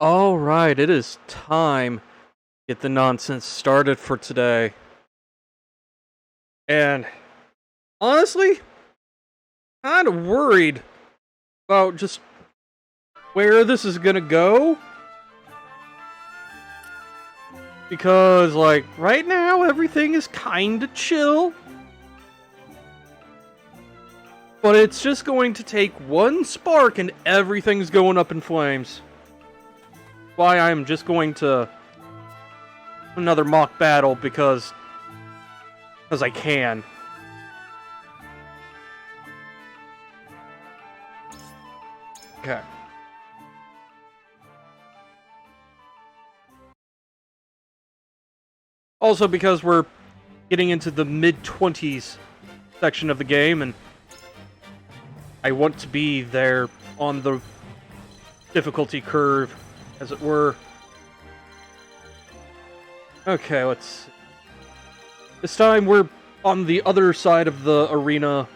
Alright, it is time to get the nonsense started for today. And honestly, kind of worried about just where this is gonna go. Because, like, right now everything is kinda chill. But it's just going to take one spark and everything's going up in flames. Why I'm just going to another mock battle because I can. Okay. Also because we're getting into the mid-20s section of the game, and I want to be there on the difficulty curve, as it were. Okay, let's see. This time we're on the other side of the arena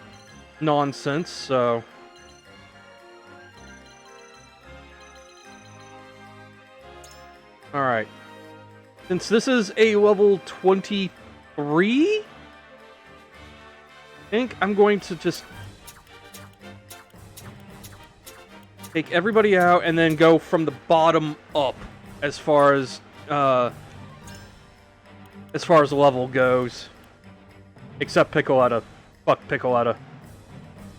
nonsense, so... Alright. Since this is a level 23, I think I'm going to just take everybody out and then go from the bottom up as far as the level goes. Except Piccoletta. Fuck Piccoletta.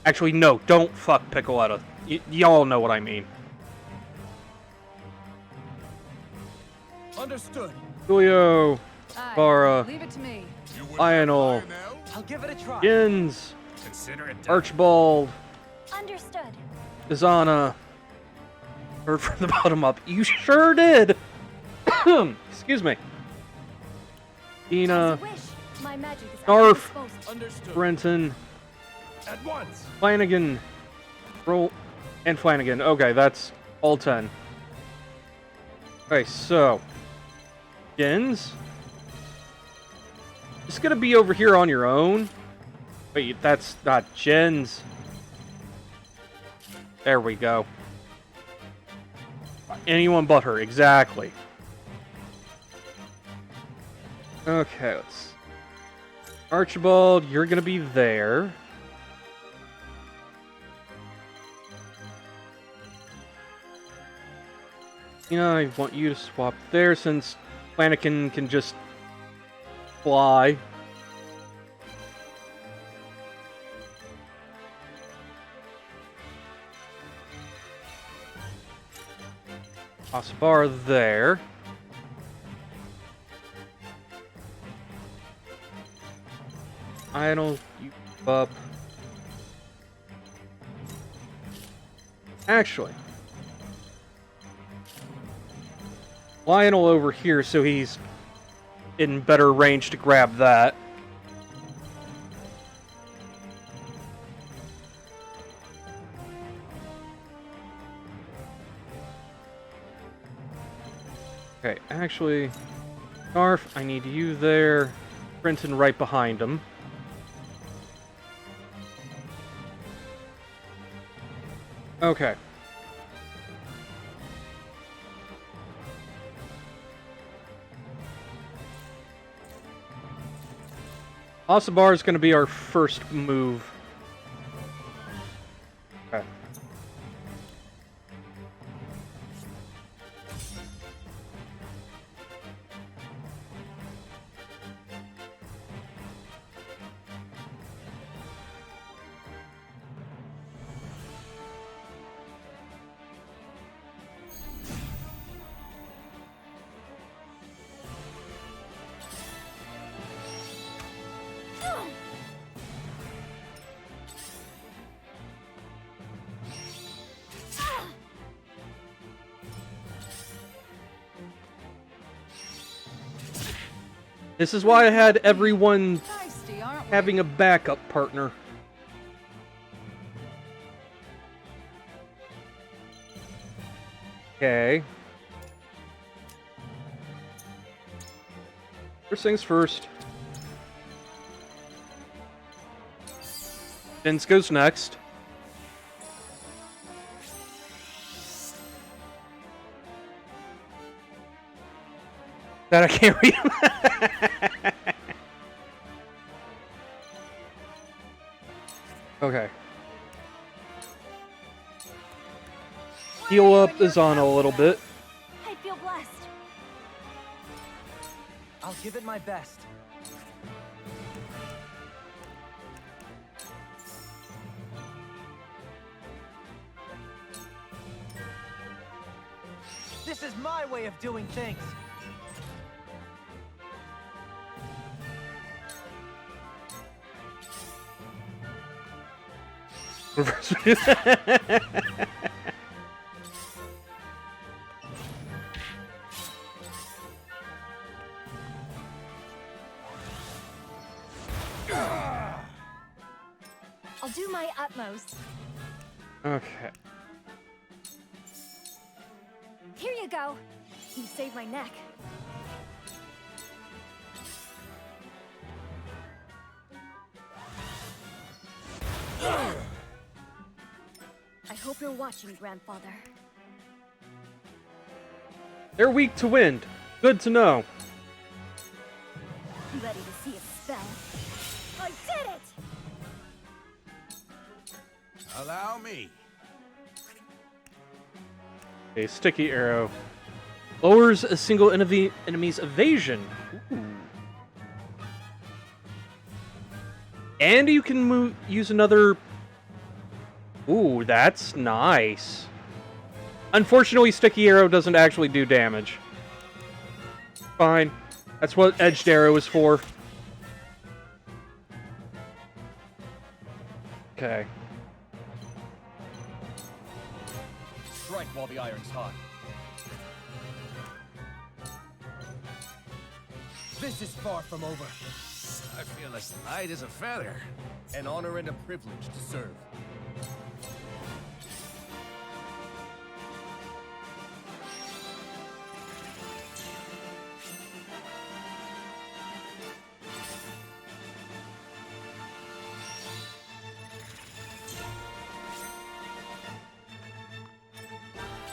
Actually, no, don't fuck Piccoletta. Y'all know what I mean. Understood. Julio, Bara, Leave it to me. Lionel, I'll give it a try. Jins, Consider it done. Archibald, Understood. Izana. Heard from the bottom up. You sure did! Excuse me. Dina, My magic is Narf, Understood. Brenton, At once. Flanagan, Roll, and Flanagan. Okay, that's all 10. Okay, so... Jins? Just gonna be over here on your own? Wait, that's not Jins. There we go. Anyone but her, exactly. Okay, let's... Archibald, you're gonna be there. I want you to swap there since Flanagan can just fly. Asabar there. Idle, you up. Actually, Lionel over here, so he's in better range to grab that. Okay, actually, Narf, I need you there. Brenton right behind him. Okay. Asabar is going to be our first move. Okay. This is why I had everyone Feisty, aren't we? having a backup partner. Okay. First things first. Vince goes next. That I can't read. Okay. Heal up Izana a little bit. I feel blessed. I'll give it my best. This is my way of doing things. I'll do my utmost. Okay. Here you go. You saved my neck. I hope you're watching, Grandfather. They're weak to wind. Good to know. Ready to see a spell? I did it! Allow me. A sticky arrow. Lowers a single enemy's evasion. Ooh. And you can use another... Ooh, that's nice. Unfortunately, sticky arrow doesn't actually do damage. Fine. That's what edged arrow is for. Okay. Strike while the iron's hot. This is far from over. I feel as light as a feather. An honor and a privilege to serve.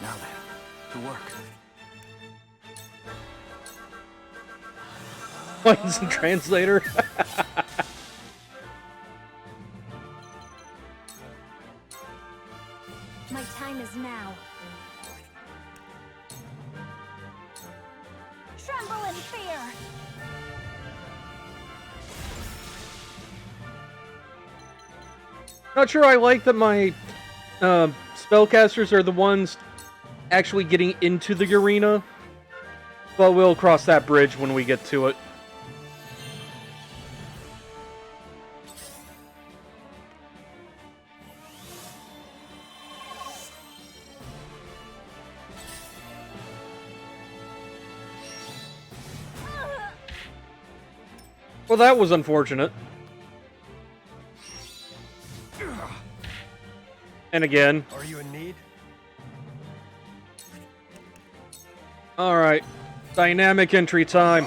Now then, to work. Lines and translator. My time is now. Tremble in fear! Not sure I like that my spellcasters are the ones actually getting into the arena, but we'll cross that bridge when we get to it. Well, that was unfortunate. And again. Are you in need? Alright. Dynamic entry time.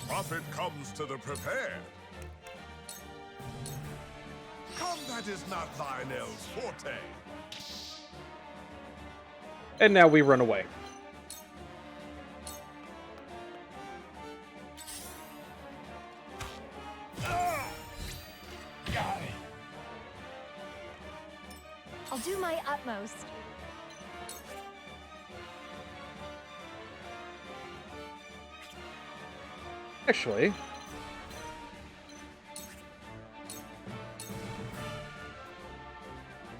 Profit comes to the prepared. Combat is not Lionel's forte. And now we run away. I'll do my utmost. Actually,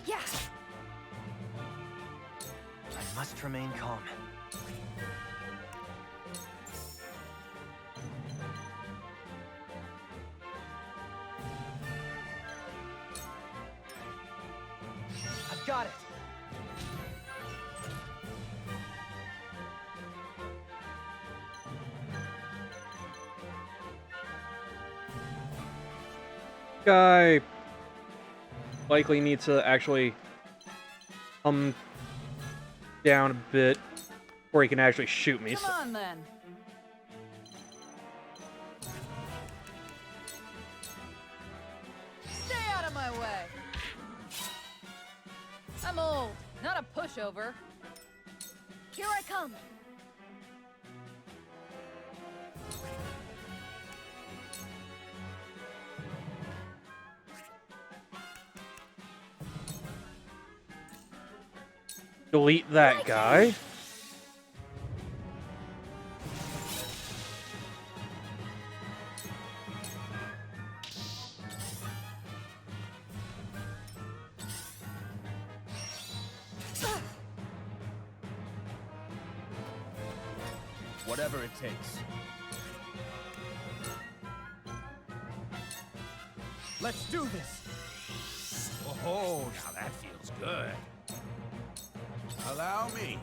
Yeah! I must remain calm. I've got it. guy likely needs to actually come down a bit before he can actually shoot me. Come on, then. Stay out of my way. I'm old, not a pushover. Here I come. Delete that guy. Whatever it takes. Let's do this! Oh, now that feels good. Allow me.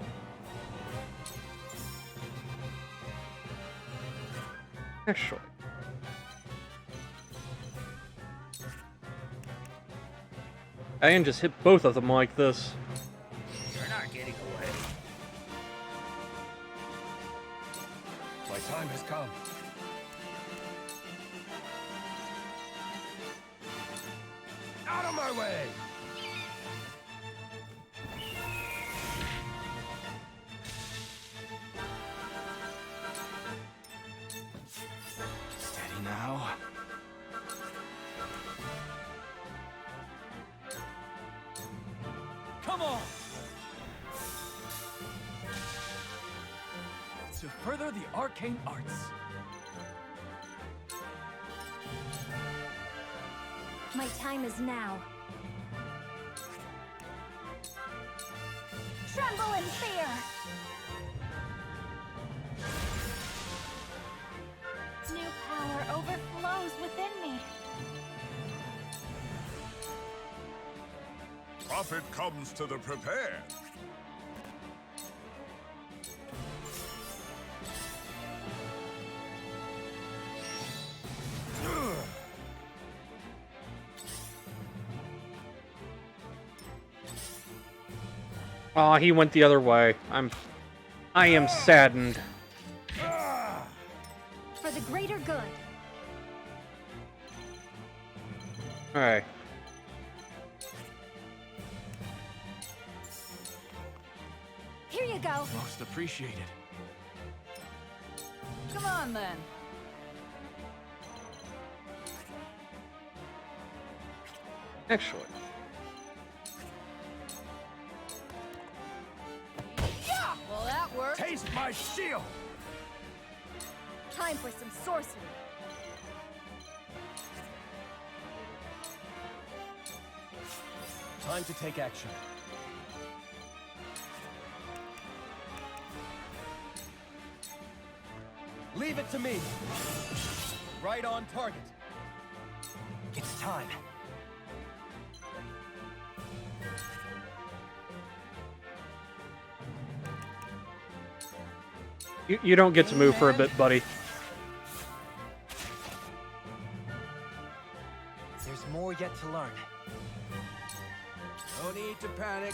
Actually. I can just hit both of them like this. You're not getting away. My time has come. Out of my way! Steady now. Come on! To further the arcane arts. My time is now. Tremble in fear! New power overflows within me. Prophet comes to the prepared. Aw, he went the other way. I am saddened. For the greater good. Alright. Here you go. Most appreciated. Come on, then. Actually. Yeah! Well, that worked. Taste my shield! Time for some sorcery. Time to take action. Leave it to me. Right on target. It's time. You don't get to move for a bit, buddy. There's more yet to learn. No need to panic.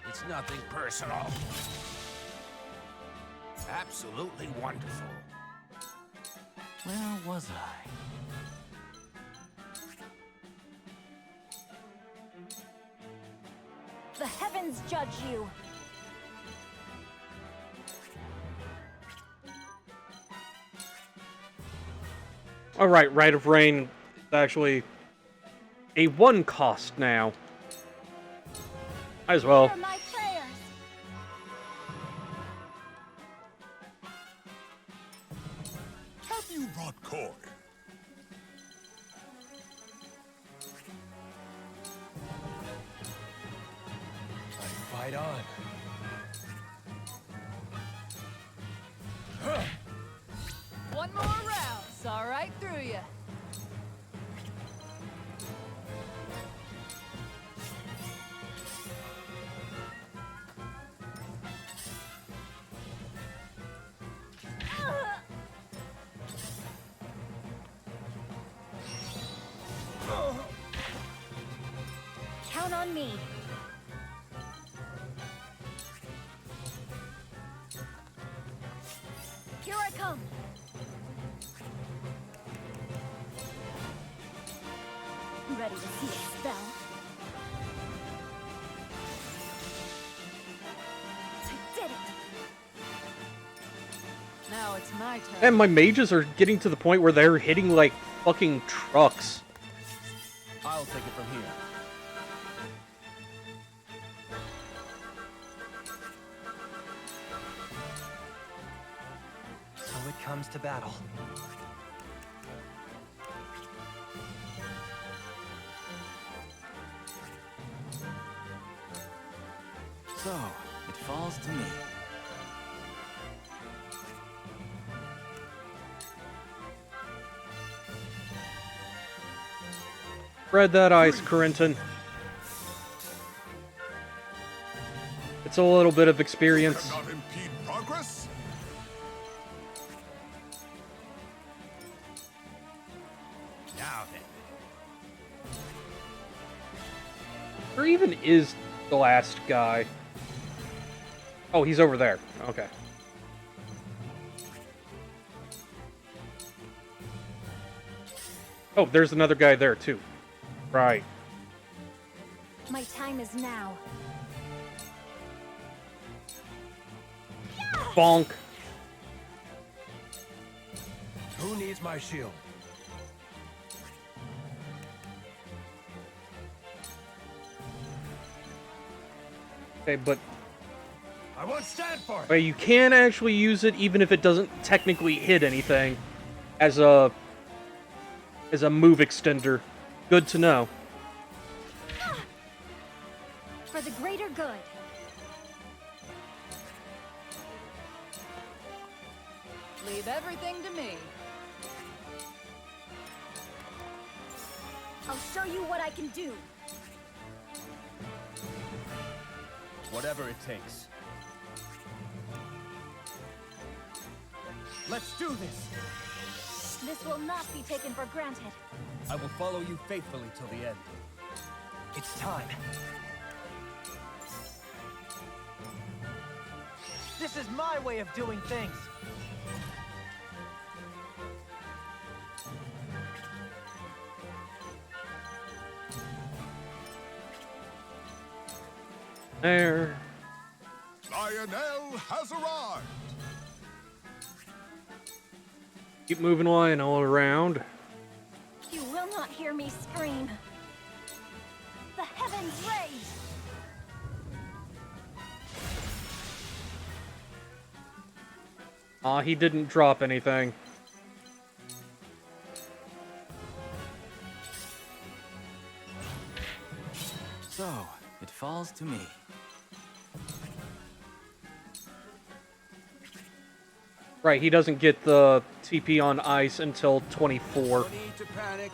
It's nothing personal. Absolutely wonderful. Where was I? The heavens judge you. Alright, Rite of Rain is actually a 1 cost now. Might as well. Hear my prayers. Have you brought Koi? I fight on. One more round. Saw right through you. Count on me. Here I come. Ready to see a spell? it's my turn. And my mages are getting to the point where they're hitting like fucking trucks. I'll take it from here. So it comes to battle. So, it falls to me. Spread that ice, Corentin. It's a little bit of experience. Cannot impede progress. Now then. Where even is the last guy? Oh, he's over there. Okay. Oh, there's another guy there, too. Right. My time is now. Bonk. Who needs my shield? Okay, but I won't stand for it. you can actually use it even if it doesn't technically hit anything as a move extender. Good to know. For the greater good. Leave everything to me. I'll show you what I can do. Whatever it takes. Let's do this. This will not be taken for granted. I will follow you faithfully till the end. It's time. This is my way of doing things. There. Lionel has arrived. Keep moving Lionel around. You will not hear me scream. The heavens rage! Aw, he didn't drop anything. So, it falls to me. Right, he doesn't get the TP on ice until 24. No need to panic.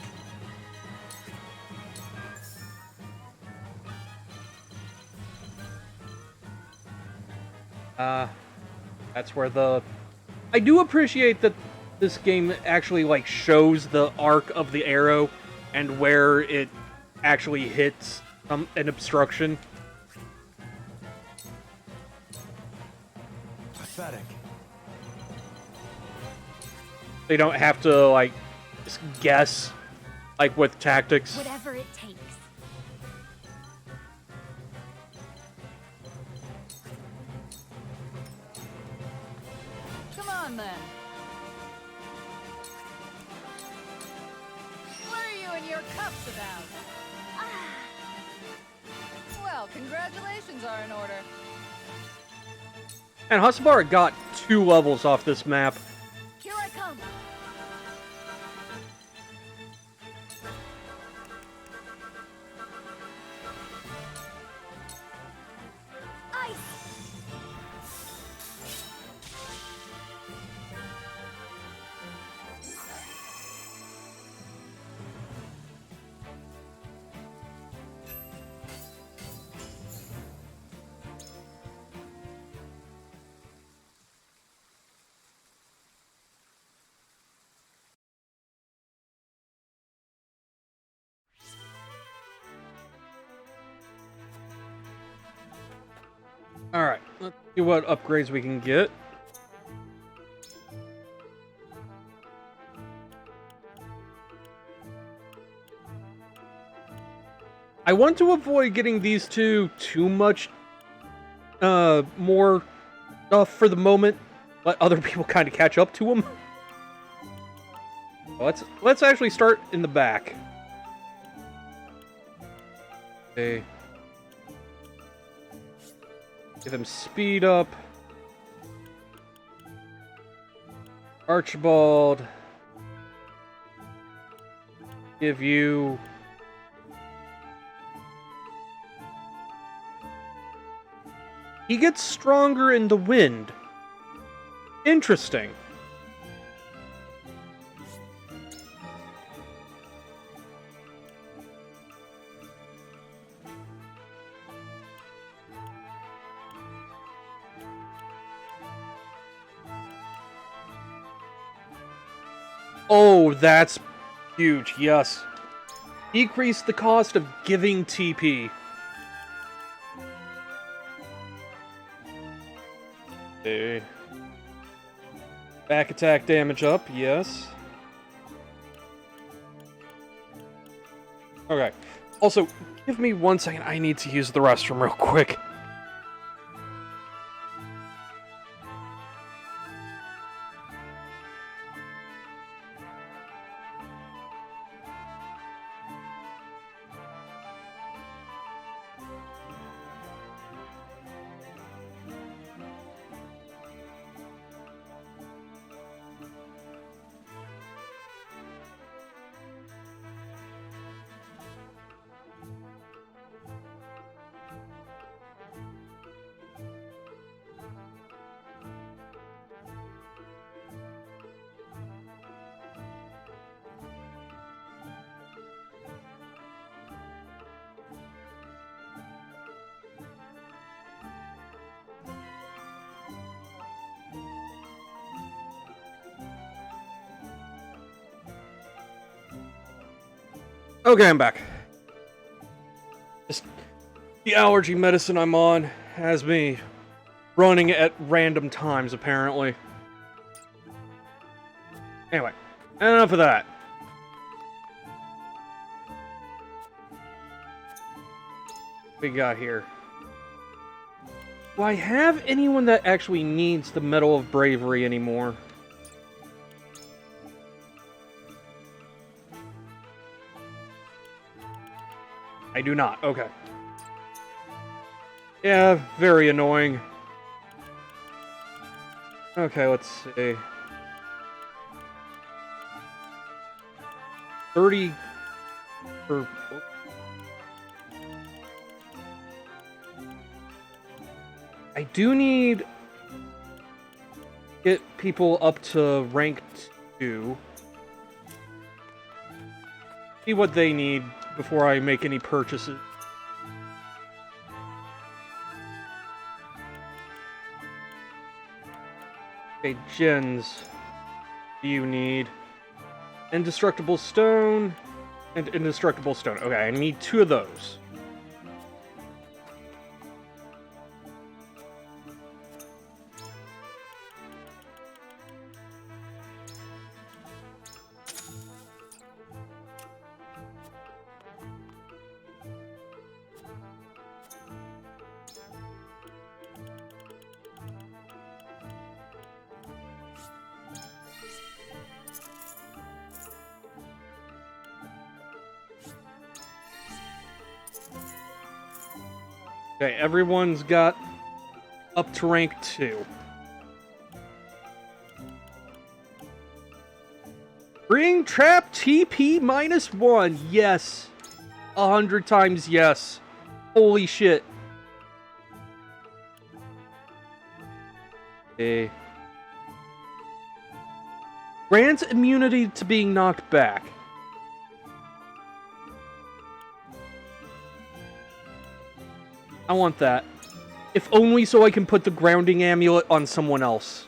That's where the... I do appreciate that this game actually, like, shows the arc of the arrow and where it actually hits an obstruction. Pathetic. They don't have to, like, just guess, like, with tactics. Whatever it takes. Come on, then. What are you and your cups about? Well, congratulations are in order. And Hasabara got 2 levels off this map. Here I come. Ice! Alright, let's see what upgrades we can get. I want to avoid getting these two too much more stuff for the moment, let other people kind of catch up to him. Let's actually start in the back. Okay. Give him speed up. Archibald. Give you... He gets stronger in the wind. Interesting. Oh, that's huge, yes. Decrease the cost of giving TP. Okay. Back attack damage up, yes. Okay. Also, give me 1 second. I need to use the restroom real quick. Okay, I'm back. Just the allergy medicine I'm on has me running at random times, apparently. Anyway, enough of that. What we got here? Do I have anyone that actually needs the Medal of Bravery anymore? I do not. Okay. Yeah, very annoying. Okay, let's see. 30 for... I do need... get people up to rank 2. See what they need before I make any purchases. Okay, gens. Do you need indestructible stone and indestructible stone? Okay, I need 2 of those. Okay, everyone's got up to rank 2. Bring trap TP -1. Yes. 100 times yes. Holy shit. Okay. Grants immunity to being knocked back. I want that. If only so I can put the grounding amulet on someone else.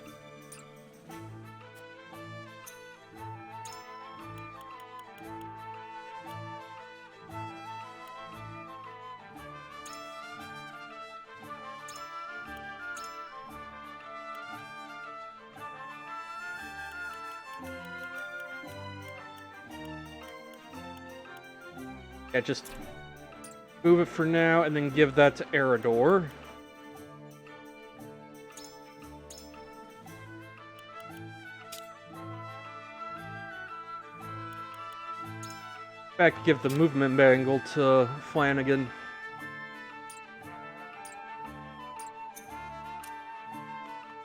Yeah, just move it for now, and then give that to Erador. fact, give the movement bangle to Flanagan.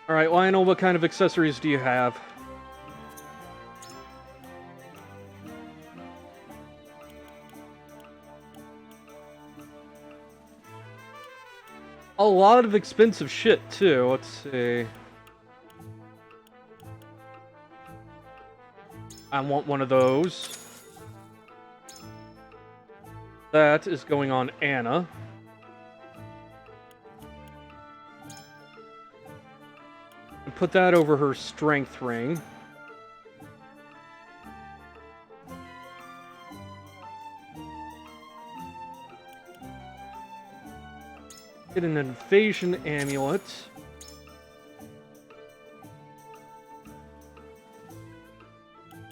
Alright, Lionel, what kind of accessories do you have? A lot of expensive shit, too. Let's see. I want one of those. That is going on Anna. And put that over her strength ring. Get an invasion amulet.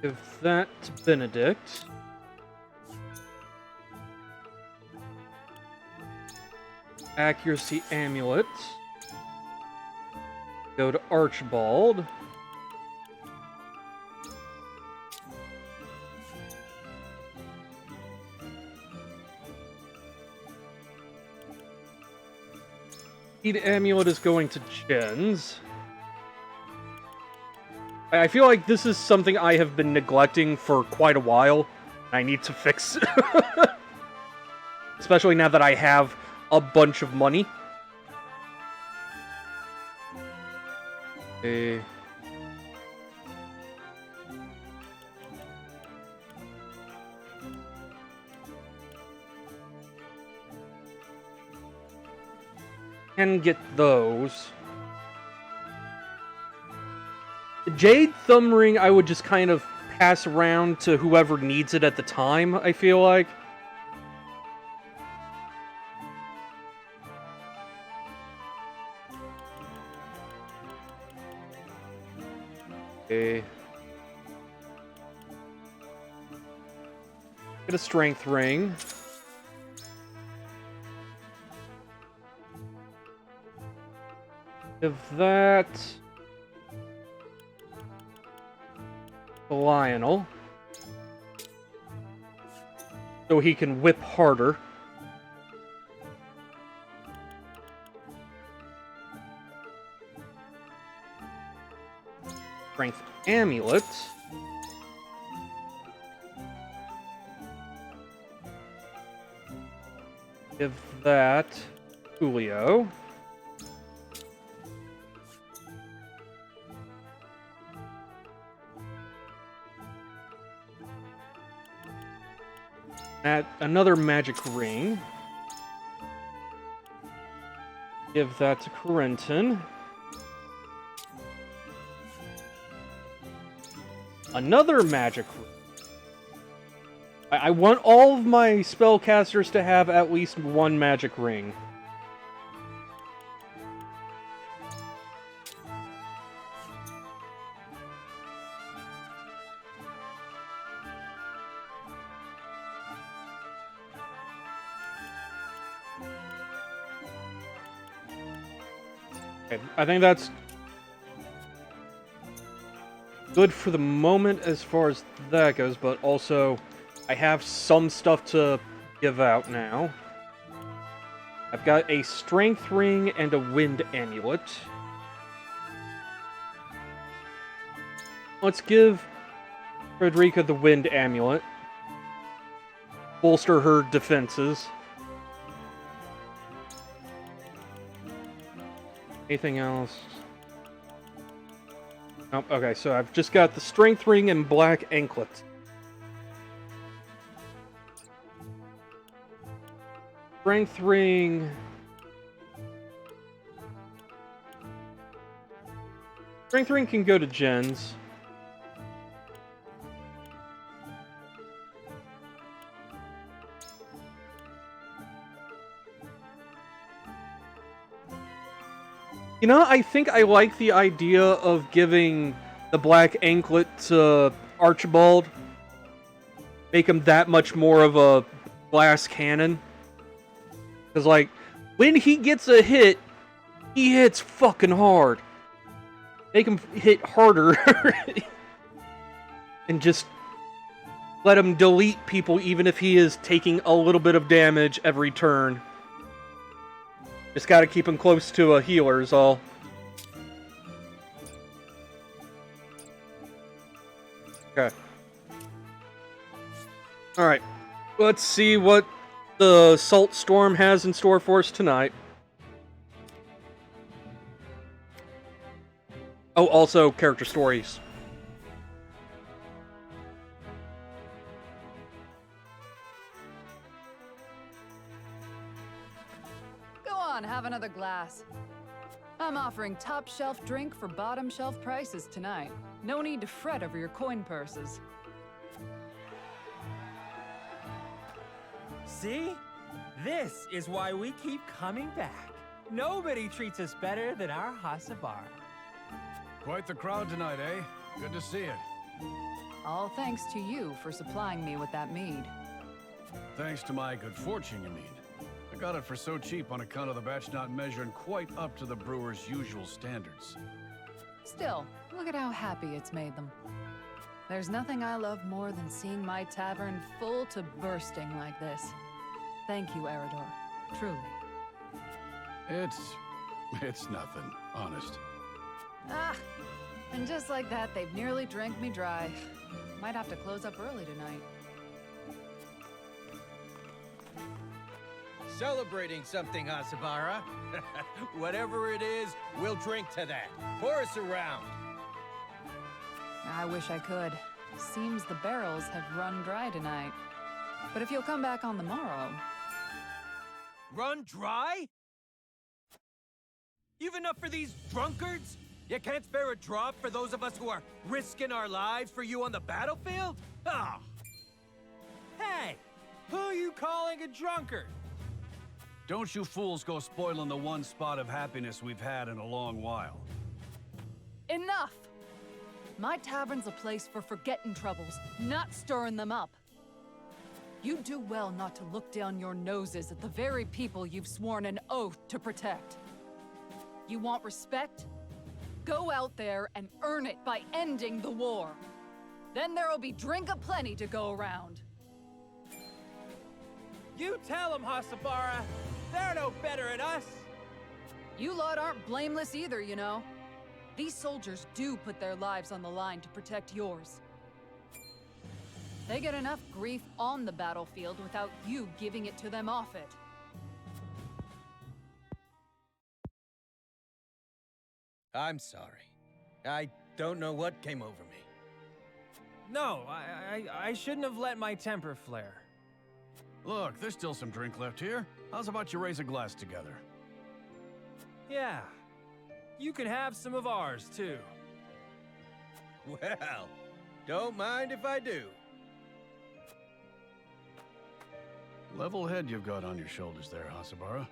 Give that to Benedict. Accuracy amulet. Go to Archibald. Speed amulet is going to Jens. I feel like this is something I have been neglecting for quite a while. I need to fix. Especially now that I have a bunch of money. Okay. Can get those. The Jade Thumb Ring I would just kind of pass around to whoever needs it at the time, I feel like. Okay. Get a Strength Ring. Give that to Lionel, so he can whip harder. Strength amulet. Give that to Julio. Add another magic ring. Give that to Corentin. Another magic ring. I want all of my spellcasters to have at least one magic ring. Okay, I think that's good for the moment as far as that goes, but also I have some stuff to give out now. I've got a Strength Ring and a Wind Amulet. Let's give Frederica the Wind Amulet. Bolster her defenses. Anything else? Oh, okay, so I've just got the Strength Ring and Black Anklet. Strength Ring. Strength Ring can go to Jens. You know, I think I like the idea of giving the Black Anklet to Archibald. Make him that much more of a glass cannon. Because, like, when he gets a hit, he hits fucking hard. Make him hit harder. And just let him delete people even if he is taking a little bit of damage every turn. Just gotta keep him close to a healer is all. Okay. Alright. Let's see what the Salt Storm has in store for us tonight. Oh, also character stories. Go on, have another glass. I'm offering top shelf drink for bottom shelf prices tonight. No need to fret over your coin purses. See? This is why we keep coming back. Nobody treats us better than our Hasabara. Quite the crowd tonight, eh? Good to see it. All thanks to you for supplying me with that mead. Thanks to my good fortune, you mean. I got it for so cheap on account of the batch not measuring quite up to the brewer's usual standards. Still, look at how happy it's made them. There's nothing I love more than seeing my tavern full to bursting like this. Thank you, Eridor. Truly. It's nothing, honest. Ah, and just like that, they've nearly drank me dry. Might have to close up early tonight. Celebrating something, Hasabara. Whatever it is, we'll drink to that. Pour us around. I wish I could. Seems the barrels have run dry tonight. But if you'll come back on the morrow... Run dry? You've enough for these drunkards? You can't spare a drop for those of us who are risking our lives for you on the battlefield? Ah! Hey! Who are you calling a drunkard? Don't you fools go spoiling the one spot of happiness we've had in a long while. Enough! My tavern's a place for forgetting troubles, not stirring them up. You do well not to look down your noses at the very people you've sworn an oath to protect. You want respect? Go out there and earn it by ending the war. Then there'll be drink aplenty to go around. You tell them, Hasabara. They're no better at us. You lot aren't blameless either, you know. These soldiers do put their lives on the line to protect yours. They get enough grief on the battlefield without you giving it to them off it. I'm sorry. I don't know what came over me. No, I shouldn't have let my temper flare. Look, there's still some drink left here. How's about you raise a glass together? Yeah. You can have some of ours, too. Well, don't mind if I do. Level head you've got on your shoulders there, Hasabara.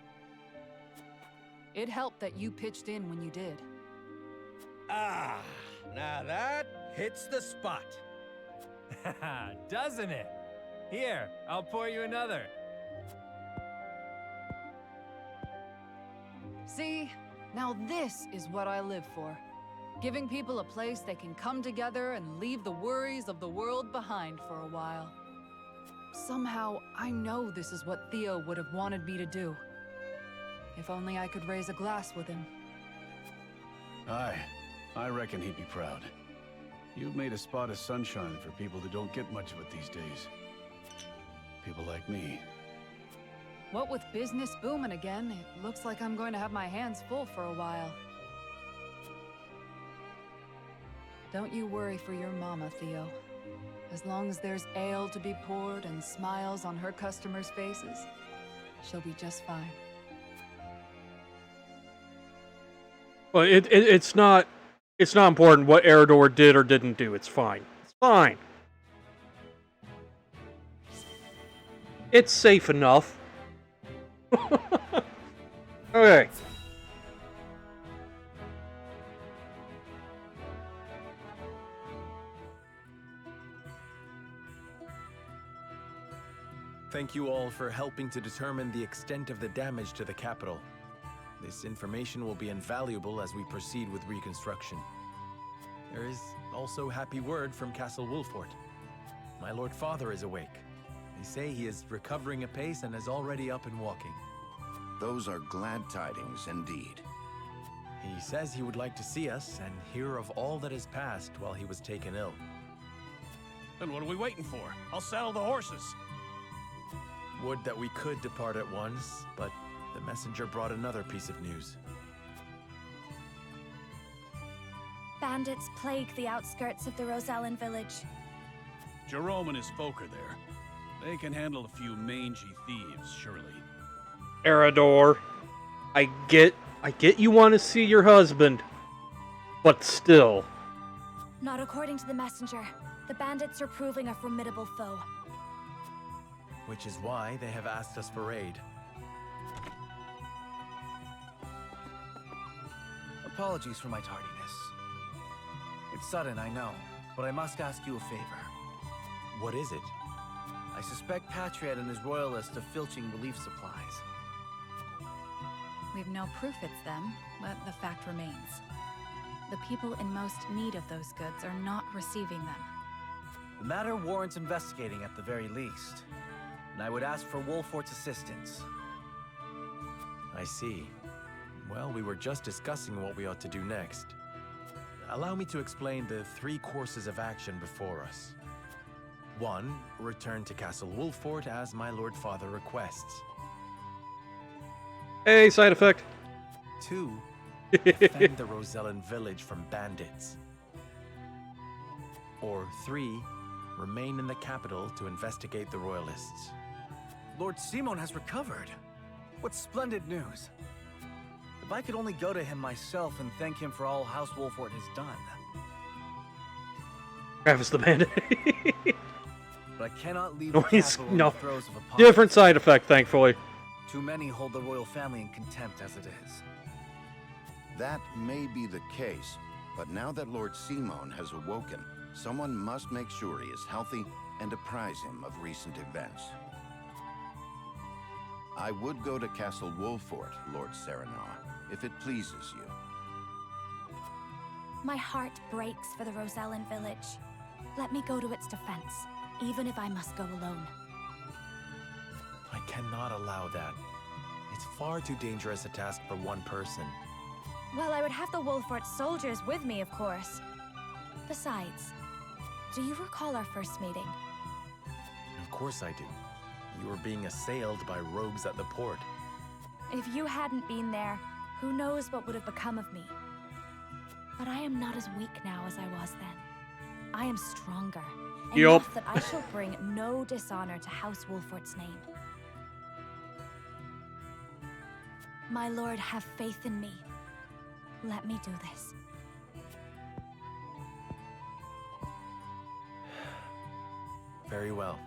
It helped that you pitched in when you did. Ah, now that hits the spot. Doesn't it? Here, I'll pour you another. See? Now this is what I live for. Giving people a place they can come together and leave the worries of the world behind for a while. Somehow, I know this is what Theo would have wanted me to do. If only I could raise a glass with him. Aye, I reckon he'd be proud. You've made a spot of sunshine for people who don't get much of it these days. People like me. What with business booming again, it looks like I'm going to have my hands full for a while. Don't you worry for your mama, Theo. As long as there's ale to be poured and smiles on her customers' faces, she'll be just fine. Well, it's not important what Eridor did or didn't do. It's fine. It's fine. It's safe enough. Okay. Thank you all for helping to determine the extent of the damage to the capital. This information will be invaluable as we proceed with reconstruction. There is also happy word from Castle Wolfort. My Lord Father is awake. They say he is recovering apace and is already up and walking. Those are glad tidings indeed. He says he would like to see us and hear of all that has passed while he was taken ill. Then what are we waiting for? I'll saddle the horses. Would that we could depart at once, but the messenger brought another piece of news. Bandits plague the outskirts of the Rosellan village. Jerome and his folk are there. They can handle a few mangy thieves, surely. Erador, I get you want to see your husband, but still. Not according to the messenger. The bandits are proving a formidable foe. Which is why they have asked us for aid. Apologies for my tardiness. It's sudden, I know, but I must ask you a favor. What is it? I suspect Patriot and his royalists of filching relief supplies. We've no proof it's them, but the fact remains. The people in most need of those goods are not receiving them. The matter warrants investigating at the very least, and I would ask for Wolfort's assistance. I see. Well, we were just discussing what we ought to do next. Allow me to explain the 3 courses of action before us. 1. Return to Castle Wolfort as my Lord Father requests. Hey, side effect. 2. Defend the Rosellan village from bandits. Or 3. Remain in the capital to investigate the royalists. Lord Simon has recovered. What splendid news. If I could only go to him myself and thank him for all House Wolfort has done. Travis the Bandit. But I cannot leave the capital in the throes of a different side effect, thankfully. Too many hold the royal family in contempt as it is. That may be the case, but now that Lord Simon has awoken, someone must make sure he is healthy and apprise him of recent events. I would go to Castle Wolfort, Lord Serenar, if it pleases you. My heart breaks for the Rosellan village. Let me go to its defense, even if I must go alone. I cannot allow that. It's far too dangerous a task for one person. Well, I would have the Wolfort soldiers with me, of course. Besides, do you recall our first meeting? Of course I do. You were being assailed by rogues at the port. If you hadn't been there, who knows what would have become of me. But I am not as weak now as I was then. I am stronger. Enough that I shall bring no dishonor to House Wolfort's name. My lord, have faith in me. Let me do this. Very well.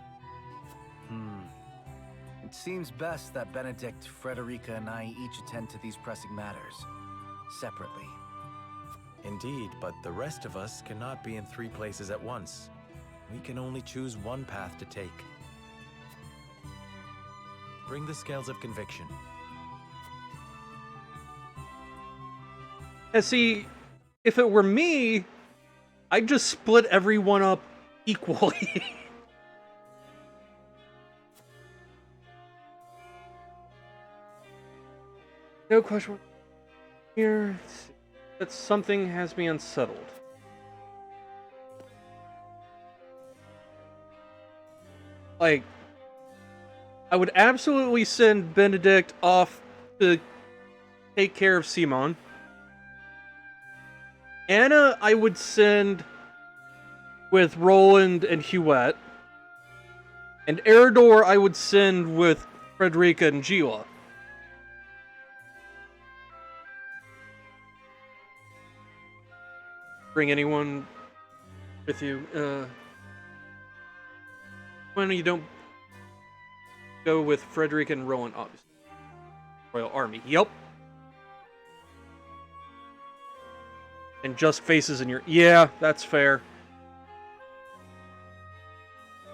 It seems best that Benedict, Frederica, and I each attend to these pressing matters, separately. Indeed, but the rest of us cannot be in 3 places at once. We can only choose one path to take. Bring the scales of conviction. And see, if it were me, I'd just split everyone up equally. No question here. That something has me unsettled. Like, I would absolutely send Benedict off to take care of Simon. Anna, I would send with Roland and Huette. And Erador, I would send with Frederica and Gila. Bring anyone with you. When you don't go with Frederica and Roland, obviously. Royal Army. Yep. And just faces in your... Yeah, that's fair.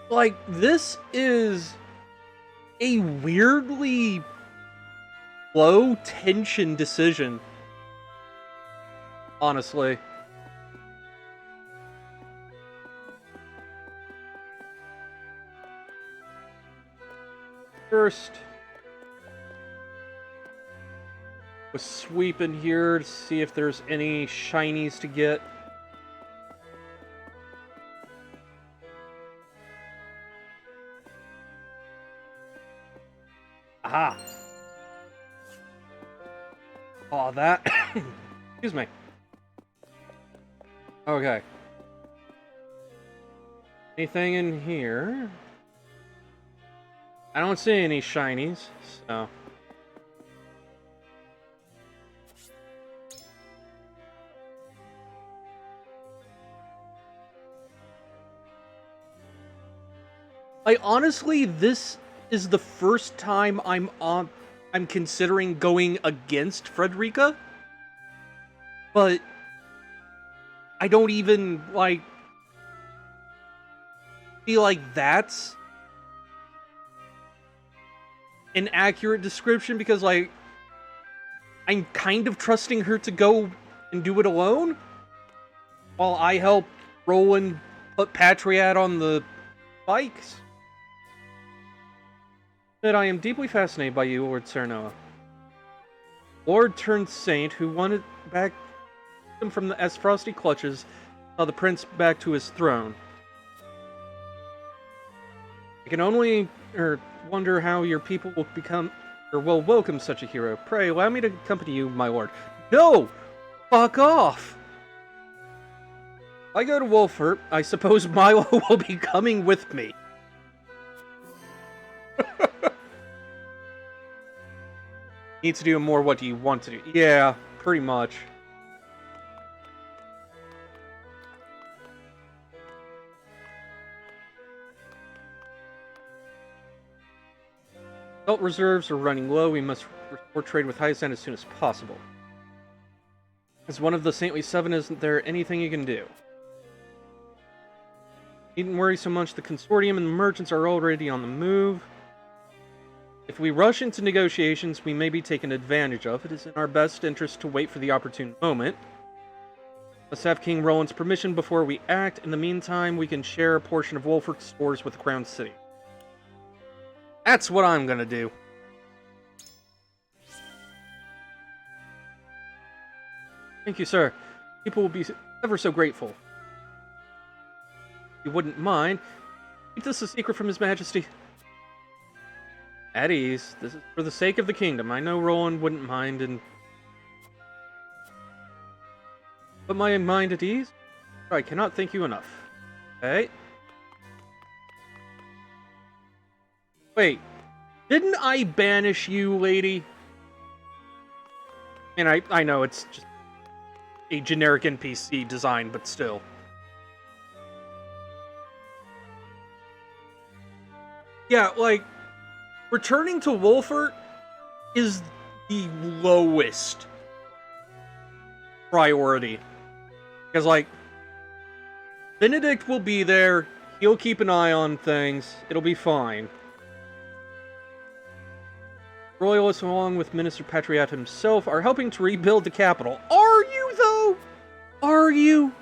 Like, this is a weirdly low tension decision. Honestly. first. We'll sweep in here to see if there's any shinies to get. Aha! Oh, that. Excuse me. Okay. Anything in here? I don't see any shinies, so. Honestly, this is the first time I'm considering going against Frederica. But I don't even feel like that's an accurate description, because I'm kind of trusting her to go and do it alone while I help Roland put Patriat on the bikes. That I am deeply fascinated by you, Lord Cernoa. Lord turned saint who wanted back him from the Frosty clutches, saw the prince back to his throne. I can only wonder how your people will become, or will welcome such a hero. Pray, allow me to accompany you, my lord. No! Fuck off! If I go to Wolfert, I suppose Milo will be coming with me. Need to do more what do you want to do. Yeah, pretty much. Salt reserves are running low. We must restore trade with Hyzan as soon as possible. As one of the Saintly Seven, isn't there anything you can do? Needn't worry so much. The Consortium and the merchants are already on the move. If we rush into negotiations, we may be taken advantage of. It is in our best interest to wait for the opportune moment. Let's have King Roland's permission before we act. In the meantime, we can share a portion of Wolfert's stores with the Crown City. That's what I'm gonna do. Thank you, sir. People will be ever so grateful. If you wouldn't mind, keep this a secret from His Majesty. At ease. This is for the sake of the kingdom. I know Roland wouldn't mind, and put my mind at ease. I cannot thank you enough. Okay. Wait. Didn't I banish you, lady? And I know it's just a generic NPC design, but still. Yeah, returning to Wolfert is the lowest priority. Because, Benedict will be there, he'll keep an eye on things, it'll be fine. Royalists, along with Minister Patriat himself, are helping to rebuild the capital. Are you, though? Are you?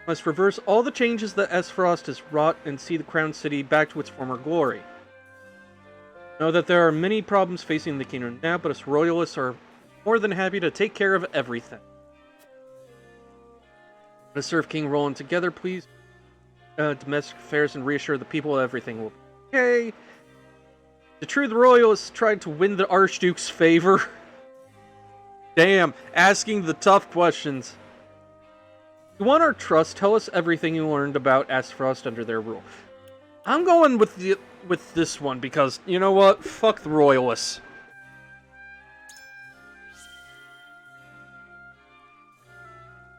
Must reverse all the changes that Aesfrost has wrought and see the Crown City back to its former glory. Know that there are many problems facing the kingdom now, but us Royalists are more than happy to take care of everything. Let us serve King Roland together, please. Domestic affairs, and reassure the people that everything will be okay. The true Royalists tried to win the Archduke's favor. Damn, asking the tough questions. You want our trust? Tell us everything you learned about Aesfrost under their rule. I'm going with this one because, you know what? Fuck the Royalists.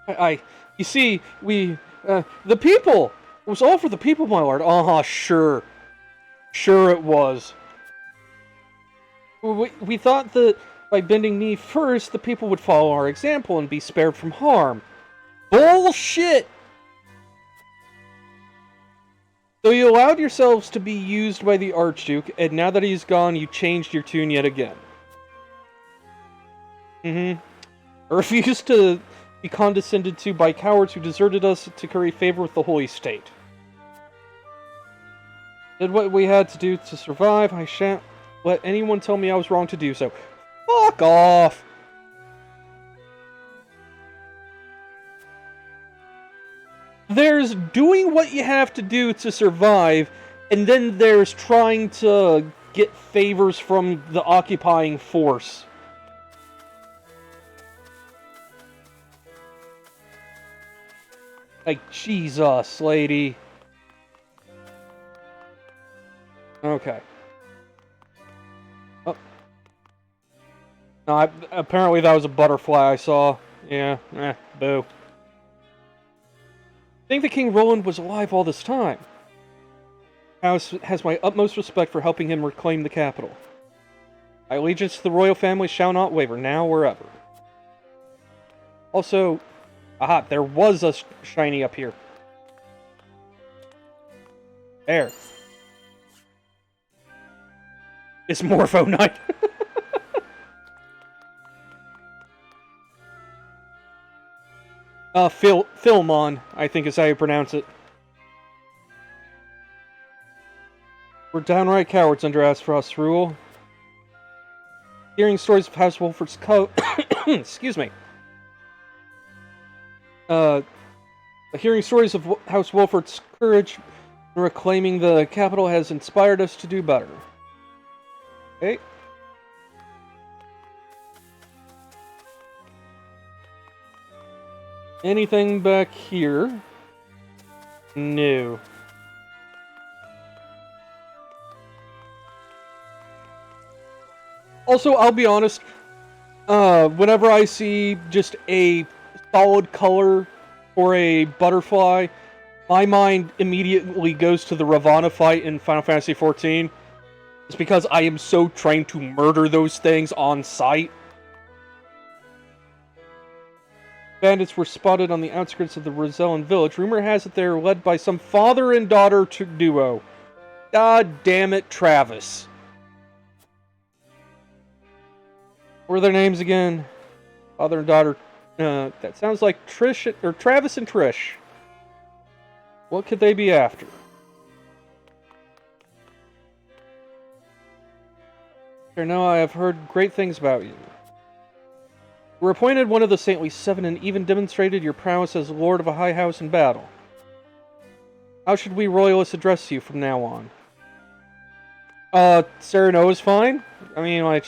You see, the people! It was all for the people, my lord. Sure. Sure it was. We thought that by bending knee first, the people would follow our example and be spared from harm. Bullshit! So you allowed yourselves to be used by the Archduke, and now that he's gone, you changed your tune yet again. I refuse to be condescended to by cowards who deserted us to curry favor with the Holy State. Did what we had to do to survive. I shan't let anyone tell me I was wrong to do so. Fuck off! There's doing what you have to do to survive, and then there's trying to get favors from the occupying force. Like, Jesus, lady. Okay. Oh. No, apparently that was a butterfly I saw. Yeah, boo. I think the King Roland was alive all this time. House has my utmost respect for helping him reclaim the capital. My allegiance to the royal family shall not waver, now or ever. Also, aha, there was a shiny up here. There. It's Morpho Knight. Philmon, I think is how you pronounce it. We're downright cowards under Asphrost's rule. Hearing stories of House Wolford's excuse me. Hearing stories of House Wolford's courage in reclaiming the capital has inspired us to do better. Okay. Anything back here? No. Also, I'll be honest, whenever I see just a solid color or a butterfly, my mind immediately goes to the Ravana fight in Final Fantasy XIV. It's because I am so trained to murder those things on sight. Bandits were spotted on the outskirts of the Rosellan village. Rumor has it they're led by some father and daughter duo. God damn it, Travis. What are their names again? Father and daughter. That sounds like Trish or Travis and Trish. What could they be after? Here, now I have heard great things about you. You were appointed one of the Saintly Seven and even demonstrated your prowess as Lord of a high house in battle. How should we royalists address you from now on? Sereno is fine. I mean, I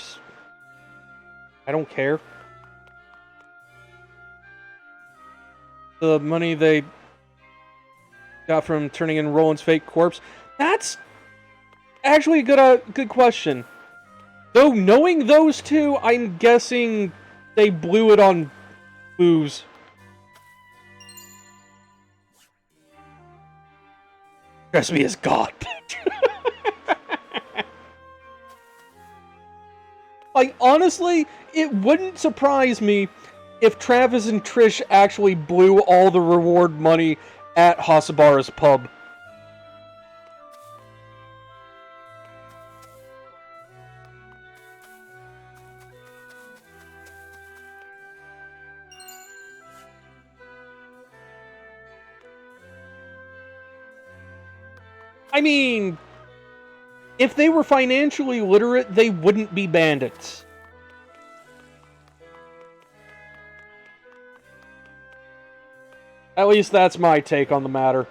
don't care. The money they got from turning in Roland's fake corpse. That's actually a good question. Though knowing those two, I'm guessing they blew it on booze. Dress me as God. Like, honestly, it wouldn't surprise me if Travis and Trish actually blew all the reward money at Hasabara's pub. I mean, if they were financially literate, they wouldn't be bandits. At least that's my take on the matter.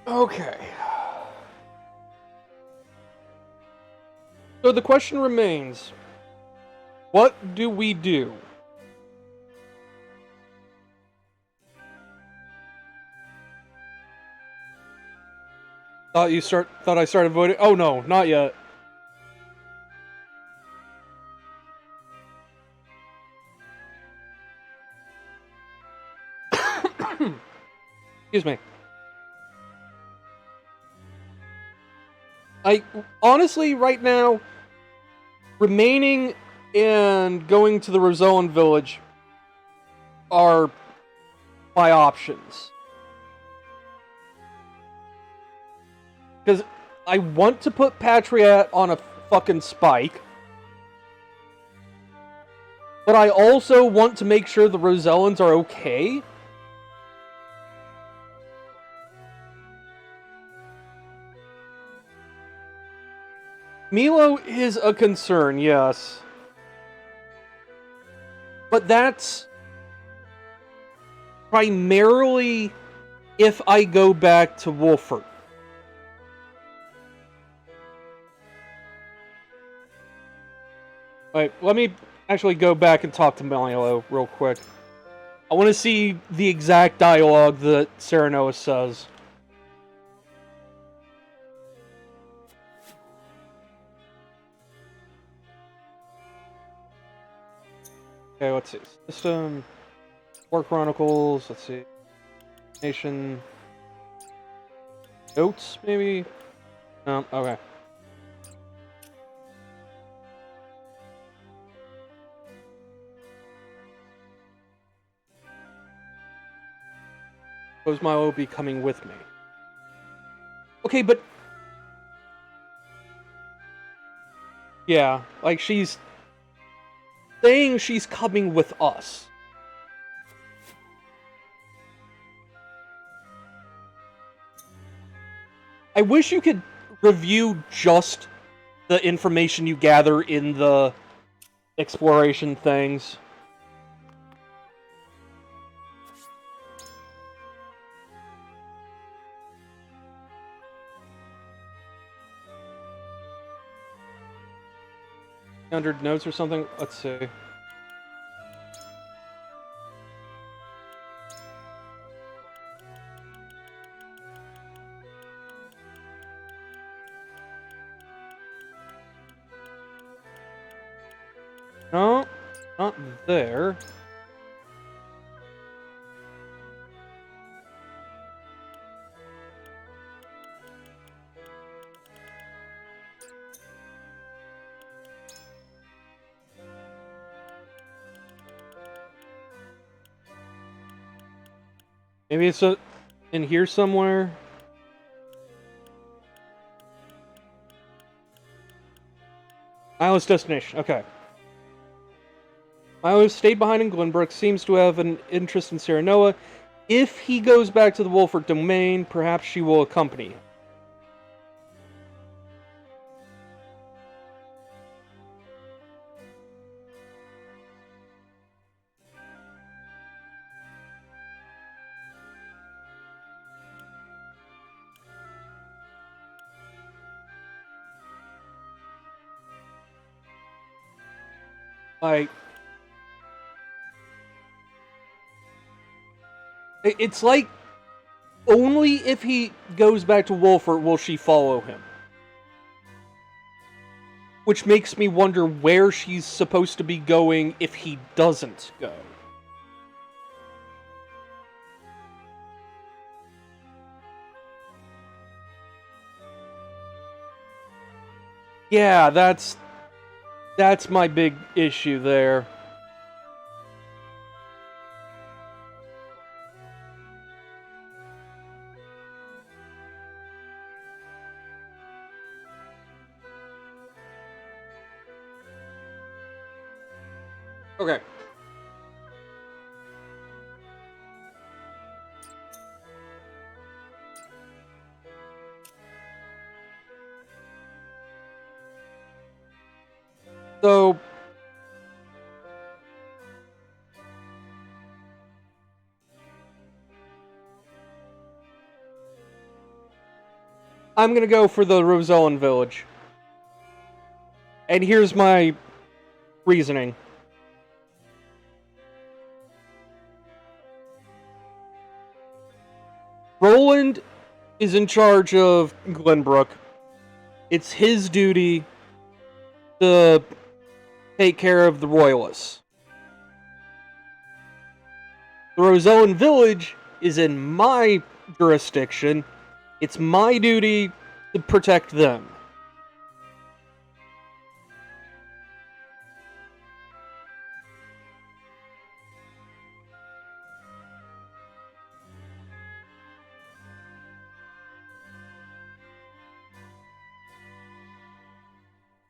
Okay. So the question remains, what do we do? Thought I started voting? Oh no, not yet. Excuse me. Honestly, right now, remaining and going to the Rosellan village are my options. Because I want to put Patriot on a fucking spike. But I also want to make sure the Rosellans are okay. Milo is a concern, yes. But that's primarily if I go back to Wolford. Wait, let me actually go back and talk to Milo real quick. I want to see the exact dialogue that Serenoa says. Okay, let's see. System, War Chronicles, let's see. Nation. Notes, maybe? Okay. Suppose Milo will be coming with me. Okay, but... yeah, like she's... saying she's coming with us. I wish you could review just the information you gather in the exploration things. Hundred notes or something? Let's see. No, not there. Maybe it's in here somewhere. Milo's destination. Okay. Milo stayed behind in Glenbrook, seems to have an interest in Serenoa. If he goes back to the Wolford domain, perhaps she will accompany him. Like, it's like only if he goes back to Wolford will she follow him. Which makes me wonder where she's supposed to be going if he doesn't go. Yeah, that's my big issue there. Okay. So I'm gonna go for the Rosellan village. And here's my reasoning. Roland is in charge of Glenbrook. It's his duty to take care of the Royalists. The Rosellan village is in my jurisdiction. It's my duty to protect them.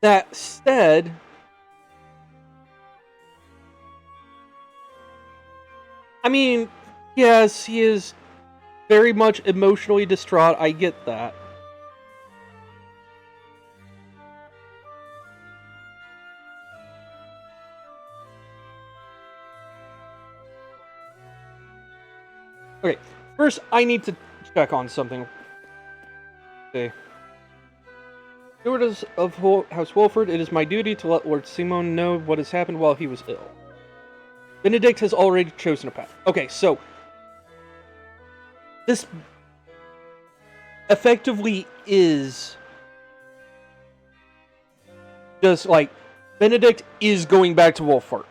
That said, I mean, yes, he is very much emotionally distraught. I get that. Okay, first I need to check on something. Okay. Stewardess of House Wolford, it is my duty to let Lord Simon know what has happened while he was ill. Benedict has already chosen a path. Okay, so this effectively is just like Benedict is going back to Wolford.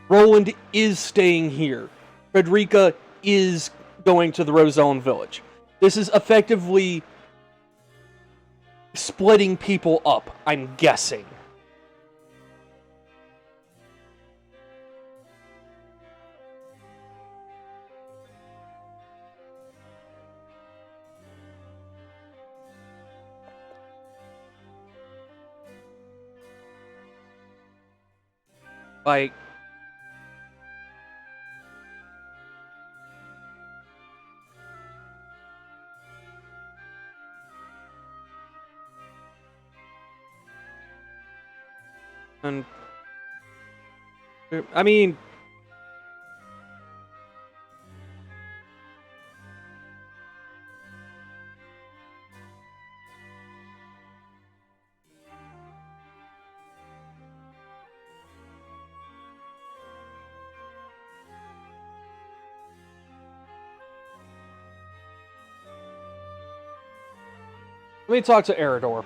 Roland is staying here. Frederica is going to the Rosellen Village. This is effectively splitting people up, I'm guessing. Like, and I mean, let me talk to Eridor.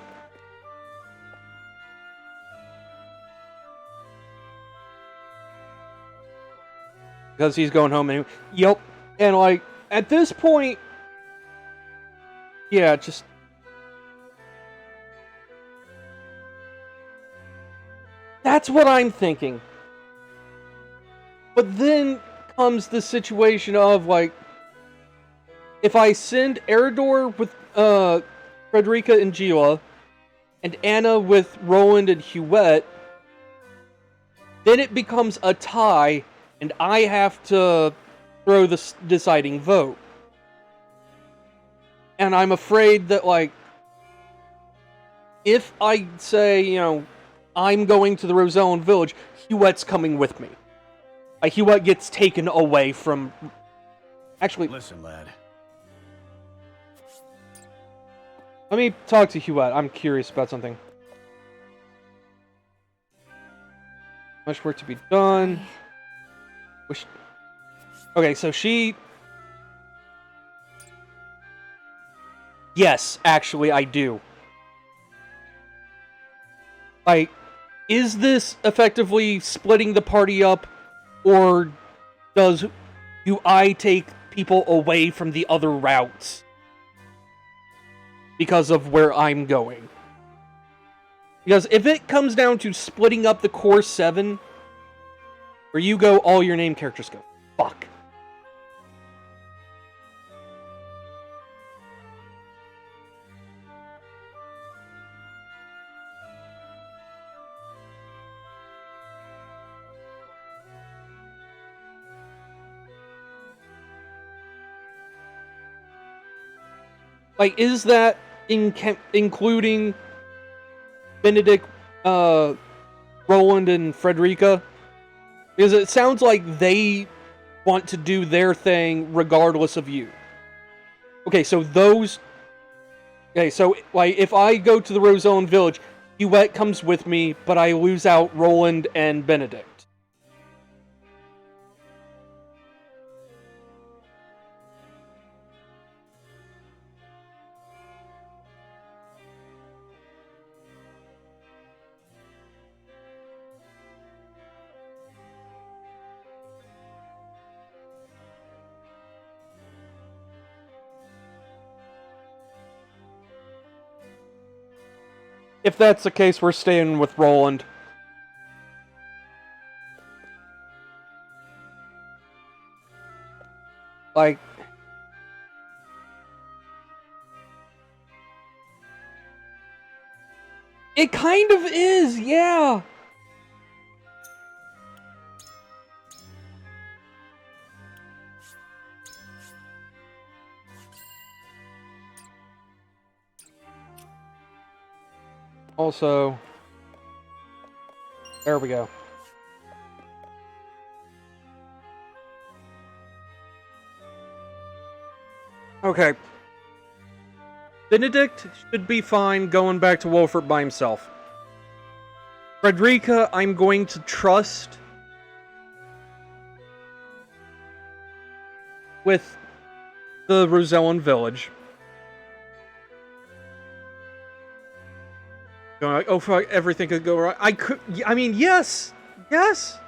Because he's going home anyway. Yep. And like, at this point, yeah, just that's what I'm thinking. But then comes the situation of like, if I send Eridor with Frederica and Gila, and Anna with Roland and Huette, then it becomes a tie, and I have to throw the deciding vote. And I'm afraid that, like, if I say, you know, I'm going to the Rosellen Village, Huette's coming with me. Like, Huette gets taken away from... Actually... Listen, lad. Let me talk to Huette. I'm curious about something. Much work to be done. Okay, so she... Yes, actually, I do. Like, is this effectively splitting the party up, or do I take people away from the other routes because of where I'm going? Because if it comes down to splitting up the core 7, where you go, all your name characters go. Fuck. Like, is that including Benedict, Roland, and Frederica? Because it sounds like they want to do their thing regardless of you. Okay, so those... Okay, so, like, if I go to the Rosellen Village, Huette comes with me, but I lose out Roland and Benedict. If that's the case, we're staying with Roland. Like... It kind of is, yeah. Also, there we go. Okay. Benedict should be fine going back to Wolfert by himself. Frederica, I'm going to trust with the Rosellan village. Going like, oh fuck, everything could go wrong. I mean, yes! Yes!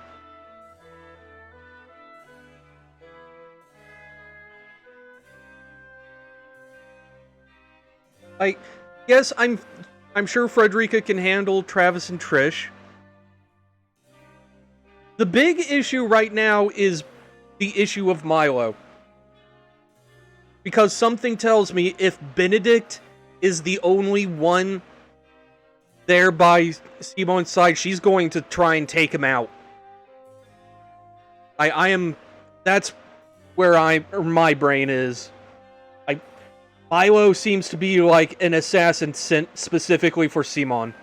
Like, yes, I'm sure Frederica can handle Travis and Trish. The big issue right now is the issue of Milo. Because something tells me if Benedict is the only one there by Simon's side, she's going to try and take him out. That's where my brain is. Milo seems to be like an assassin sent specifically for Simon.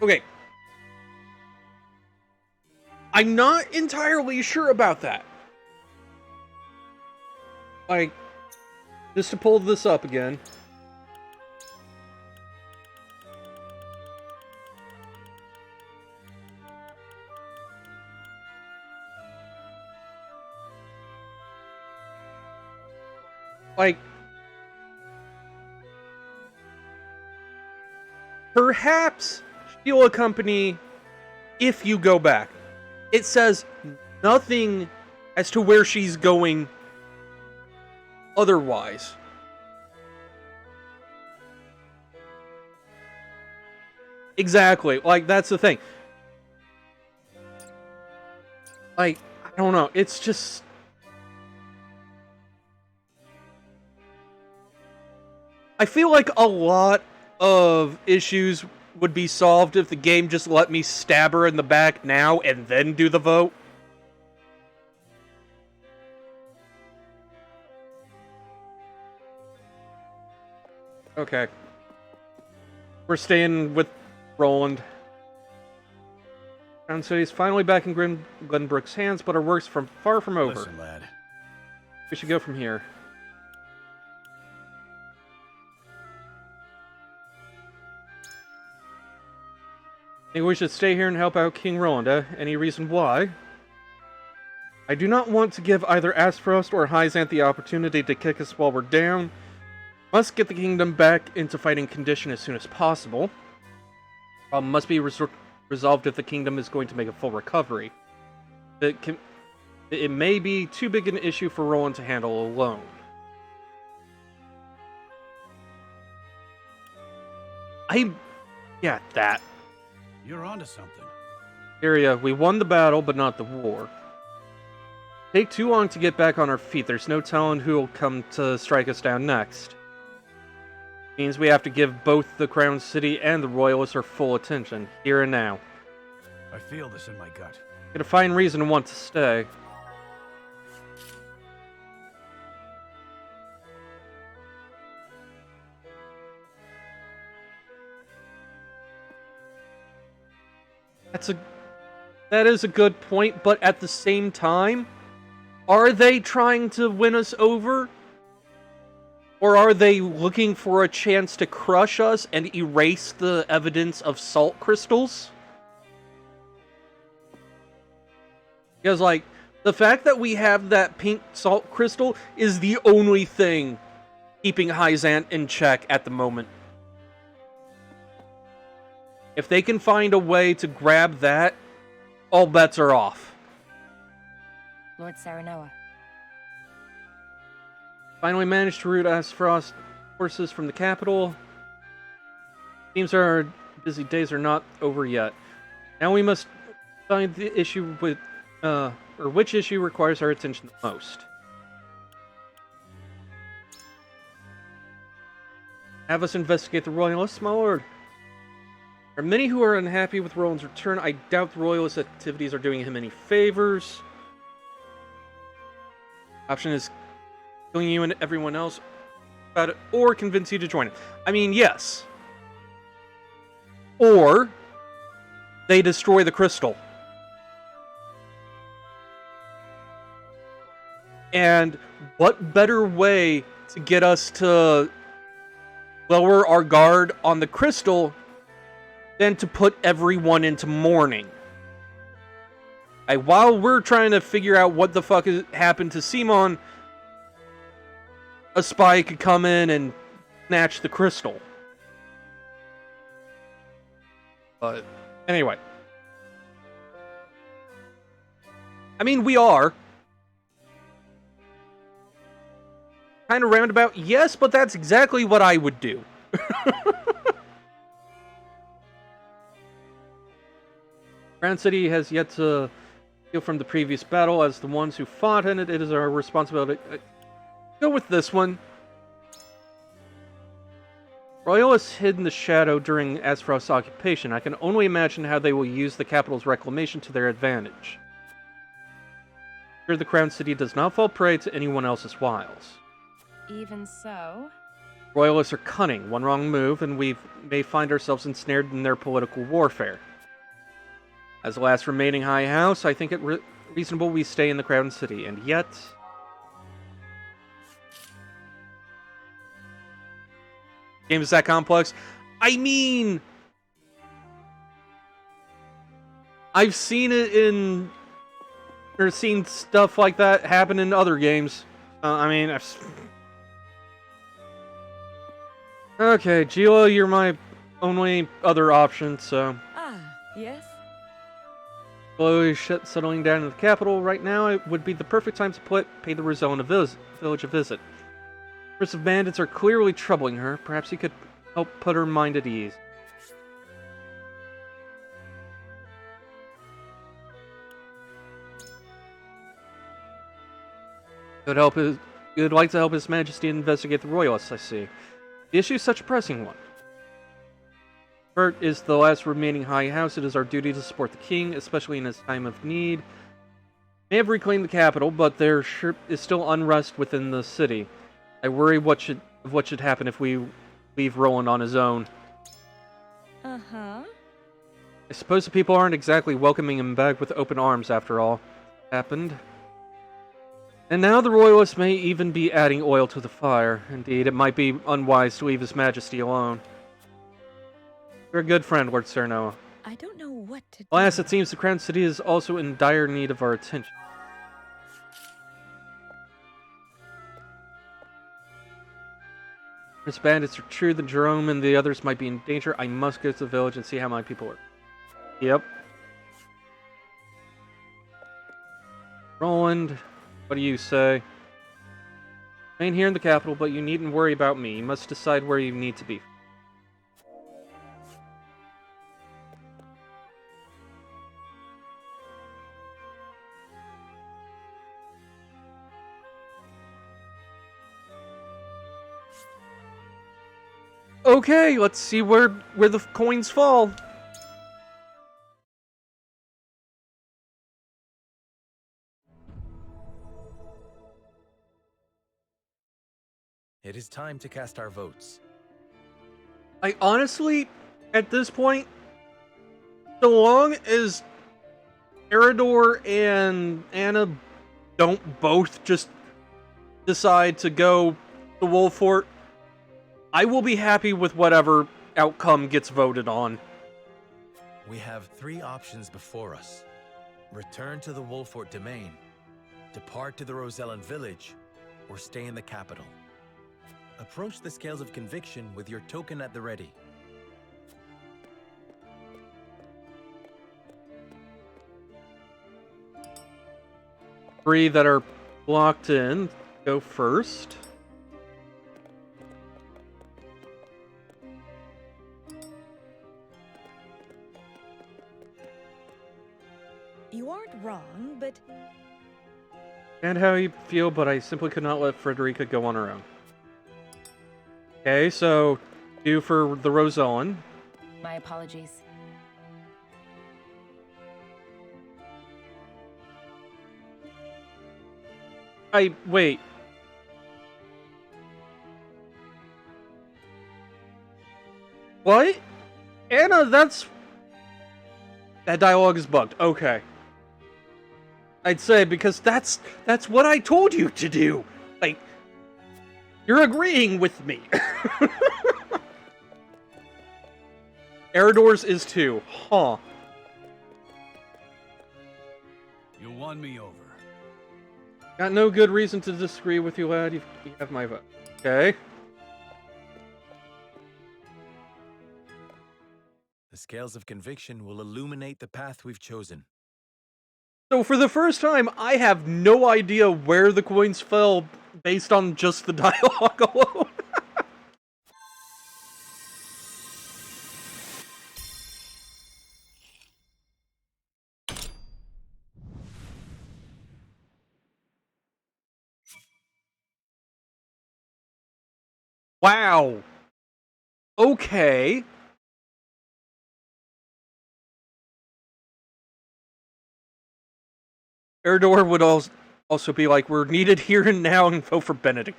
Okay. I'm not entirely sure about that. Like, just to pull this up again. Like, perhaps she'll accompany if you go back. It says nothing as to where she's going otherwise. Exactly. Like, that's the thing. Like, I don't know. It's just... I feel like a lot of issues would be solved if the game just let me stab her in the back now and then do the vote. Okay. We're staying with Roland. And so he's finally back in Glenbrook's hands, but our work's far from over. Listen, lad. We should go from here. Think we should stay here and help out King Roland, eh? Any reason why? I do not want to give either Aspfrost or Hyzant the opportunity to kick us while we're down. Must get the kingdom back into fighting condition as soon as possible. Problem must be resolved if the kingdom is going to make a full recovery. It may be too big an issue for Roland to handle alone. I get that. You're onto something. Iria, we won the battle, but not the war. Take too long to get back on our feet. There's no telling who will come to strike us down next. Means we have to give both the Crown City and the Royalists our full attention, here and now. I feel this in my gut. Get a fine reason to want to stay. That is a good point, but at the same time, are they trying to win us over? Or are they looking for a chance to crush us and erase the evidence of salt crystals? Because, like, the fact that we have that pink salt crystal is the only thing keeping Hyzant in check at the moment. If they can find a way to grab that, all bets are off. Lord Serenoa, Finally managed to root Aspharos forces from the capital. Seems our busy days are not over yet. Now we must find the issue with, or which issue requires our attention the most. Have us investigate the Royalists, my lord. There are many who are unhappy with Roland's return. I doubt the Royalist activities are doing him any favors. Option is killing you and everyone else about it, or convince you to join it. I mean, yes. Or they destroy the crystal. And what better way to get us to lower our guard on the crystal than to put everyone into mourning? While we're trying to figure out what the fuck happened to Simon, a spy could come in and snatch the crystal. But anyway. I mean, we are. Kind of roundabout, yes, but that's exactly what I would do. Crown City has yet to heal from the previous battle. As the ones who fought in it, it is our responsibility. Go with this one. Royalists hid in the shadow during Aspharos' occupation. I can only imagine how they will use the capital's reclamation to their advantage. Sure, the Crown City does not fall prey to anyone else's wiles. Even so... Royalists are cunning. One wrong move, and we may find ourselves ensnared in their political warfare. As the last remaining High House, I think it reasonable we stay in the Crown City, and yet... Game is that complex? I mean... I've seen it in... or seen stuff like that happen in other games. Okay, Gila, you're my only other option, so... Ah, yes? Slowly settling down in the capital right now, it would be the perfect time to pay the Rosellan village a visit. Groups of bandits are clearly troubling her. Perhaps you could help put her mind at ease. You'd like to help His Majesty investigate the Royalists, I see. The issue is such a pressing one. Bert is the last remaining High House. It is our duty to support the king, especially in his time of need. May have reclaimed the capital, but there is still unrest within the city. I worry what should happen if we leave Roland on his own. Uh-huh. I suppose the people aren't exactly welcoming him back with open arms after all happened. And now the Royalists may even be adding oil to the fire. Indeed, it might be unwise to leave His Majesty alone. You're a good friend, Lord Cernoa. I don't know what to do. Alas, it seems the Crown City is also in dire need of our attention. If bandits are true, then Jerome and the others might be in danger. I must go to the village and see how my people are. Yep. Roland, what do you say? Remain here in the capital, but you needn't worry about me. You must decide where you need to be. Okay, let's see where the coins fall. It is time to cast our votes. I honestly, at this point, so long as Eridor and Anna don't both just decide to go to Wolffort, I will be happy with whatever outcome gets voted on. We have three options before us. Return to the Wolffort domain, depart to the Rosellan village, or stay in the capital. Approach the scales of conviction with your token at the ready. Three that are blocked in go first. wrong, but And how you feel, but I simply could not let Frederica go on her own. Okay, so 2 for the Rosellan. My apologies. Wait. What? Anna, that dialogue is bugged. Okay. I'd say, because that's what I told you to do. Like, you're agreeing with me. Eridor's is 2. Huh. You won me over. Got no good reason to disagree with you, lad. You have my vote. Okay. The scales of conviction will illuminate the path we've chosen. So for the first time, I have no idea where the coins fell based on just the dialogue alone. Wow. Okay. Eridor would also be like, we're needed here and now, and vote for Benedict.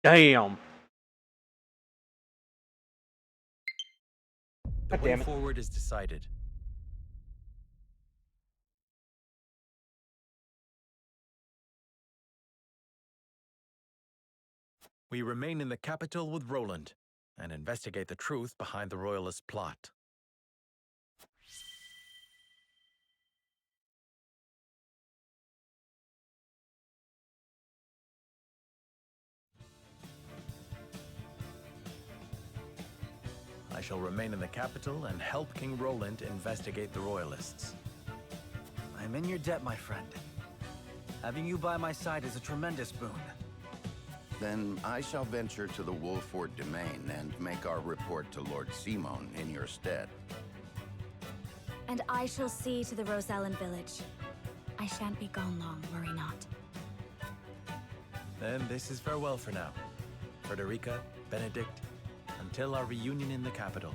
Damn. The way forward is decided. We remain in the capital with Roland and investigate the truth behind the Royalist plot. I shall remain in the capital and help King Roland investigate the Royalists. I'm in your debt, my friend. Having you by my side is a tremendous boon. Then I shall venture to the Wolford domain and make our report to Lord Simon in your stead. And I shall see to the Rosellan village. I shan't be gone long, worry not. Then this is farewell for now. Frederica, Benedict, until our reunion in the capital.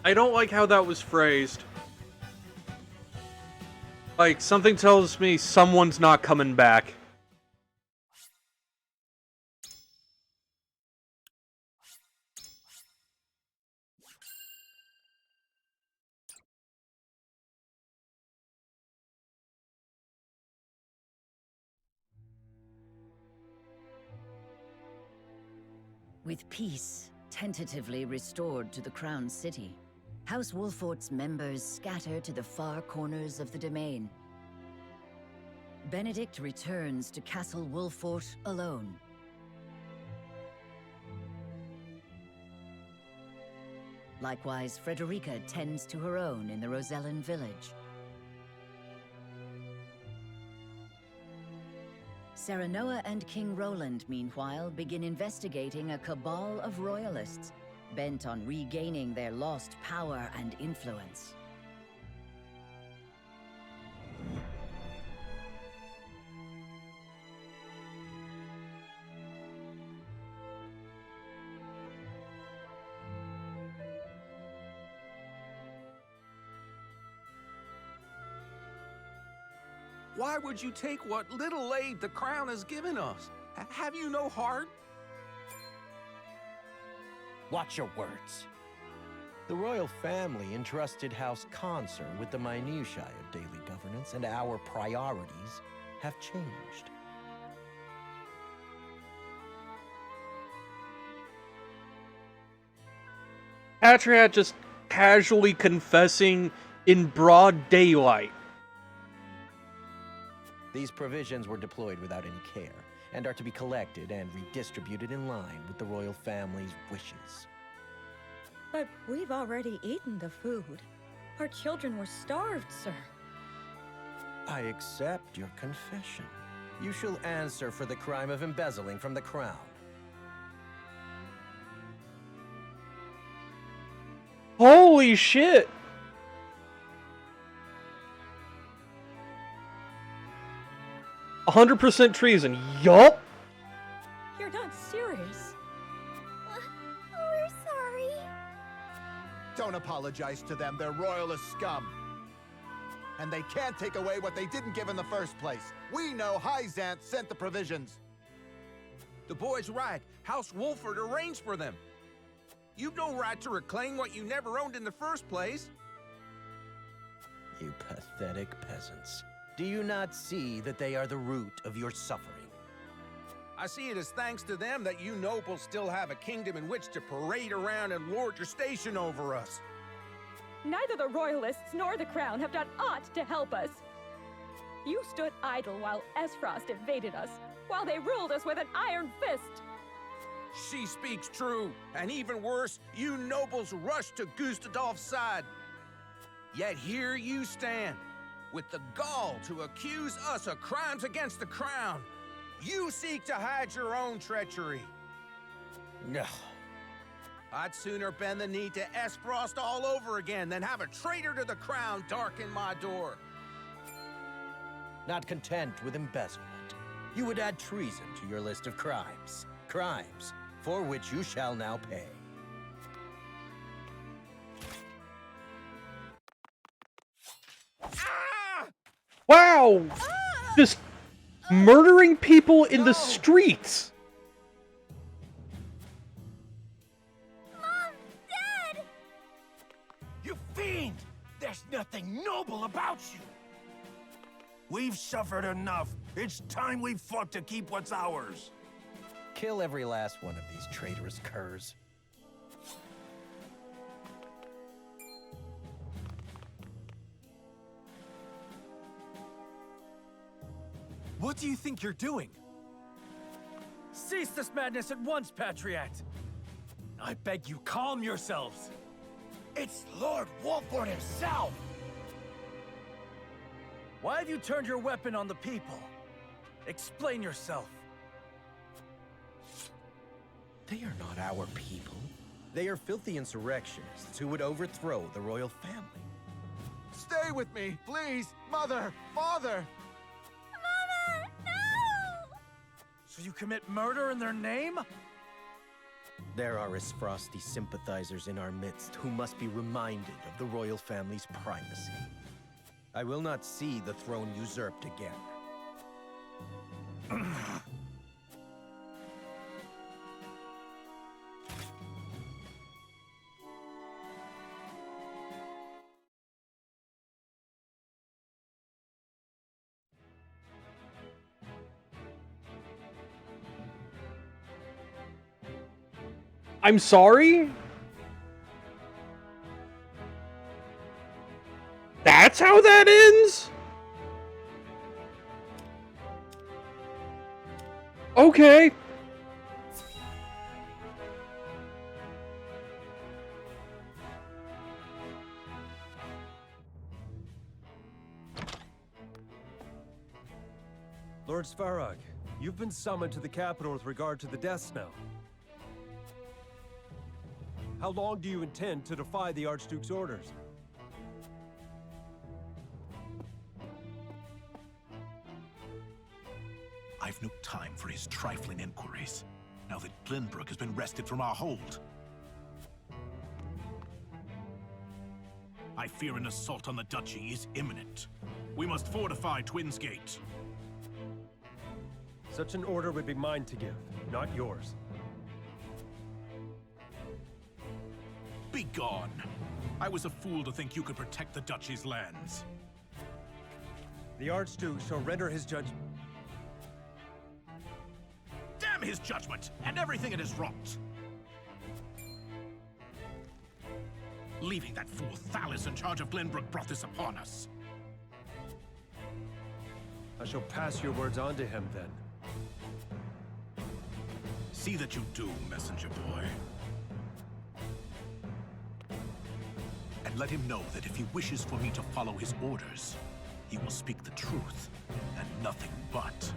I don't like how that was phrased. Like, something tells me someone's not coming back. With peace tentatively restored to the Crown City, House Wolfort's members scatter to the far corners of the domain. Benedict returns to Castle Wolfort alone. Likewise, Frederica tends to her own in the Rosellan village. Serenoa and King Roland, meanwhile, begin investigating a cabal of royalists, bent on regaining their lost power and influence. Why would you take what little aid the crown has given us? Have you no heart? Watch your words. The royal family entrusted House Consort with the minutiae of daily governance, and our priorities have changed. Patriot just casually confessing in broad daylight. These provisions were deployed without any care, and are to be collected and redistributed in line with the royal family's wishes. But we've already eaten the food. Our children were starved, sir. I accept your confession. You shall answer for the crime of embezzling from the crown. Holy shit! "100% treason." Yup! You're not serious. We're sorry. Don't apologize to them. They're royalist scum. And they can't take away what they didn't give in the first place. We know Hyzant sent the provisions. The boy's right. House Wolford arranged for them. You've no right to reclaim what you never owned in the first place. You pathetic peasants. Do you not see that they are the root of your suffering? I see it as thanks to them that you nobles still have a kingdom in which to parade around and lord your station over us. Neither the Royalists nor the Crown have done aught to help us. You stood idle while Esfrost invaded us, while they ruled us with an iron fist. She speaks true, and even worse, you nobles rushed to Gustadolf's side. Yet here you stand, with the gall to accuse us of crimes against the Crown. You seek to hide your own treachery. No. I'd sooner bend the knee to Esfrost all over again than have a traitor to the Crown darken my door. Not content with embezzlement, you would add treason to your list of crimes. Crimes for which you shall now pay. Wow! Just murdering people in the streets! Mom! Dad! You fiend! There's nothing noble about you! We've suffered enough. It's time we fought to keep what's ours. Kill every last one of these traitorous curs. What do you think you're doing? Cease this madness at once, Patriot! I beg you, calm yourselves! It's Lord Wolford himself! Why have you turned your weapon on the people? Explain yourself. They are not our people. They are filthy insurrectionists who would overthrow the royal family. Stay with me, please! Mother! Father! Mama! No! So you commit murder in their name? There are Esfrosti sympathizers in our midst who must be reminded of the royal family's primacy. I will not see the throne usurped again. I'm sorry? That's how that ends? Okay. Lord Svarog, you've been summoned to the capital with regard to the death knell. How long do you intend to defy the Archduke's orders? I've no time for his trifling inquiries, now that Glenbrook has been wrested from our hold. I fear an assault on the duchy is imminent. We must fortify Twins Gate. Such an order would be mine to give, not yours. Begone! I was a fool to think you could protect the duchy's lands. The Archduke shall render his judgment. Damn his judgment, and everything it has wrought! Leaving that fool Thalis in charge of Glenbrook brought this upon us. I shall pass your words on to him, then. See that you do, messenger boy. And let him know that if he wishes for me to follow his orders, he will speak the truth, and nothing but.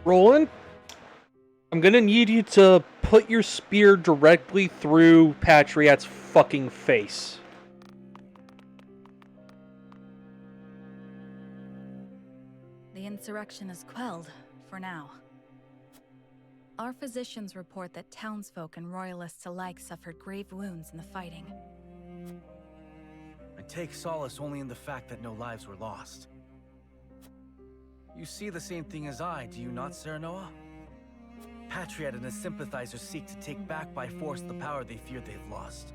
Roland, I'm gonna need you to put your spear directly through Patriot's fucking face. The insurrection is quelled, for now. Our physicians report that townsfolk and royalists alike suffered grave wounds in the fighting. I take solace only in the fact that no lives were lost. You see the same thing as I, do you not, Serenoa? Patriot and his sympathizers seek to take back by force the power they fear they've lost.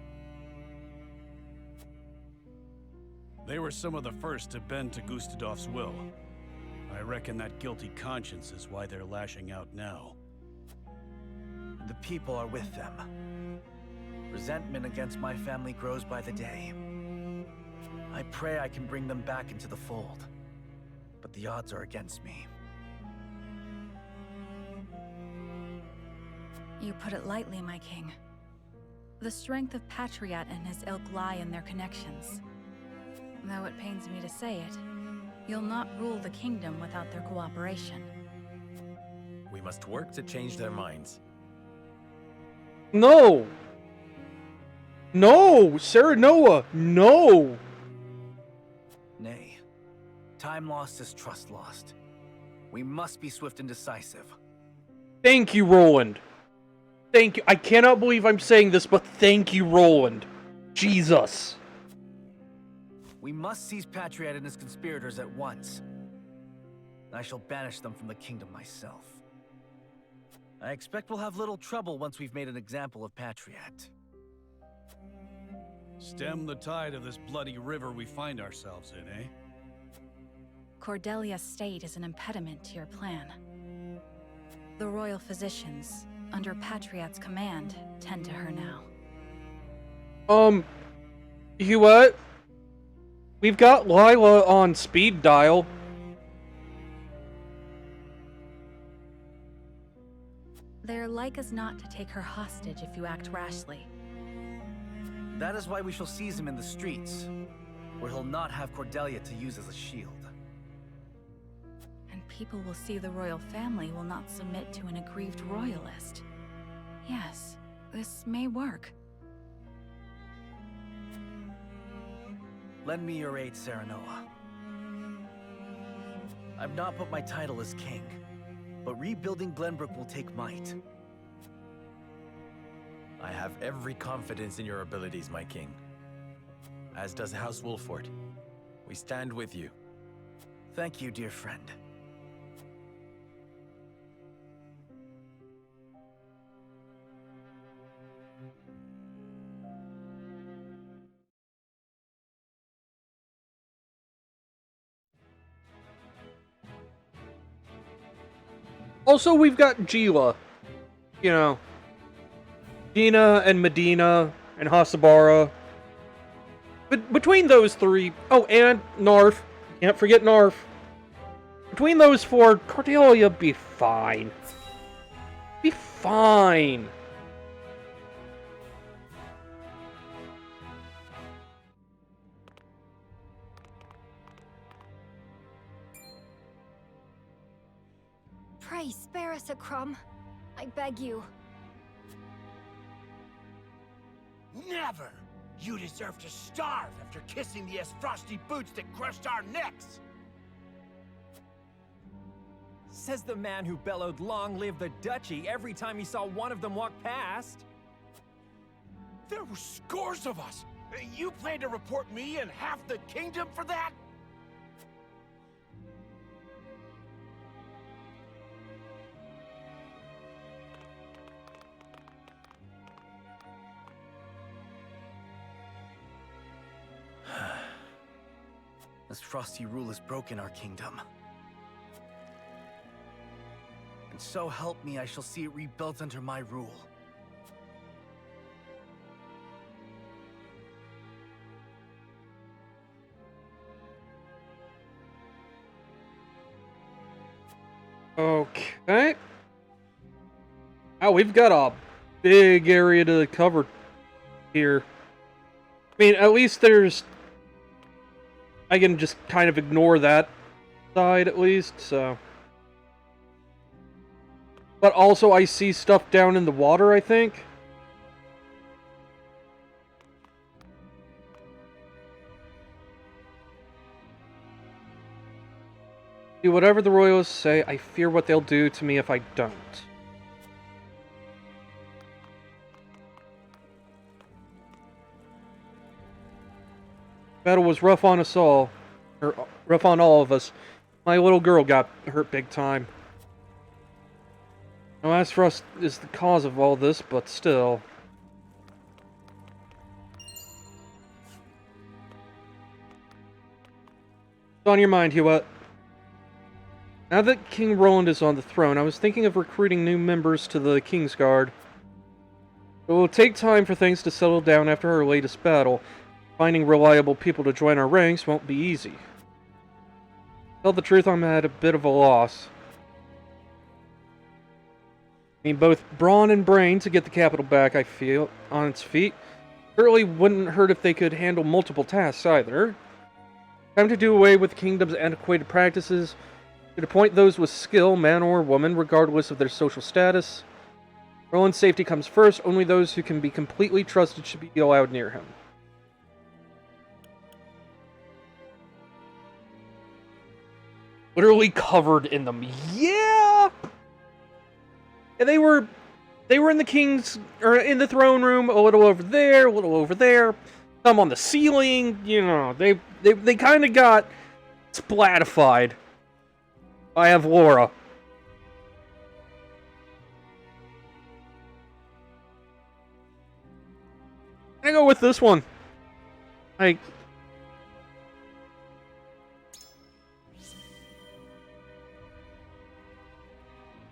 They were some of the first to bend to Gustadov's will. I reckon that guilty conscience is why they're lashing out now. The people are with them. Resentment against my family grows by the day. I pray I can bring them back into the fold, but the odds are against me. You put it lightly, my king. The strength of Patriot and his ilk lie in their connections. Though it pains me to say it, you'll not rule the kingdom without their cooperation. We must work to change their minds. No! No! Serenoa, no! Nay. Time lost is trust lost. We must be swift and decisive. Thank you, Roland. Thank you. I cannot believe I'm saying this, but thank you, Roland. Jesus. We must seize Patriot and his conspirators at once. I shall banish them from the kingdom myself. I expect we'll have little trouble once we've made an example of Patriot. Stem the tide of this bloody river we find ourselves in, eh? Cordelia's state is an impediment to your plan. The royal physicians, under Patriot's command, tend to her now. You what? We've got Lila on speed dial. They're like as not to take her hostage if you act rashly. That is why we shall seize him in the streets, where he'll not have Cordelia to use as a shield. And people will see the royal family will not submit to an aggrieved royalist. Yes, this may work. Lend me your aid, Serenoa. I've not put my title as king, but rebuilding Glenbrook will take might. I have every confidence in your abilities, my king. As does House Wolford. We stand with you. Thank you, dear friend. Also, we've got Gila. You know, Gina and Medina and Hasabara. But between those three... Oh, and Narf. Can't forget Narf. Between those four, Cordelia be fine. Be fine. Pray spare us a crumb. I beg you. Never! You deserve to starve after kissing the frosty boots that crushed our necks! Says the man who bellowed "Long live the Duchy" every time he saw one of them walk past. There were scores of us! You plan to report me and half the kingdom for that? This frosty rule has broken our kingdom. And so help me, I shall see it rebuilt under my rule. Okay. Oh, we've got a big area to cover here. I mean, at least there's... I can just kind of ignore that side, at least, so... But also I see stuff down in the water, I think. Do whatever the royalists say. I fear what they'll do to me if I don't. Battle was rough on us all. Or rough on all of us. My little girl got hurt big time. Now, Aspharos is the cause of all this, but still. What's on your mind, Hewitt? Now that King Roland is on the throne, I was thinking of recruiting new members to the Kingsguard. It will take time for things to settle down after our latest battle. Finding reliable people to join our ranks won't be easy. To tell the truth, I'm at a bit of a loss. I mean, both brawn and brain to get the capital back, I feel, on its feet. Certainly wouldn't hurt if they could handle multiple tasks either. Time to do away with the kingdom's antiquated practices. To appoint those with skill, man or woman, regardless of their social status. Roland's safety comes first. Only those who can be completely trusted should be allowed near him. Literally covered in them. Yeah! And they were in the king's, or in the throne room, a little over there, a little over there. Some on the ceiling, you know, they kind of got splatified by Avlora. I go with this one. Like,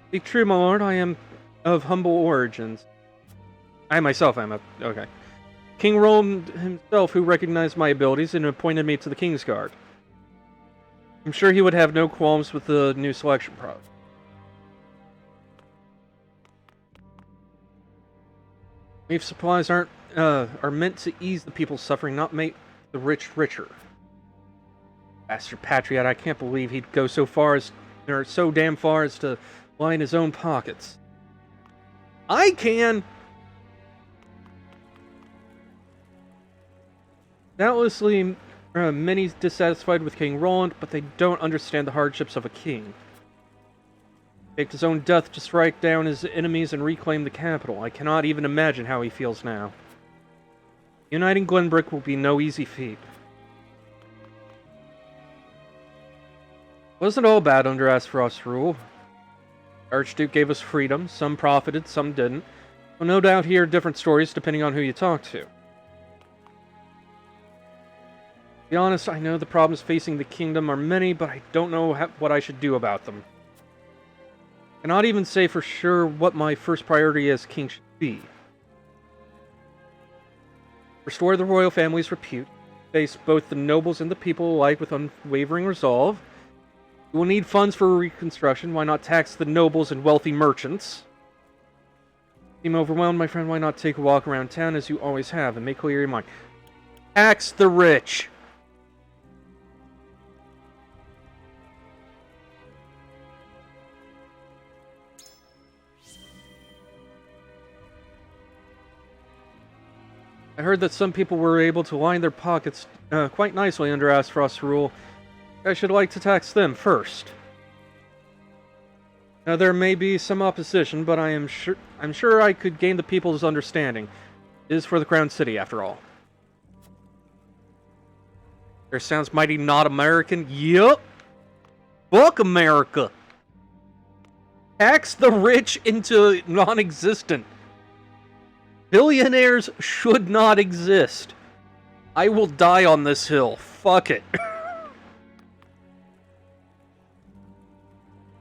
speak true, my lord, I am of humble origins. I myself am okay. King Roland himself, who recognized my abilities and appointed me to the Kingsguard. I'm sure he would have no qualms with the new selection process. Relief supplies are meant to ease the people's suffering, not make the rich richer. Bastard Patriot, I can't believe he'd go so far as, or so damn far as to line his own pockets. I can! Doubtlessly, many dissatisfied with King Roland, but they don't understand the hardships of a king. Faked his own death to strike down his enemies and reclaim the capital. I cannot even imagine how he feels now. Uniting Glenbrook will be no easy feat. Wasn't all bad under Aspharos's rule. Archduke gave us freedom. Some profited, some didn't. We'll no doubt hear different stories depending on who you talk to. To be honest, I know the problems facing the kingdom are many, but I don't know what I should do about them. I cannot even say for sure what my first priority as king should be. Restore the royal family's repute, face both the nobles and the people alike with unwavering resolve. You will need funds for reconstruction. Why not tax the nobles and wealthy merchants? Seem overwhelmed, my friend? Why not take a walk around town as you always have and make clear your mind? Tax the rich! I heard that some people were able to line their pockets quite nicely under Aspharos's rule. I should like to tax them first. Now there may be some opposition, but I'm sure I could gain the people's understanding. It is for the Crown City, after all. There sounds mighty not American. Yup. Fuck America. Tax the rich into non-existent. Billionaires should not exist. I will die on this hill. Fuck it.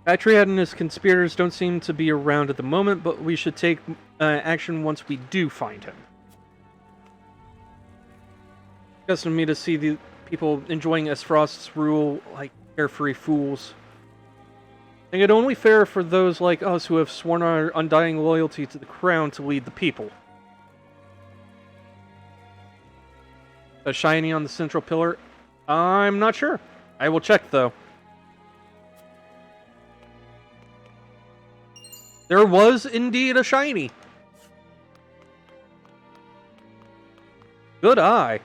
Patriot and his conspirators don't seem to be around at the moment, but we should take action once we do find him. It's disgusting to me to see the people enjoying Aspharos's rule like carefree fools. I think it only fair for those like us who have sworn our undying loyalty to the crown to lead the people. A shiny on the central pillar? I'm not sure. I will check, though. There was indeed a shiny. Good eye.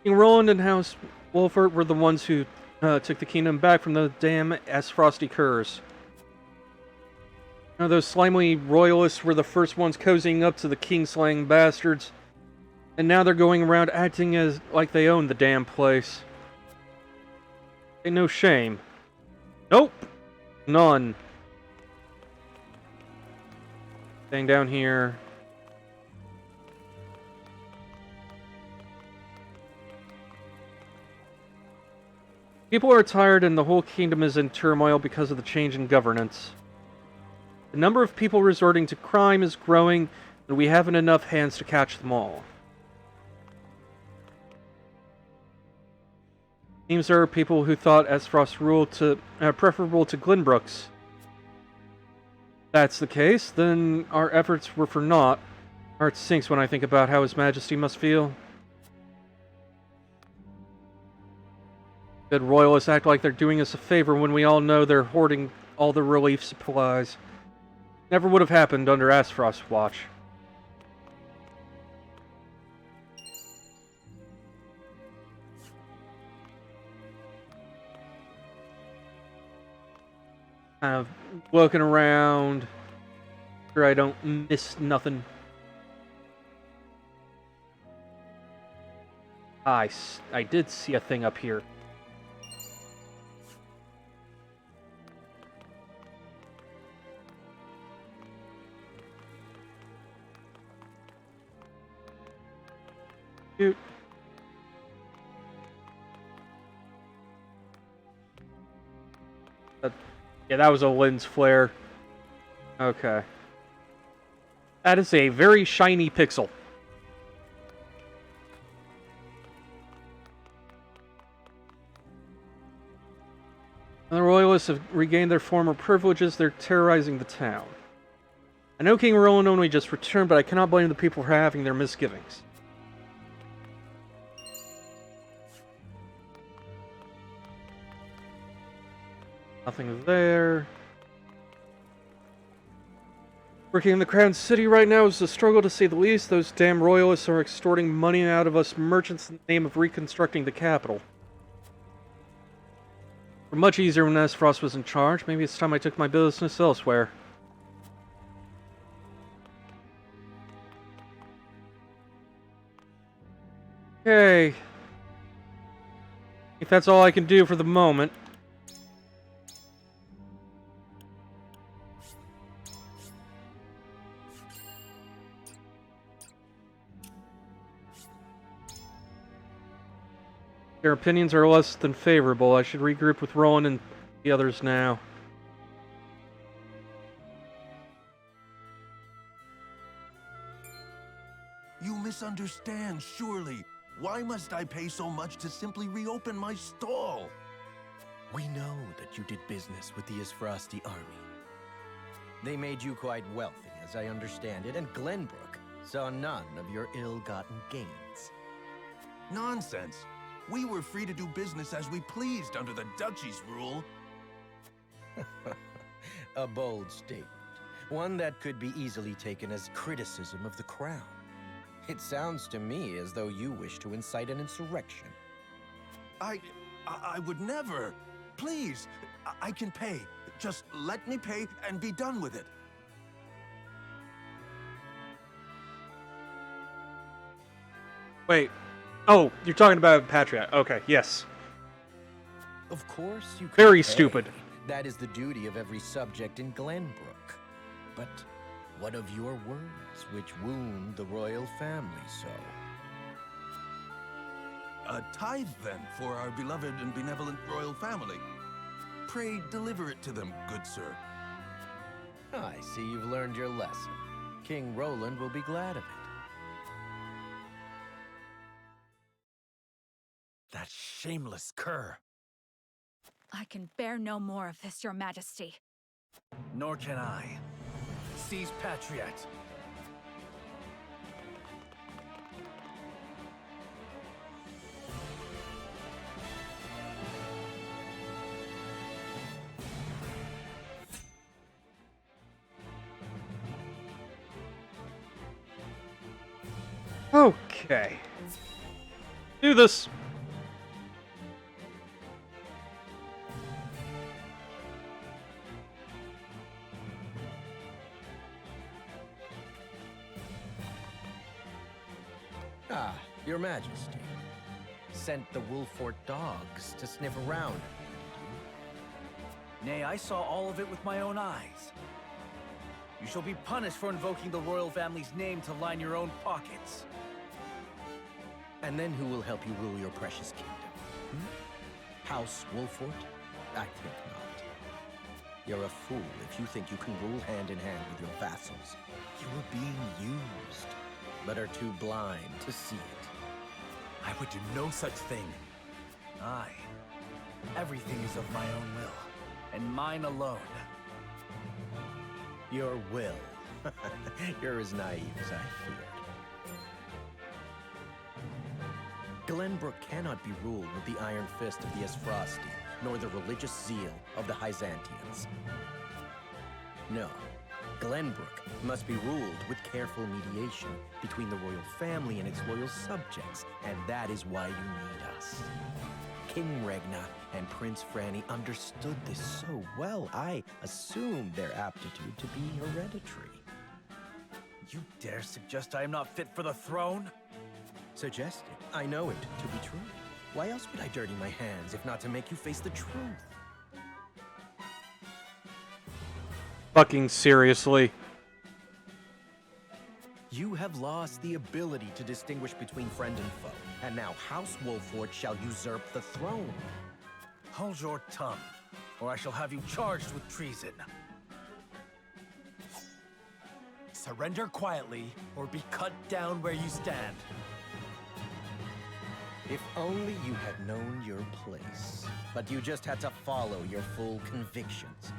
King Roland and House Wolfert were the ones who took the kingdom back from the damn Frosty Curs. Those slimy royalists were the first ones cozying up to the king-slaying bastards, and now they're going around acting as like they own the damn place. Ain't no shame. Nope. None. Staying down here. People are tired and the whole kingdom is in turmoil because of the change in governance. The number of people resorting to crime is growing, and we haven't enough hands to catch them all. Seems there are people who thought Aesfrost rule preferable to Glenbrook's. If that's the case, then our efforts were for naught. My heart sinks when I think about how His Majesty must feel. Good royalists act like they're doing us a favor when we all know they're hoarding all the relief supplies. Never would have happened under Aesfrost's watch. Kind of looking around, sure I don't miss nothing. I did see a thing up here. Cute. Yeah, that was a lens flare. Okay. That is a very shiny pixel. The Royalists have regained their former privileges. They're terrorizing the town. I know King Roland only just returned, but I cannot blame the people for having their misgivings. Nothing there. Working in the Crown City right now is a struggle to say the least. Those damn royalists are extorting money out of us merchants in the name of reconstructing the capital. Were much easier when Aesfrost was in charge. Maybe it's time I took my business elsewhere. Okay. I think that's all I can do for the moment. Their opinions are less than favorable. I should regroup with Roland and the others now. You misunderstand, surely. Why must I pay so much to simply reopen my stall? We know that you did business with the Aesfrosti army. They made you quite wealthy, as I understand it, and Glenbrook saw none of your ill-gotten gains. Nonsense. We were free to do business as we pleased under the Duchy's rule. A bold statement. One that could be easily taken as criticism of the crown. It sounds to me as though you wish to incite an insurrection. I would never. Please, I can pay. Just let me pay and be done with it. Wait. Oh, you're talking about Patriot. Okay, yes. Of course you can Very pay. stupid. That is the duty of every subject in Glenbrook. But what of your words, which wound the royal family so? A tithe, then, for our beloved and benevolent royal family. Pray deliver it to them, good sir. I see you've learned your lesson. King Roland will be glad of it. That shameless cur. I can bear no more of this, Your Majesty. Nor can I. Seize Patriot. Okay. Do this. Ah, Your Majesty. Sent the Wolfort dogs to sniff around. Nay, I saw all of it with my own eyes. You shall be punished for invoking the royal family's name to line your own pockets. And then who will help you rule your precious kingdom? House Wolfort? I think not. You're a fool if you think you can rule hand in hand with your vassals. You are being used, but are too blind to see it. I would do no such thing. Aye. Everything is of my own will, and mine alone. Your will. You're as naive as I feared. Glenbrook cannot be ruled with the iron fist of the Esfrosti, nor the religious zeal of the Hyzantians. No, Glenbrook must be ruled with careful mediation between the royal family and its loyal subjects, and that is why you need us. King Regna and Prince Franny understood this so well, I assumed their aptitude to be hereditary. You dare suggest I am not fit for the throne? Suggested. I know it to be true. Why else would I dirty my hands if not to make you face the truth? Fucking seriously. You have lost the ability to distinguish between friend and foe, and now House Wolfort shall usurp the throne. Hold your tongue, or I shall have you charged with treason. Surrender quietly, or be cut down where you stand. If only you had known your place. But you just had to follow your full convictions.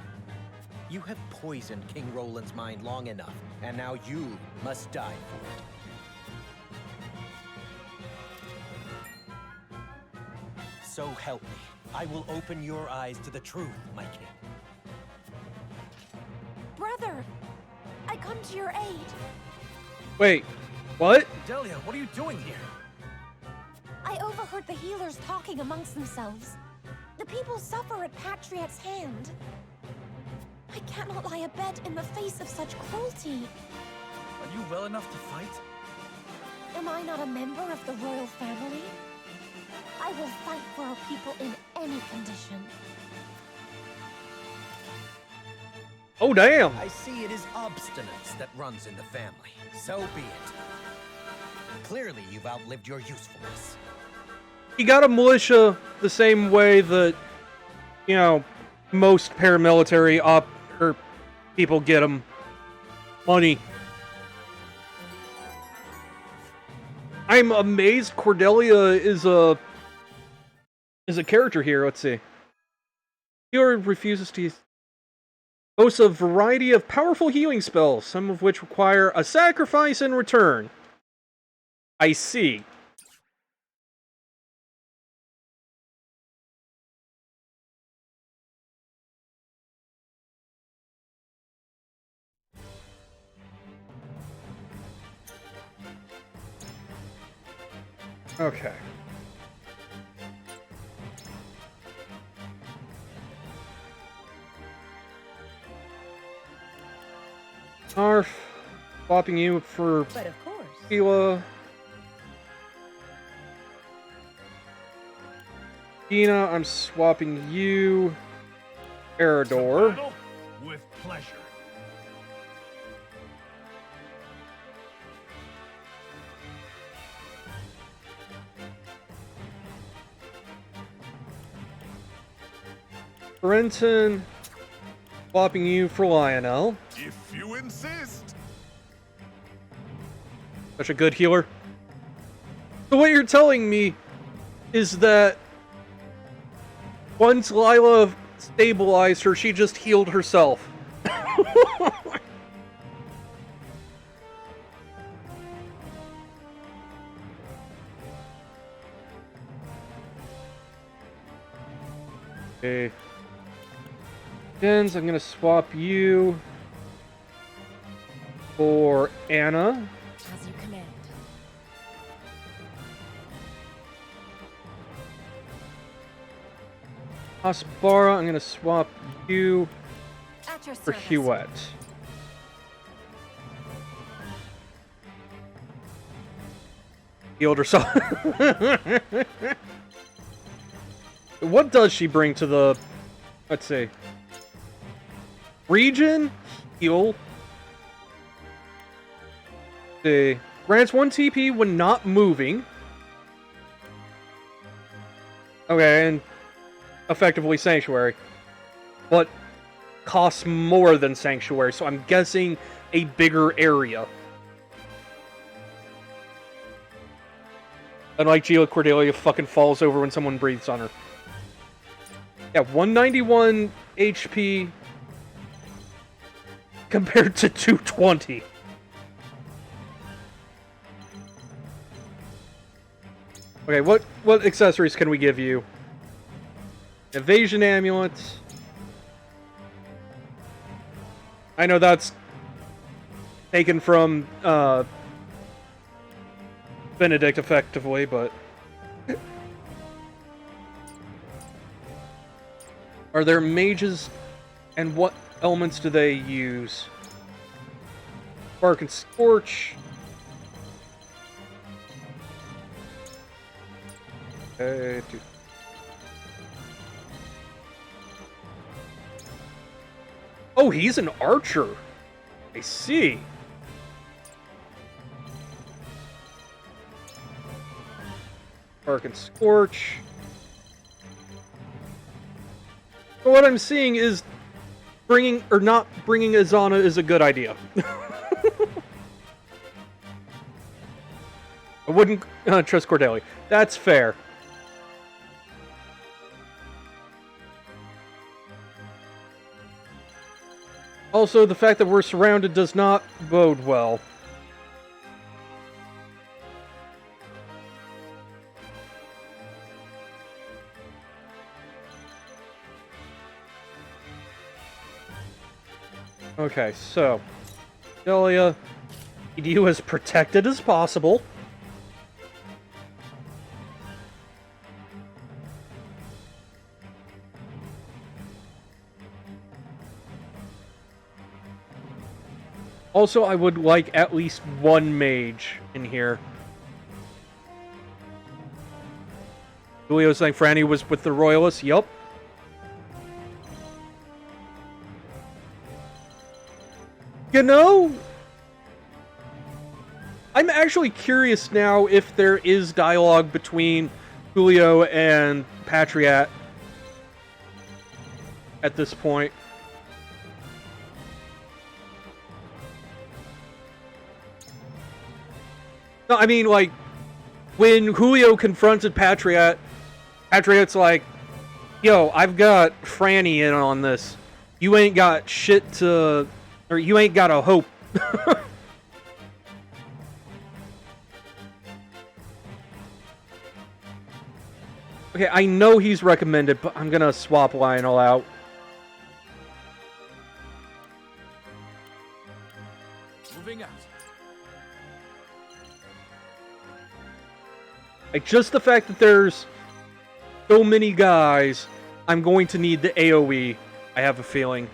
You have poisoned King Roland's mind long enough, and now you must die for it. So help me. I will open your eyes to the truth, my king. Brother, I come to your aid. Wait, what? Delia, what are you doing here? I overheard the healers talking amongst themselves. The people suffer at Patriot's hand. I cannot lie abed in the face of such cruelty. Are you well enough to fight? Am I not a member of the royal family? I will fight for our people in any condition. Oh, damn. I see it is obstinance that runs in the family. So be it. Clearly, you've outlived your usefulness. He got a militia the same way that, you know, most paramilitary people get them. Money. I'm amazed Cordelia is a character here. Let's see. Healer refuses to boasts a variety of powerful healing spells, some of which require a sacrifice in return. I see. Okay. Arf. Swapping you for But of course. Tila. Dina, I'm swapping you. Erador. With pleasure. Brenton. Swapping you for Lionel. If you insist. Such a good healer. So what you're telling me is that once Lila stabilized her, she just healed herself. Okay. Jens, I'm gonna swap you for Anna. As you command. Aspara, I'm gonna swap you At your for service. Huette. The older son. What does she bring to the... Let's see. Region? Heal. See. Grants 1 TP when not moving. Okay, and effectively Sanctuary. But costs more than Sanctuary, so I'm guessing a bigger area. Unlike Gila, Cordelia fucking falls over when someone breathes on her. Yeah, 191 HP compared to 220. Okay, what accessories can we give you? Evasion amulet. I know that's taken from Benedict effectively, but are there mages, and what elements do they use? Spark and Scorch. Okay, dude. Oh, he's an archer. I see. Spark and Scorch. So what I'm seeing is bringing or not bringing Azana is a good idea. I wouldn't trust Cordelia. That's fair. Also, the fact that we're surrounded does not bode well. Okay, so Delia, keep you as protected as possible. Also, I would like at least one mage in here. Julio saying Franny was with the Royalists. Yup. You know, I'm actually curious now if there is dialogue between Julio and Patriat at this point. No, I mean, like, when Julio confronted Patriat, Patriat's like, yo, I've got Franny in on this. You ain't got shit to... Or you ain't got a hope. Okay, I know he's recommended, but I'm gonna swap Lionel out. Moving out. Like, just the fact that there's so many guys, I'm going to need the AoE, I have a feeling.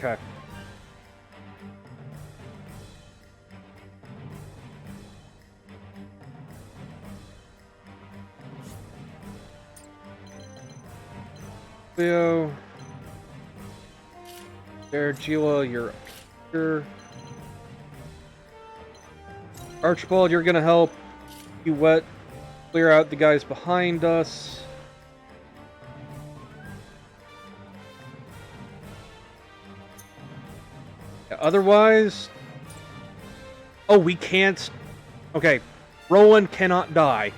Okay. Leo. There, Gila, you're up here. Archibald, you're gonna help Huette clear out the guys behind us. Otherwise... Oh, we can't... Okay, Roland cannot die.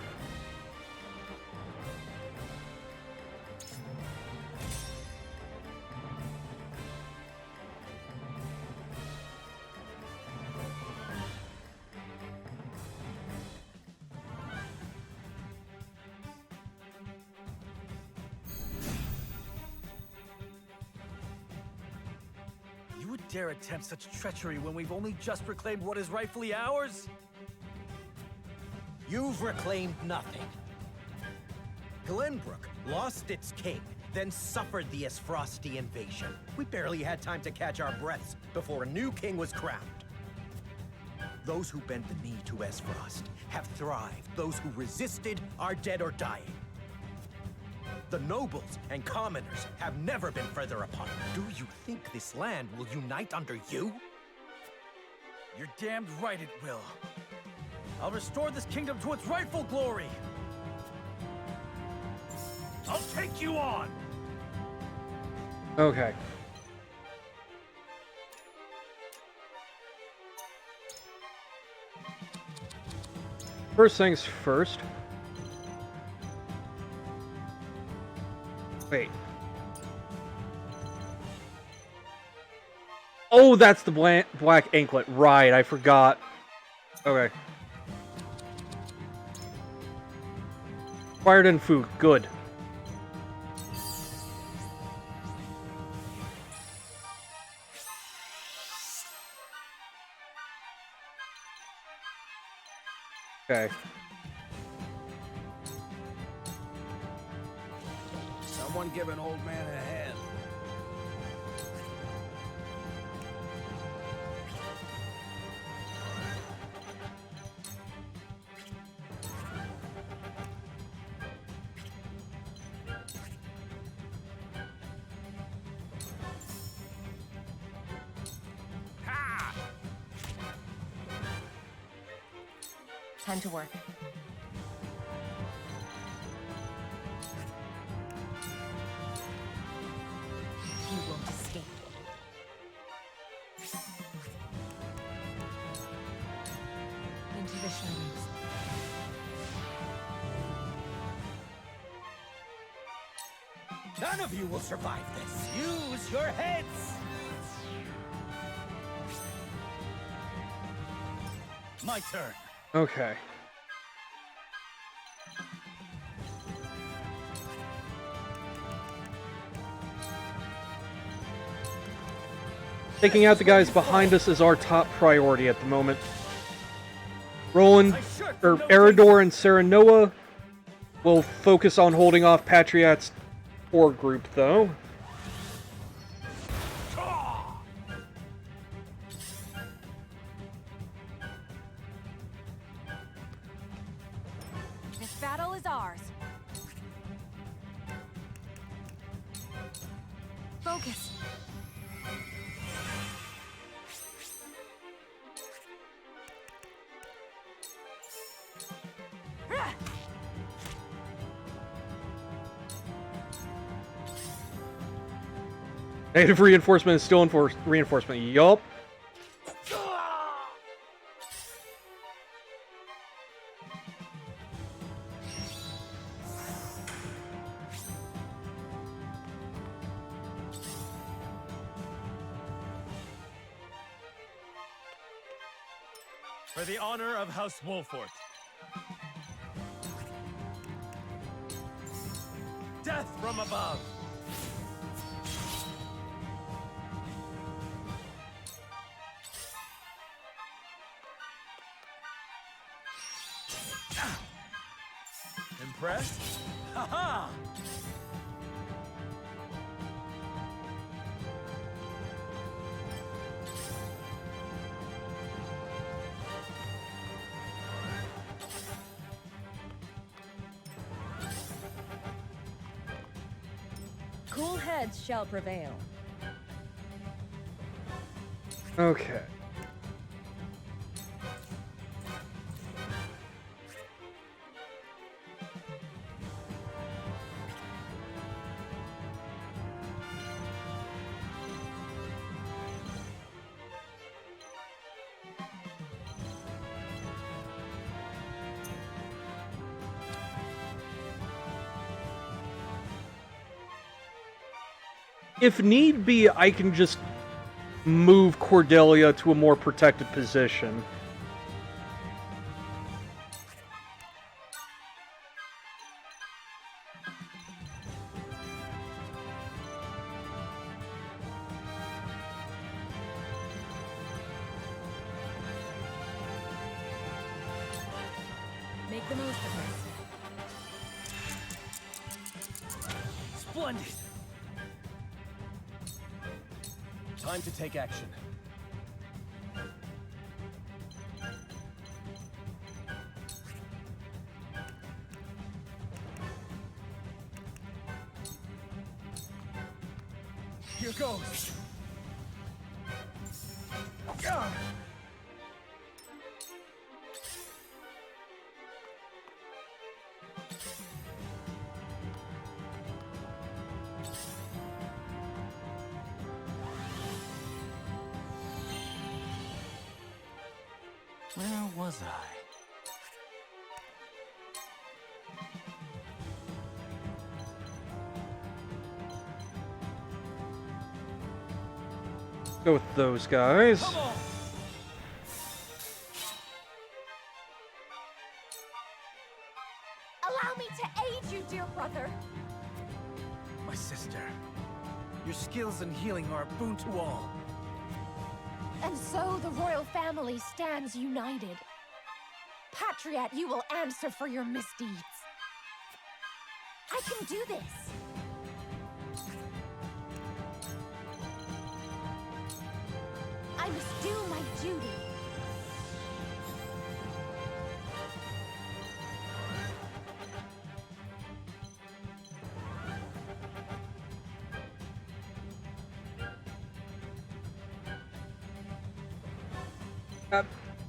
dare attempt such treachery when we've only just reclaimed what is rightfully ours? You've reclaimed nothing. Glenbrook lost its king, then suffered the Esfrosti invasion. We barely had time to catch our breaths before a new king was crowned. Those who bent the knee to Esfrost have thrived. Those who resisted are dead or dying. The nobles and commoners have never been further apart. Do you think this land will unite under you? You're damned right it will. I'll restore this kingdom to its rightful glory. I'll take you on! Okay. First things first. Wait. Oh, that's the black anklet. Right, I forgot. Okay. Acquired in food. Good. Okay. Someone give an old man a hand. Time to work. You won't escape. Into the shadows. None of you will survive this. Use your heads! My turn. Okay. Taking out the guys behind us is our top priority at the moment. Roland, or Eridor and Serenoa will focus on holding off Patriot's core group, though. This battle is ours. Focus. Native reinforcement is still in reinforcement. Yup. For the honor of House Wolfort. Death from above. Impressed? Ha-ha! Cool heads shall prevail. Okay. If need be, I can just move Cordelia to a more protected position. make the most of this. Splendid! Time to take action. Here goes! Gah! Where was I? Go with those guys. Allow me to aid you, dear brother. My sister. Your skills in healing are a boon to all. And so the royal family stands united. Patriot, you will answer for your misdeeds. I can do this. I must do my duty.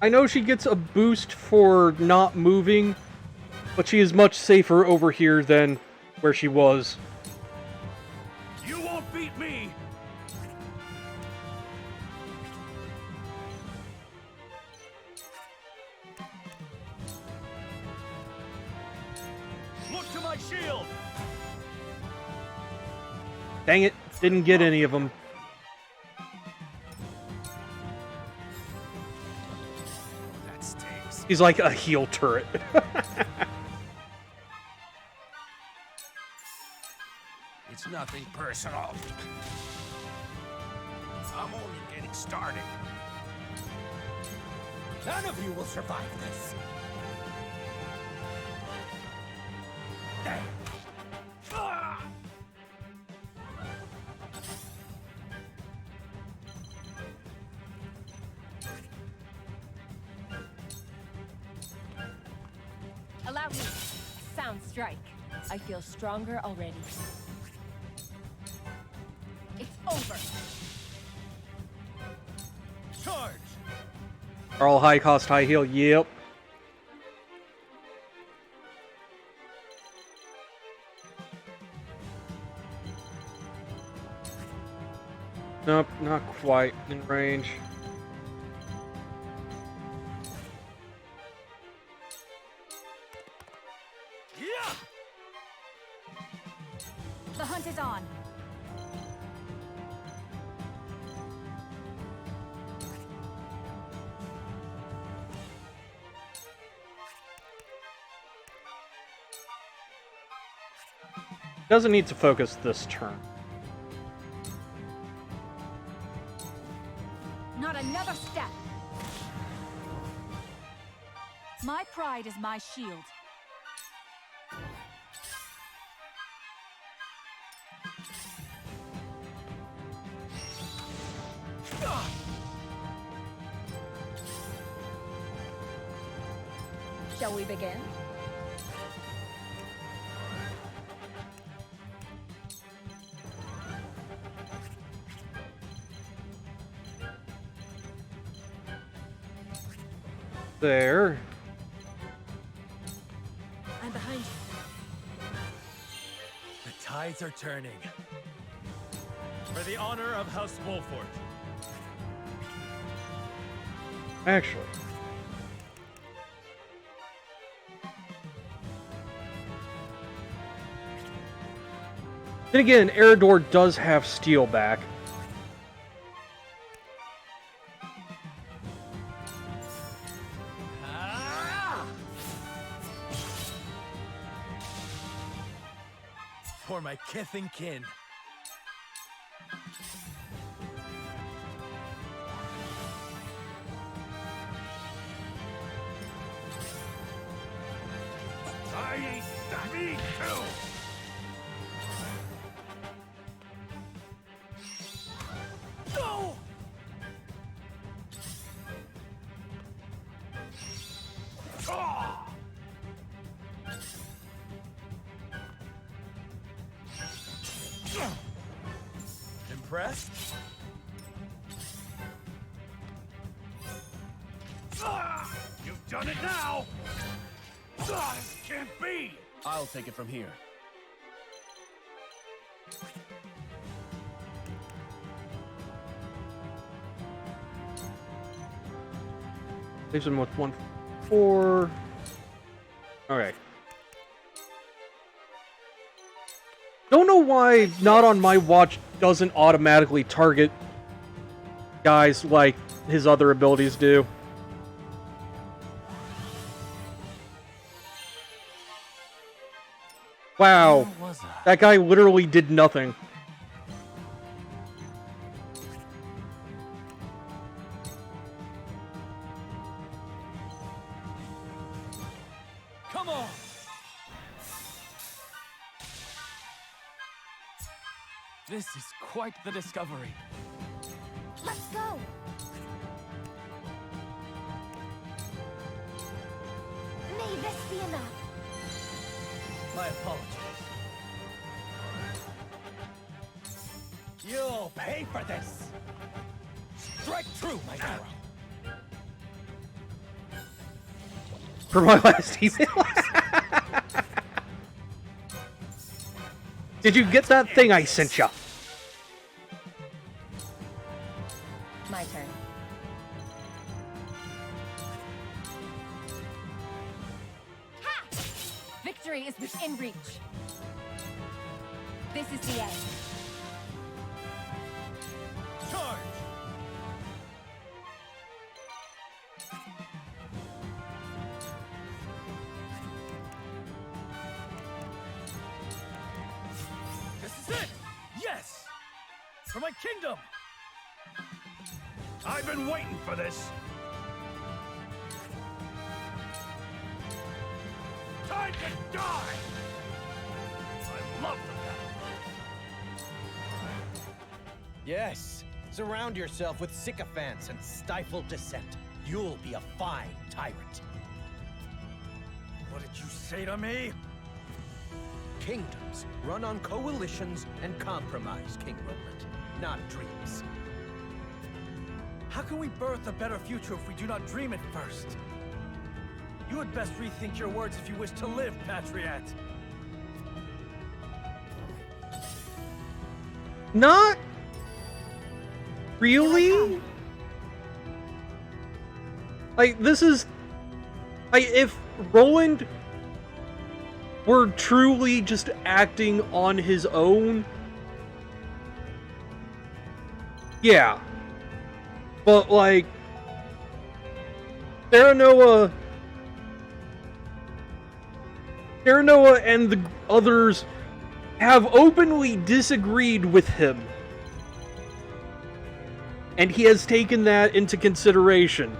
I know she gets a boost for not moving, but she is much safer over here than where she was. You won't beat me! Look to my shield! Dang it, didn't get any of them. He's like a heal turret. It's nothing personal. I'm only getting started. None of you will survive this. Allow me. Sound strike. I feel stronger already. It's over. Charge! Are all high cost, high heal? Yep. Nope, not quite in range. The hunt is on. Doesn't need to focus this turn. Not another step. My pride is my shield. Shall we begin? There. I'm behind you. The tides are turning. For the honor of House Wolford. Actually. Then again, Eredor does have steel back. For my kith and kin. No! Ah! Impressed? Ah! You've done it now! Ah, this can't be! I'll take it from here. Leaves him with 1-4. Okay. Don't know why Not On My Watch doesn't automatically target guys like his other abilities do. Wow. That guy literally did nothing. Come on! This is quite the discovery. Let's go! May this be enough. My apologies. You'll pay for this! Strike true, my hero! For my last email. Did you get that thing I sent ya? My turn. Ha! Victory is within reach. This is the end. Charge! This is it! Yes! For my kingdom! I've been waiting for this! Time to die! I love the battle! Yes. Surround yourself with sycophants and stifle dissent. You'll be a fine tyrant. What did you say to me? Kingdoms run on coalitions and compromise, King Roland, not dreams. How can we birth a better future if we do not dream it first? You had best rethink your words if you wish to live, Patriot. Not really? Like, this is... if Roland were truly just acting on his own, yeah. But, like, Terranoa and the others have openly disagreed with him. And he has taken that into consideration.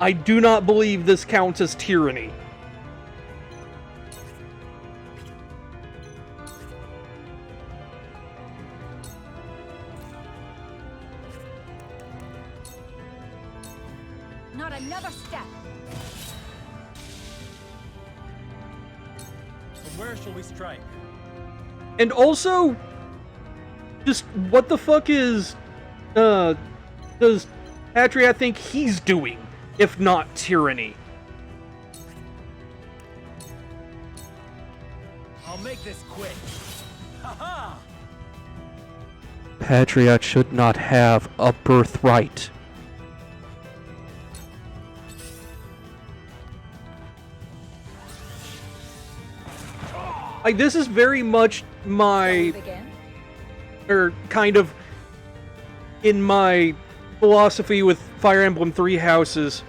I do not believe this counts as tyranny. Not another step. And where shall we strike? And also, just what the fuck does Patriot think he's doing, if not tyranny? I'll make this quick. Ha-ha! Patriot should not have a birthright. Like, this is very much my, or kind of in my philosophy with Fire Emblem Three Houses,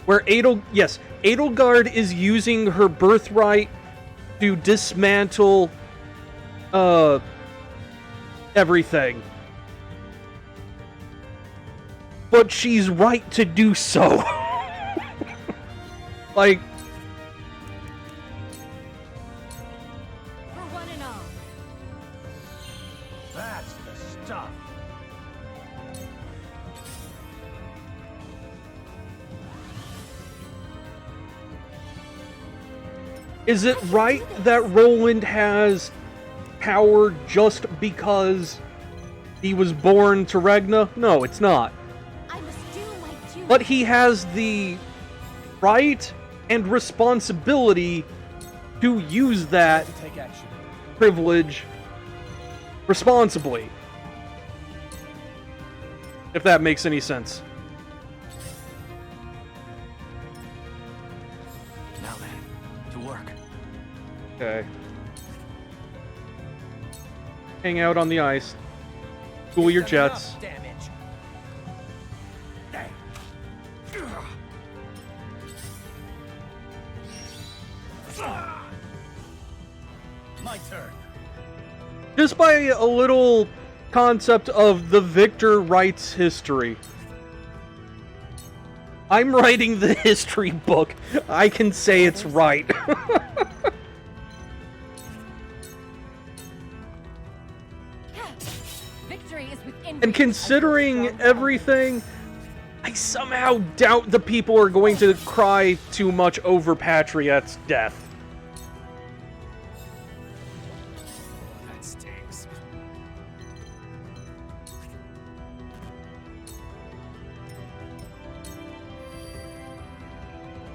where Edelgard is using her birthright to dismantle everything. But she's right to do so. Is it right that Roland has power just because he was born to Regna? No, it's not. But he has the right and responsibility to use that privilege responsibly. If that makes any sense. Now then, to work. Okay. Hang out on the ice. Cool your jets. My turn. Just by a little concept of the victor writes history. I'm writing the history book. I can say it's right. Victory is within. And considering everything, I somehow doubt the people are going to cry too much over Patriot's death. That stinks.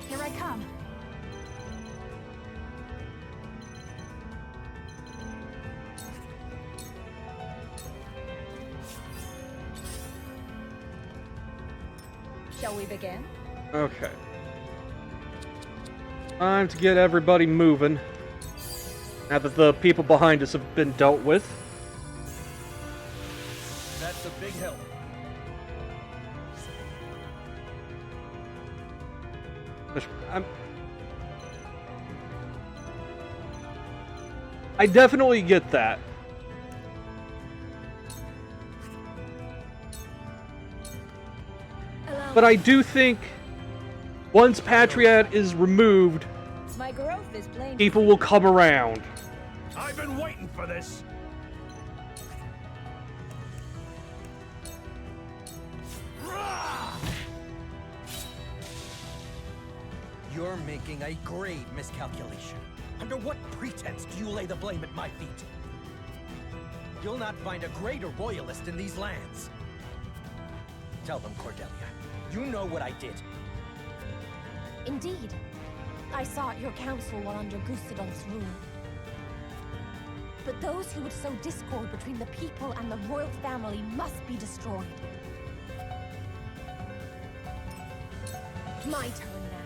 Here I come. Shall we begin? Okay. Time to get everybody moving. Now that the people behind us have been dealt with. That's a big help. I definitely get that. But I do think once Patriot is removed, My growth is plain. people will come around. I've been waiting for this. You're making a grave miscalculation. Under what pretense do you lay the blame at my feet? You'll not find a greater royalist in these lands. Tell them, Cordelia. You know what I did. Indeed. I sought your counsel while under Gustadolf's rule. But those who would sow discord between the people and the royal family must be destroyed. My turn now.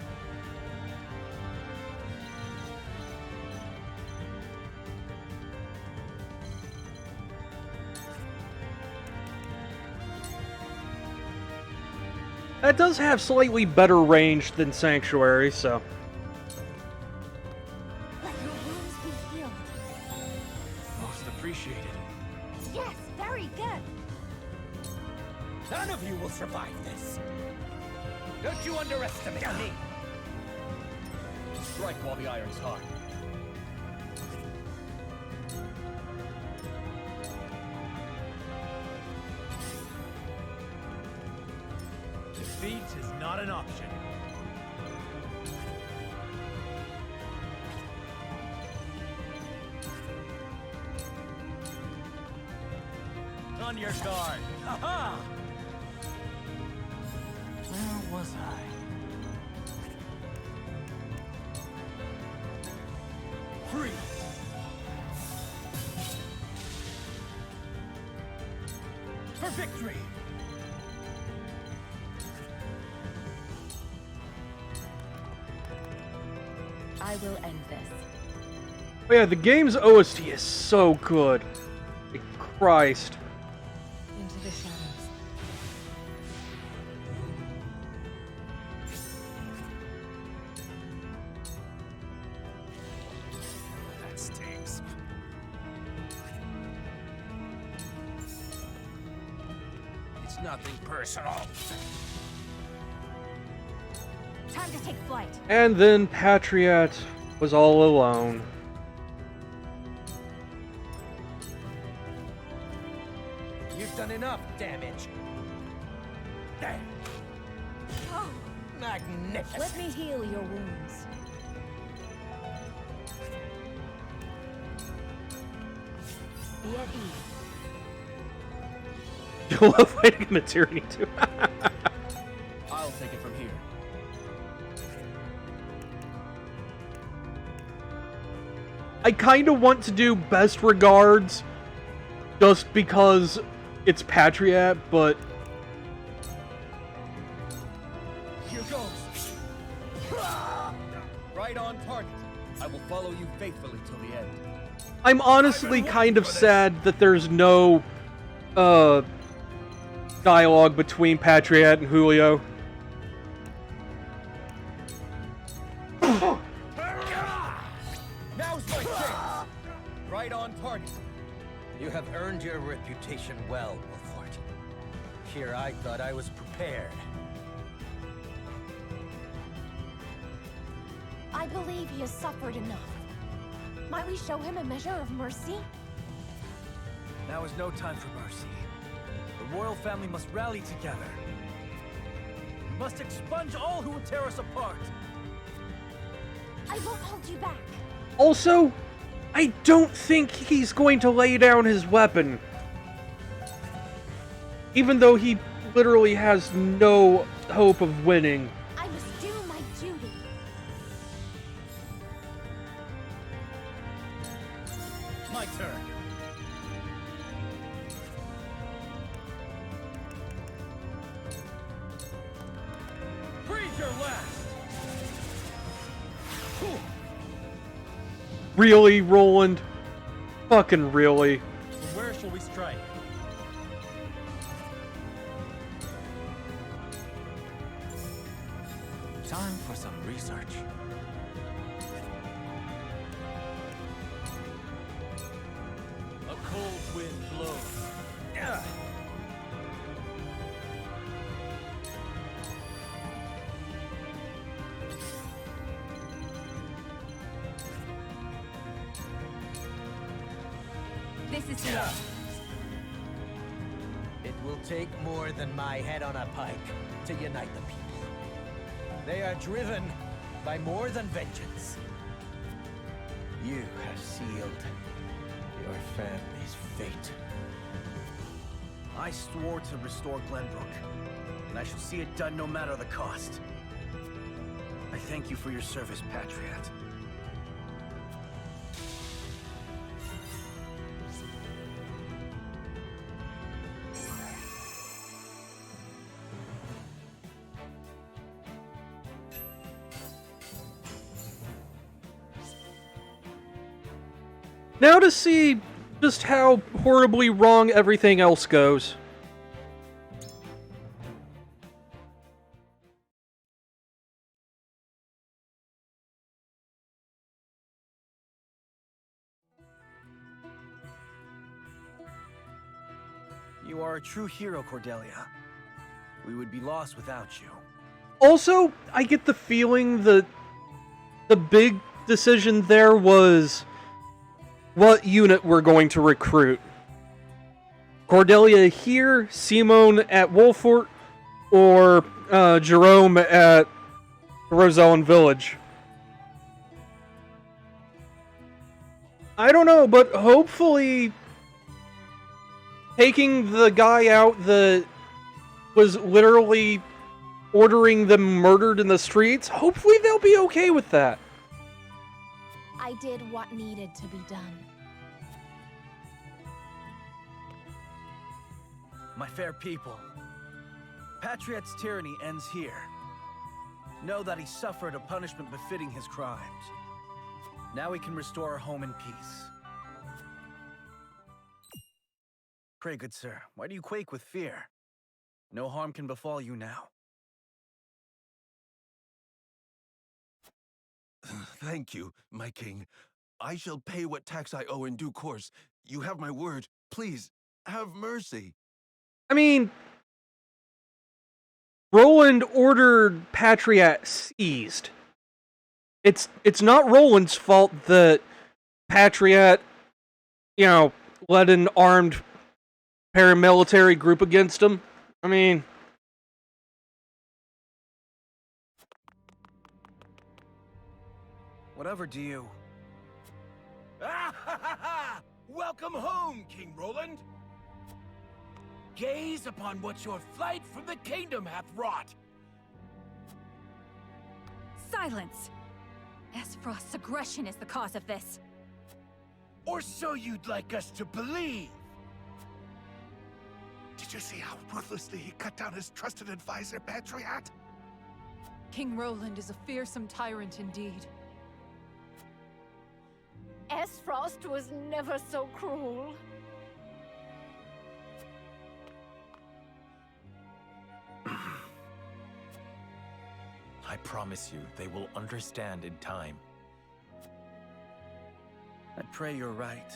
That does have slightly better range than Sanctuary, so... Let your wounds be healed. Most appreciated. Yes, very good. None of you will survive this. Don't you underestimate me. Strike while the iron's hot. Defeat is not an option. On your guard. Aha! Where was I? Freeze! For victory! I will end this. Oh yeah, the game's OST is so good. Christ. Into the shadows. That stinks. It's nothing personal. Time to take flight. And then Patriot was all alone. You've done enough damage. There. Oh, Magnificent. let me heal your wounds. Be at ease. You love fighting a tyranny too. I'll take it from here. I kind of want to do best regards just because it's Patriot, but Here goes. Right on target. I will follow you faithfully till the end. I'm honestly kind of sad that there's no dialogue between Patriot and Julio. Now's my chance. Right on target. You have earned your reputation well, Wolfort. Here I thought I was prepared. I believe he has suffered enough. Might we show him a measure of mercy? Now is no time for mercy. The royal family must rally together. We must expunge all who will tear us apart. I won't hold you back. Also, I don't think he's going to lay down his weapon. Even though he literally has no hope of winning. I must do my duty. My turn. Breathe your last. Really, Roland? Fucking really. Where shall we strike? Time for some research. A cold wind blows. Yeah. This is the end. It will take more than my head on a pike to unite the people. They are driven by more than vengeance. You have sealed your family's fate. I swore to restore Glenbrook, and I shall see it done no matter the cost. I thank you for your service, Patriot. Now to see just how horribly wrong everything else goes. You are a true hero, Cordelia. We would be lost without you. Also, I get the feeling that the big decision there was what unit we're going to recruit. Cordelia here, Simone at Wolfort, or Jerome at Rosellan Village. I don't know, but hopefully taking the guy out that was literally ordering them murdered in the streets, hopefully they'll be okay with that. I did what needed to be done. My fair people, Patriot's tyranny ends here. Know that he suffered a punishment befitting his crimes. Now we can restore our home in peace. Pray, good sir, why do you quake with fear? No harm can befall you now. Thank you, my king. I shall pay what tax I owe in due course. You have my word. Please, have mercy. I mean, Roland ordered Patriot seized. It's not Roland's fault that Patriot, led an armed paramilitary group against him. I mean, whatever do you... Welcome home, King Roland. Gaze upon what your flight from the kingdom hath wrought. Silence! Esfrost's aggression is the cause of this. Or so you'd like us to believe. Did you see how ruthlessly he cut down his trusted advisor, Patriot? King Roland is a fearsome tyrant indeed. Esfrost was never so cruel. I promise you, they will understand in time. I pray you're right.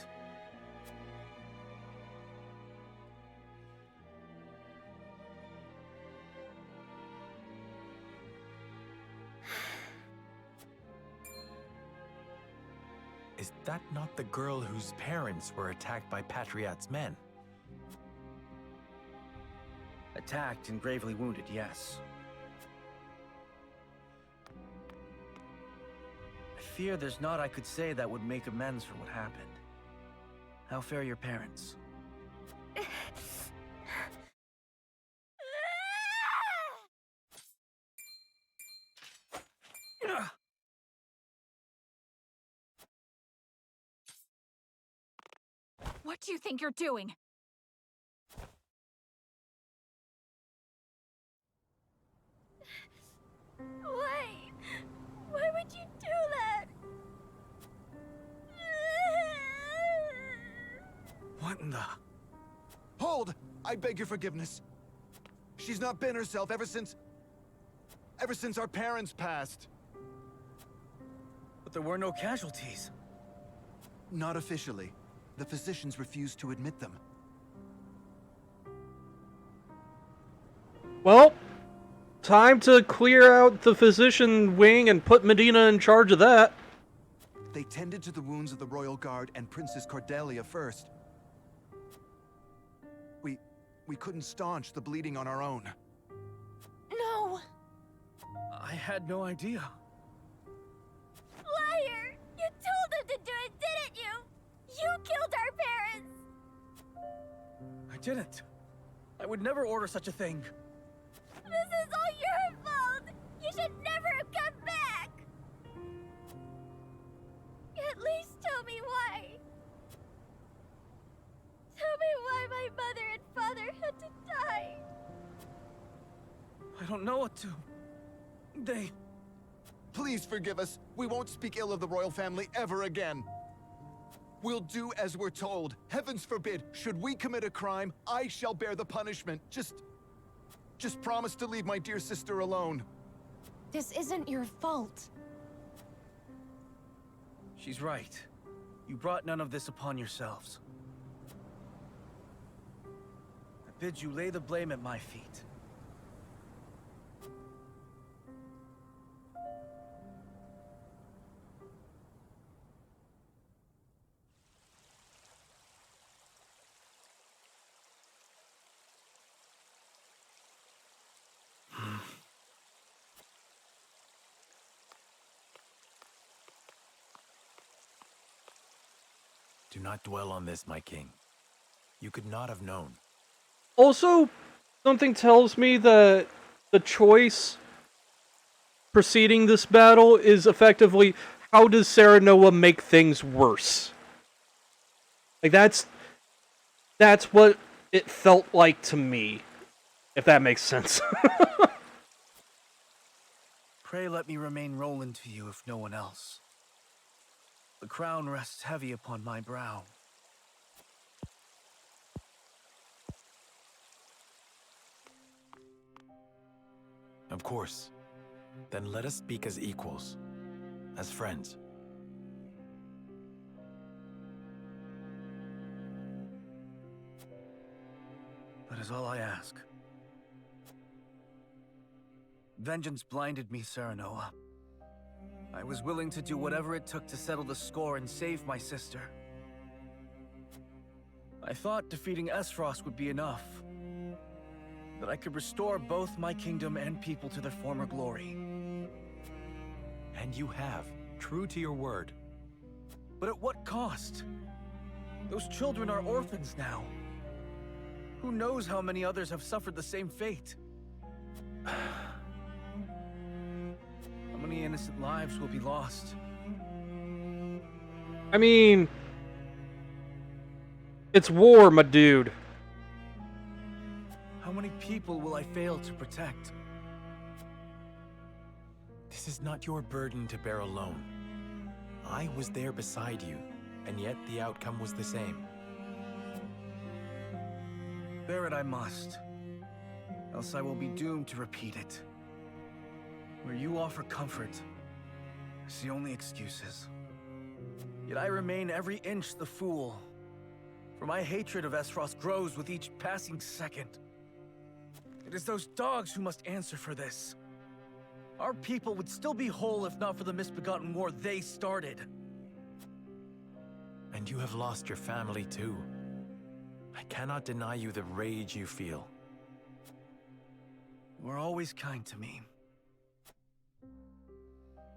Is that not the girl whose parents were attacked by Patriot's men? Attacked and gravely wounded, yes. I fear there's naught I could say that would make amends for what happened. How fare your parents? What do you think you're doing? Why? Why would you do that? What in the... Hold! I beg your forgiveness. She's not been herself ever since our parents passed. But there were no casualties. Not officially. The physicians refused to admit them. Well, time to clear out the physician wing and put Medina in charge of that. They tended to the wounds of the Royal Guard and Princess Cordelia first. We couldn't staunch the bleeding on our own. No! I had no idea. Liar! You told them to do it, didn't you? You killed our parents! I didn't. I would never order such a thing. This is all your fault! You should never have come back! At least tell me why. Tell me why my mother and father had to die. I don't know what to... Please forgive us. We won't speak ill of the royal family ever again. We'll do as we're told. Heavens forbid, should we commit a crime, I shall bear the punishment. Just promise to leave my dear sister alone. This isn't your fault. She's right. You brought none of this upon yourselves. I bid you lay the blame at my feet. Do not dwell on this, my king. You could not have known. Also, something tells me that the choice preceding this battle is effectively, how does Serenoa make things worse? Like, that's what it felt like to me, if that makes sense. Pray let me remain Roland to you if no one else. The crown rests heavy upon my brow. Of course. Then let us speak as equals. As friends. That is all I ask. Vengeance blinded me, Serenoa. I was willing to do whatever it took to settle the score and save my sister. I thought defeating Esfrost would be enough. That I could restore both my kingdom and people to their former glory. And you have, true to your word. But at what cost? Those children are orphans now. Who knows how many others have suffered the same fate? How many innocent lives will be lost? I mean, it's war, my dude. How many people will I fail to protect? This is not your burden to bear alone. I was there beside you, and yet the outcome was the same. Bear it I must, else I will be doomed to repeat it. Where you offer comfort, I see only excuses. Yet I remain every inch the fool, for my hatred of Esfrost grows with each passing second. It is those dogs who must answer for this. Our people would still be whole if not for the misbegotten war they started. And you have lost your family too. I cannot deny you the rage you feel. You are always kind to me.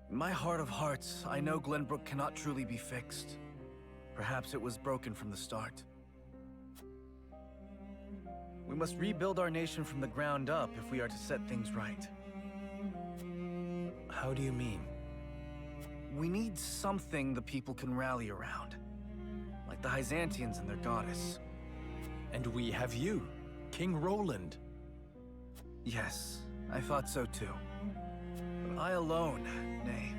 In my heart of hearts, I know Glenbrook cannot truly be fixed. Perhaps it was broken from the start. We must rebuild our nation from the ground up if we are to set things right. How do you mean? We need something the people can rally around. Like the Byzantians and their goddess. And we have you, King Roland. Yes, I thought so too. But I alone, nay,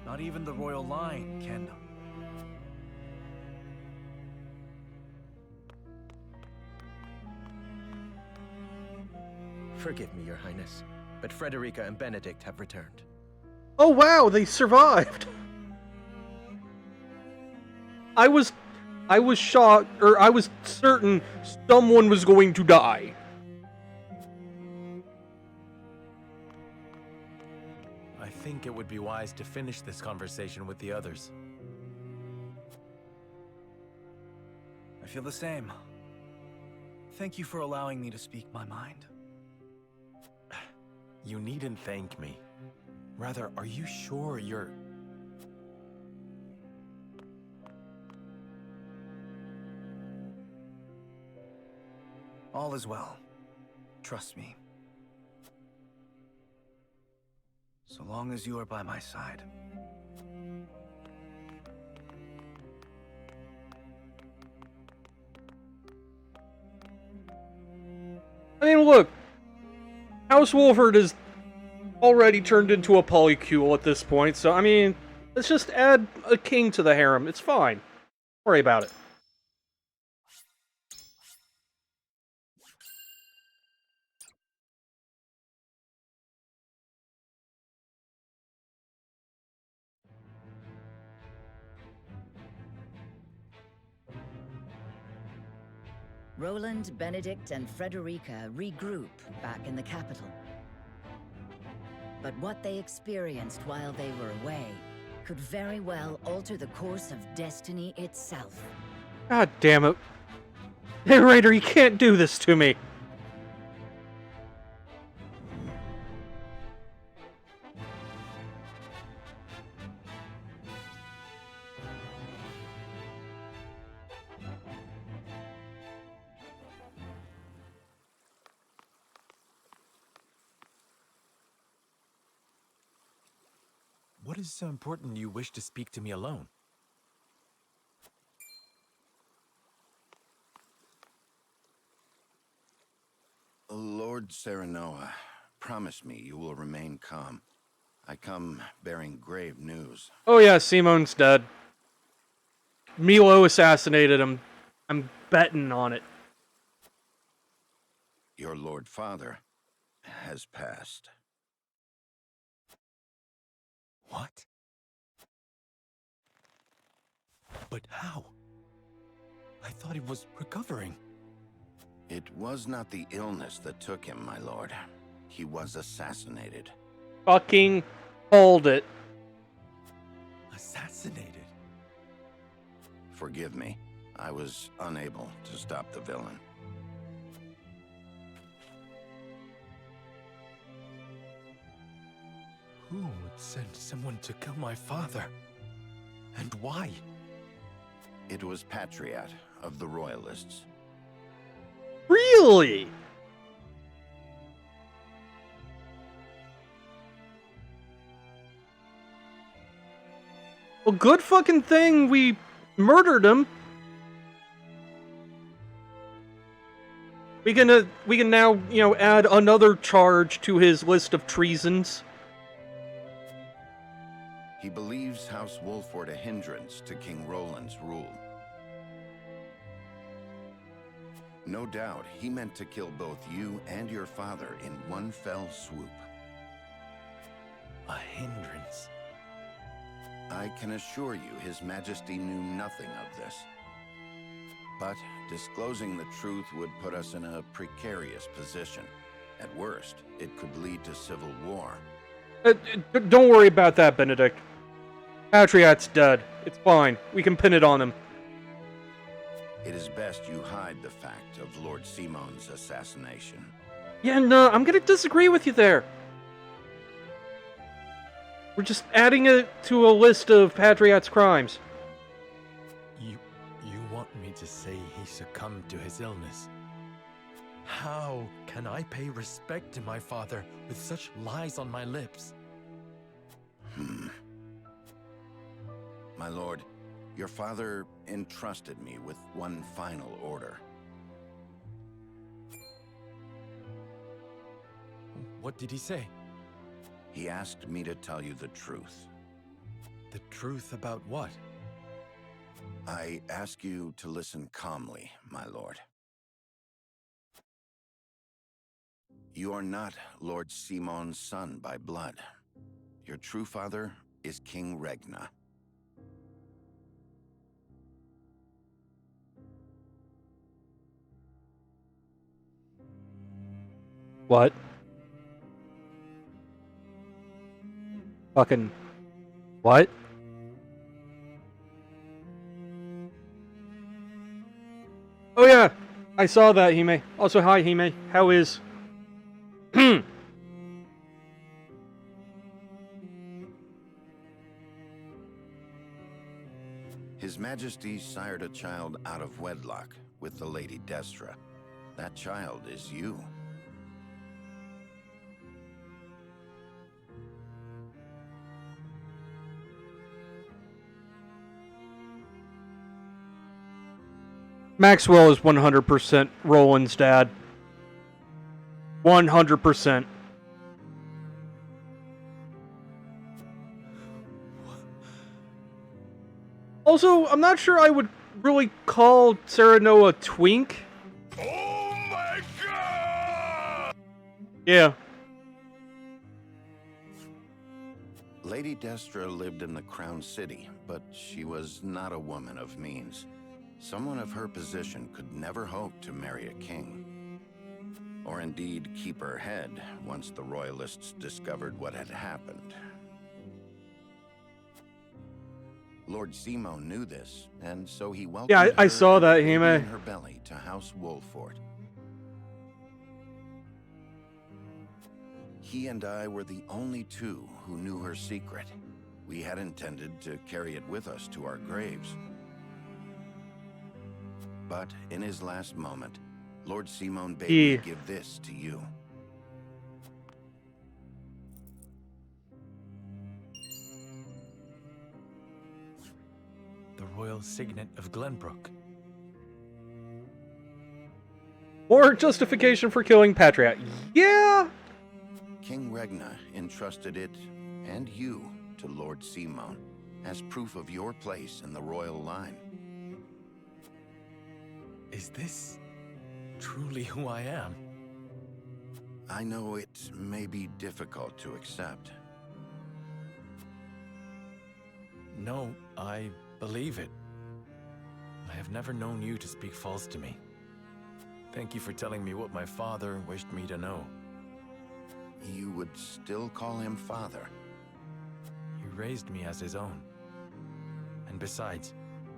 not even the royal line can... Forgive me, Your Highness, but Frederica and Benedict have returned. Oh wow, they survived! I was shocked, or I was certain someone was going to die. I think it would be wise to finish this conversation with the others. I feel the same. Thank you for allowing me to speak my mind. You needn't thank me. Rather, are you sure you're... All is well. Trust me. So long as you are by my side. I mean, look. House Wolford is already turned into a polycule at this point, so, I mean, let's just add a king to the harem. It's fine. Don't worry about it. Roland, Benedict, and Frederica regroup back in the capital. But what they experienced while they were away could very well alter the course of destiny itself. God damn it. Narrator, you can't do this to me. What is so important you wish to speak to me alone? Lord Serenoa, promise me you will remain calm. I come bearing grave news. Oh yeah, Simone's dead. Milo assassinated him. I'm betting on it. Your Lord Father has passed. What? But how? I thought he was recovering. It was not the illness that took him, my lord. He was assassinated. Fucking hold it. Assassinated? Forgive me. I was unable to stop the villain. Who would send someone to kill my father? And why? It was Patriat of the Royalists. Really? Well, good fucking thing we murdered him. We can now, add another charge to his list of treasons. He believes House Wolford a hindrance to King Roland's rule. No doubt, he meant to kill both you and your father in one fell swoop. A hindrance? I can assure you His Majesty knew nothing of this. But disclosing the truth would put us in a precarious position. At worst, it could lead to civil war. Don't worry about that, Benedict. Patriat's dead. It's fine. We can pin it on him. It is best you hide the fact of Lord Simon's assassination. Yeah, no, I'm gonna disagree with you there. We're just adding it to a list of Patriat's crimes. You want me to say he succumbed to his illness? How can I pay respect to my father with such lies on my lips? My lord, your father entrusted me with one final order. What did he say? He asked me to tell you the truth. The truth about what? I ask you to listen calmly, my lord. You are not Lord Simon's son by blood. Your true father is King Regna. What? Fucking... what? Oh yeah! I saw that, Hime. Also, hi, Hime. How is... His Majesty sired a child out of wedlock with the Lady Destra. That child is you. Maxwell is 100% Roland's dad. 100%. Also, I'm not sure I would really call Sereno a twink. Oh my god! Yeah. Lady Destra lived in the Crown City, but she was not a woman of means. Someone of her position could never hope to marry a king. Or indeed keep her head once the Royalists discovered what had happened. Lord Simon knew this, and so he welcomed Yeah, I her saw that, and Hime. in her belly to House Wolford. He and I were the only two who knew her secret. We had intended to carry it with us to our graves. But in his last moment, Lord Simon bade me give this to you. The royal signet of Glenbrook. More justification for killing Patriot. Yeah! King Regna entrusted it, and you, to Lord Simon, as proof of your place in the royal line. Is this truly who I am? I know it may be difficult to accept. No, I believe it. I have never known you to speak false to me. Thank you for telling me what my father wished me to know. You would still call him father? He raised me as his own. And besides,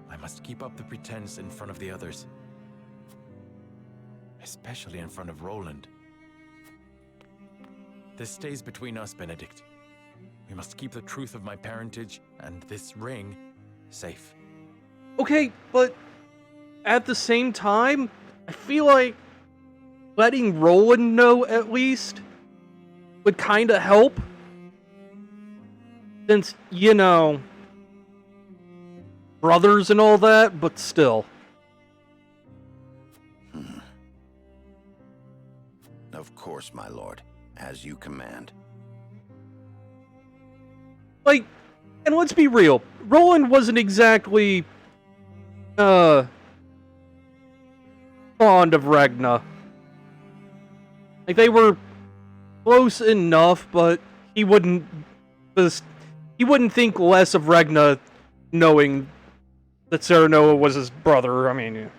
I must keep up the pretense in front of the others. Especially in front of Roland. This stays between us, Benedict. We must keep the truth of my parentage and this ring safe. Okay, but at the same time, I feel like letting Roland know at least would kind of help. Since, you know, brothers and all that, but still. Of course, my lord. As you command. Like, and let's be real, Roland wasn't exactly, fond of Regna. Like, they were close enough, but he wouldn't think less of Regna knowing that Serenoa was his brother. I mean, yeah.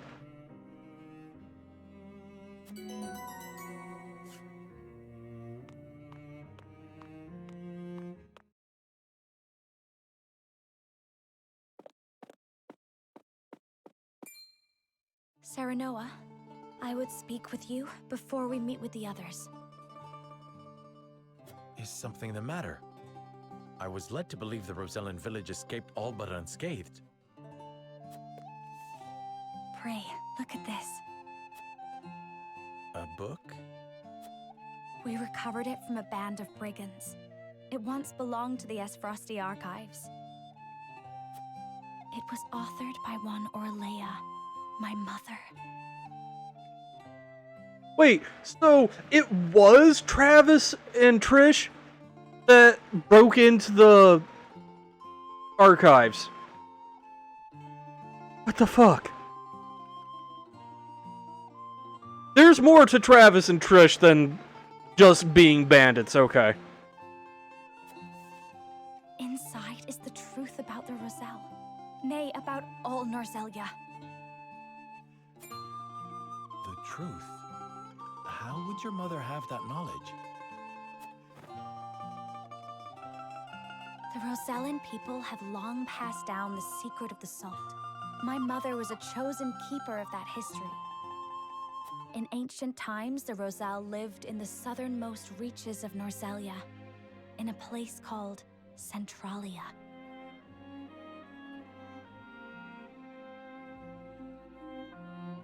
Serenoa, I would speak with you before we meet with the others. Is something the matter? I was led to believe the Rosellan village escaped all but unscathed. Pray, look at this. A book? We recovered it from a band of brigands. It once belonged to the Esfrosti archives. It was authored by one Orlea, my mother. Wait, so it was Travis and Trish that broke into the archives? What the fuck? There's more to Travis and Trish than just being bandits, okay. Inside is the truth about the Roselle. Nay, about all Norzelia. The truth? How would your mother have that knowledge? The Rosellan people have long passed down the secret of the salt. My mother was a chosen keeper of that history. In ancient times, the Roselle lived in the southernmost reaches of Norzelia, in a place called Centralia.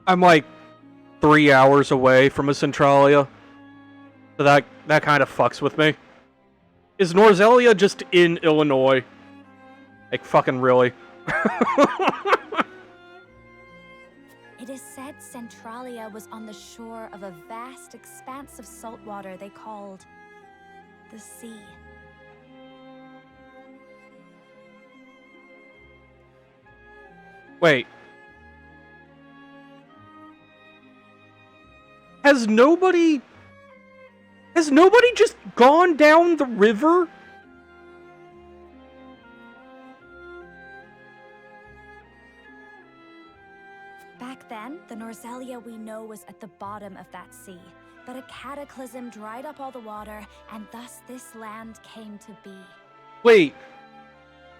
I'm like 3 hours away from a Centralia, so that kind of fucks with me. Is Norzelia just in Illinois? Like, fucking really? It is said Centralia was on the shore of a vast expanse of salt water they called the sea. Wait. Has nobody just gone down the river? Back then, the Norzelia we know was at the bottom of that sea. But a cataclysm dried up all the water, and thus this land came to be. Wait.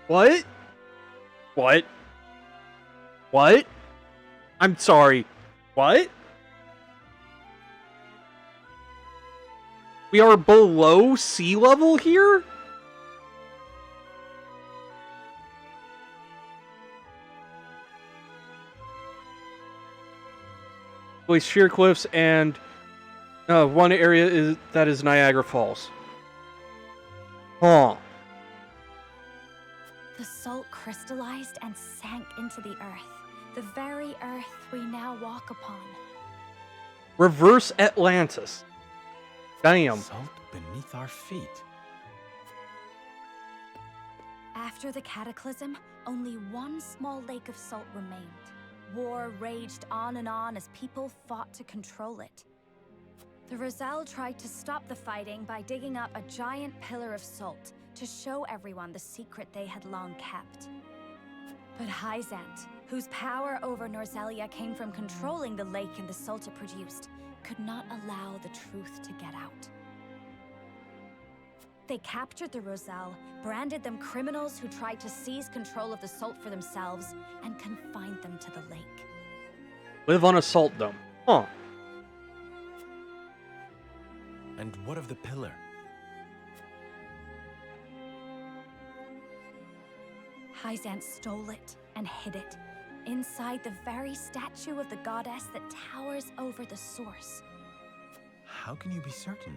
What? What? What? I'm sorry. What? We are below sea level here? With sheer cliffs and one area that is Niagara Falls. Huh. The salt crystallized and sank into the earth, the very earth we now walk upon. Reverse Atlantis. Damn. Salt beneath our feet. After the cataclysm, only one small lake of salt remained. War raged on and on as people fought to control it. The Roselle tried to stop the fighting by digging up a giant pillar of salt to show everyone the secret they had long kept. But Hyzant, whose power over Norzelia came from controlling the lake and the salt it produced, could not allow the truth to get out. They captured the Roselle, branded them criminals who tried to seize control of the salt for themselves, and confined them to the lake. Live on a salt dome. Huh. And what of the pillar? Hyzant stole it and hid it. inside the very statue of the goddess that towers over the source. How can you be certain?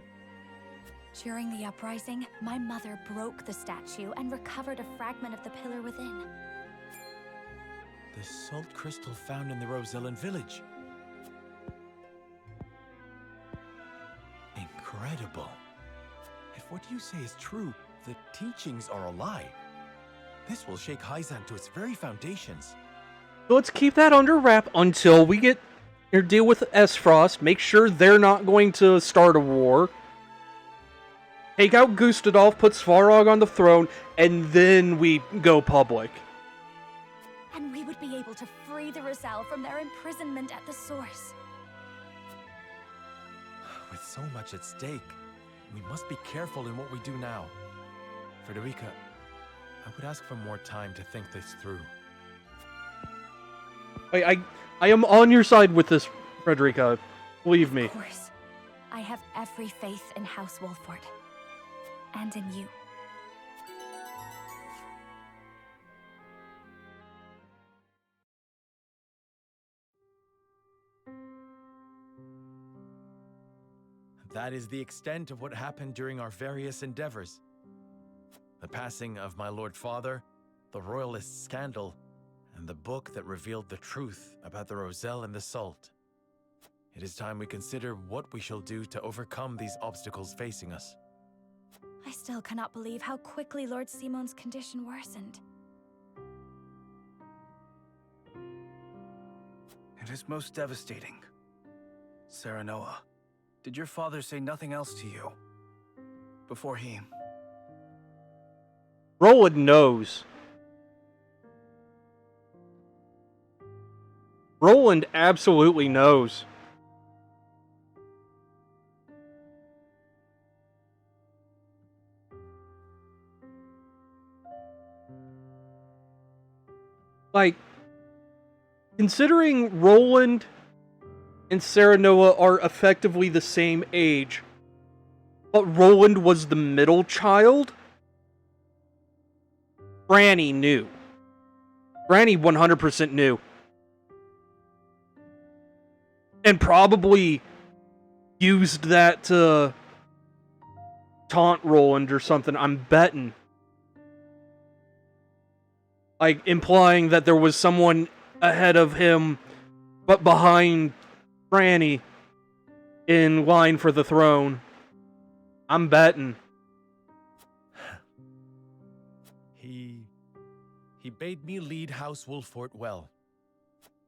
During the uprising, my mother broke the statue and recovered a fragment of the pillar within. The salt crystal found in the Rosellan village. Incredible. If what you say is true, the teachings are a lie. This will shake Hyzan to its very foundations. Let's keep that under wrap until we get or deal with Esfrost. Make sure they're not going to start a war. Take out Gustadolf, put Svarog on the throne, and then we go public. And we would be able to free the Roselle from their imprisonment at the source. With so much at stake, we must be careful in what we do now. Frederica, I would ask for more time to think this through. I am on your side with this, Frederica. Believe me. Of course. I have every faith in House Wolford. And in you. That is the extent of what happened during our various endeavors. The passing of my Lord Father, the Royalist scandal, and the book that revealed the truth about the Roselle and the Salt. It is time we consider what we shall do to overcome these obstacles facing us. I still cannot believe how quickly Lord Simon's condition worsened. It is most devastating. Serenoa, did your father say nothing else to you? Before he... Roland knows. Roland absolutely knows. Like, considering Roland and Serenoa are effectively the same age, but Roland was the middle child, Franny knew. Franny 100% knew. And probably used that to taunt Roland or something, I'm betting. Like, implying that there was someone ahead of him, but behind Franny, in line for the throne. I'm betting. He bade me lead House Wolfort well.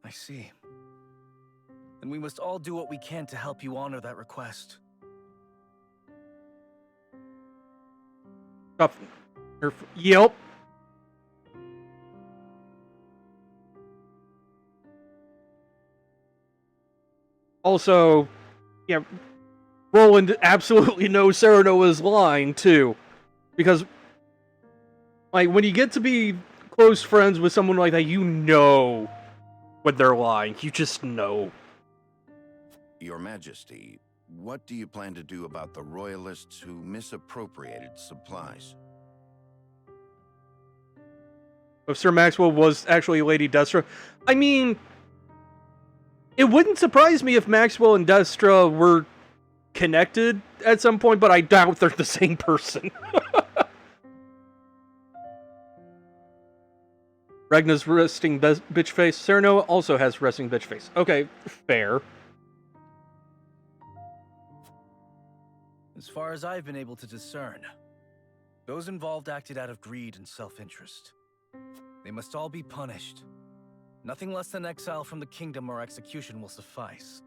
I see. And we must all do what we can to help you honor that request. Yep. Also, yeah, Roland absolutely knows Serenoa's lying, too. Because, like, when you get to be close friends with someone like that, you know when they're lying. You just know. Your Majesty, what do you plan to do about the Royalists who misappropriated supplies? If Sir Maxwell was actually Lady Destra, I mean, it wouldn't surprise me if Maxwell and Destra were connected at some point, but I doubt they're the same person. Ragna's resting bitch face. Serenoa also has resting bitch face. Okay, fair. As far as I've been able to discern, those involved acted out of greed and self-interest. They must all be punished. Nothing less than exile from the kingdom or execution will suffice.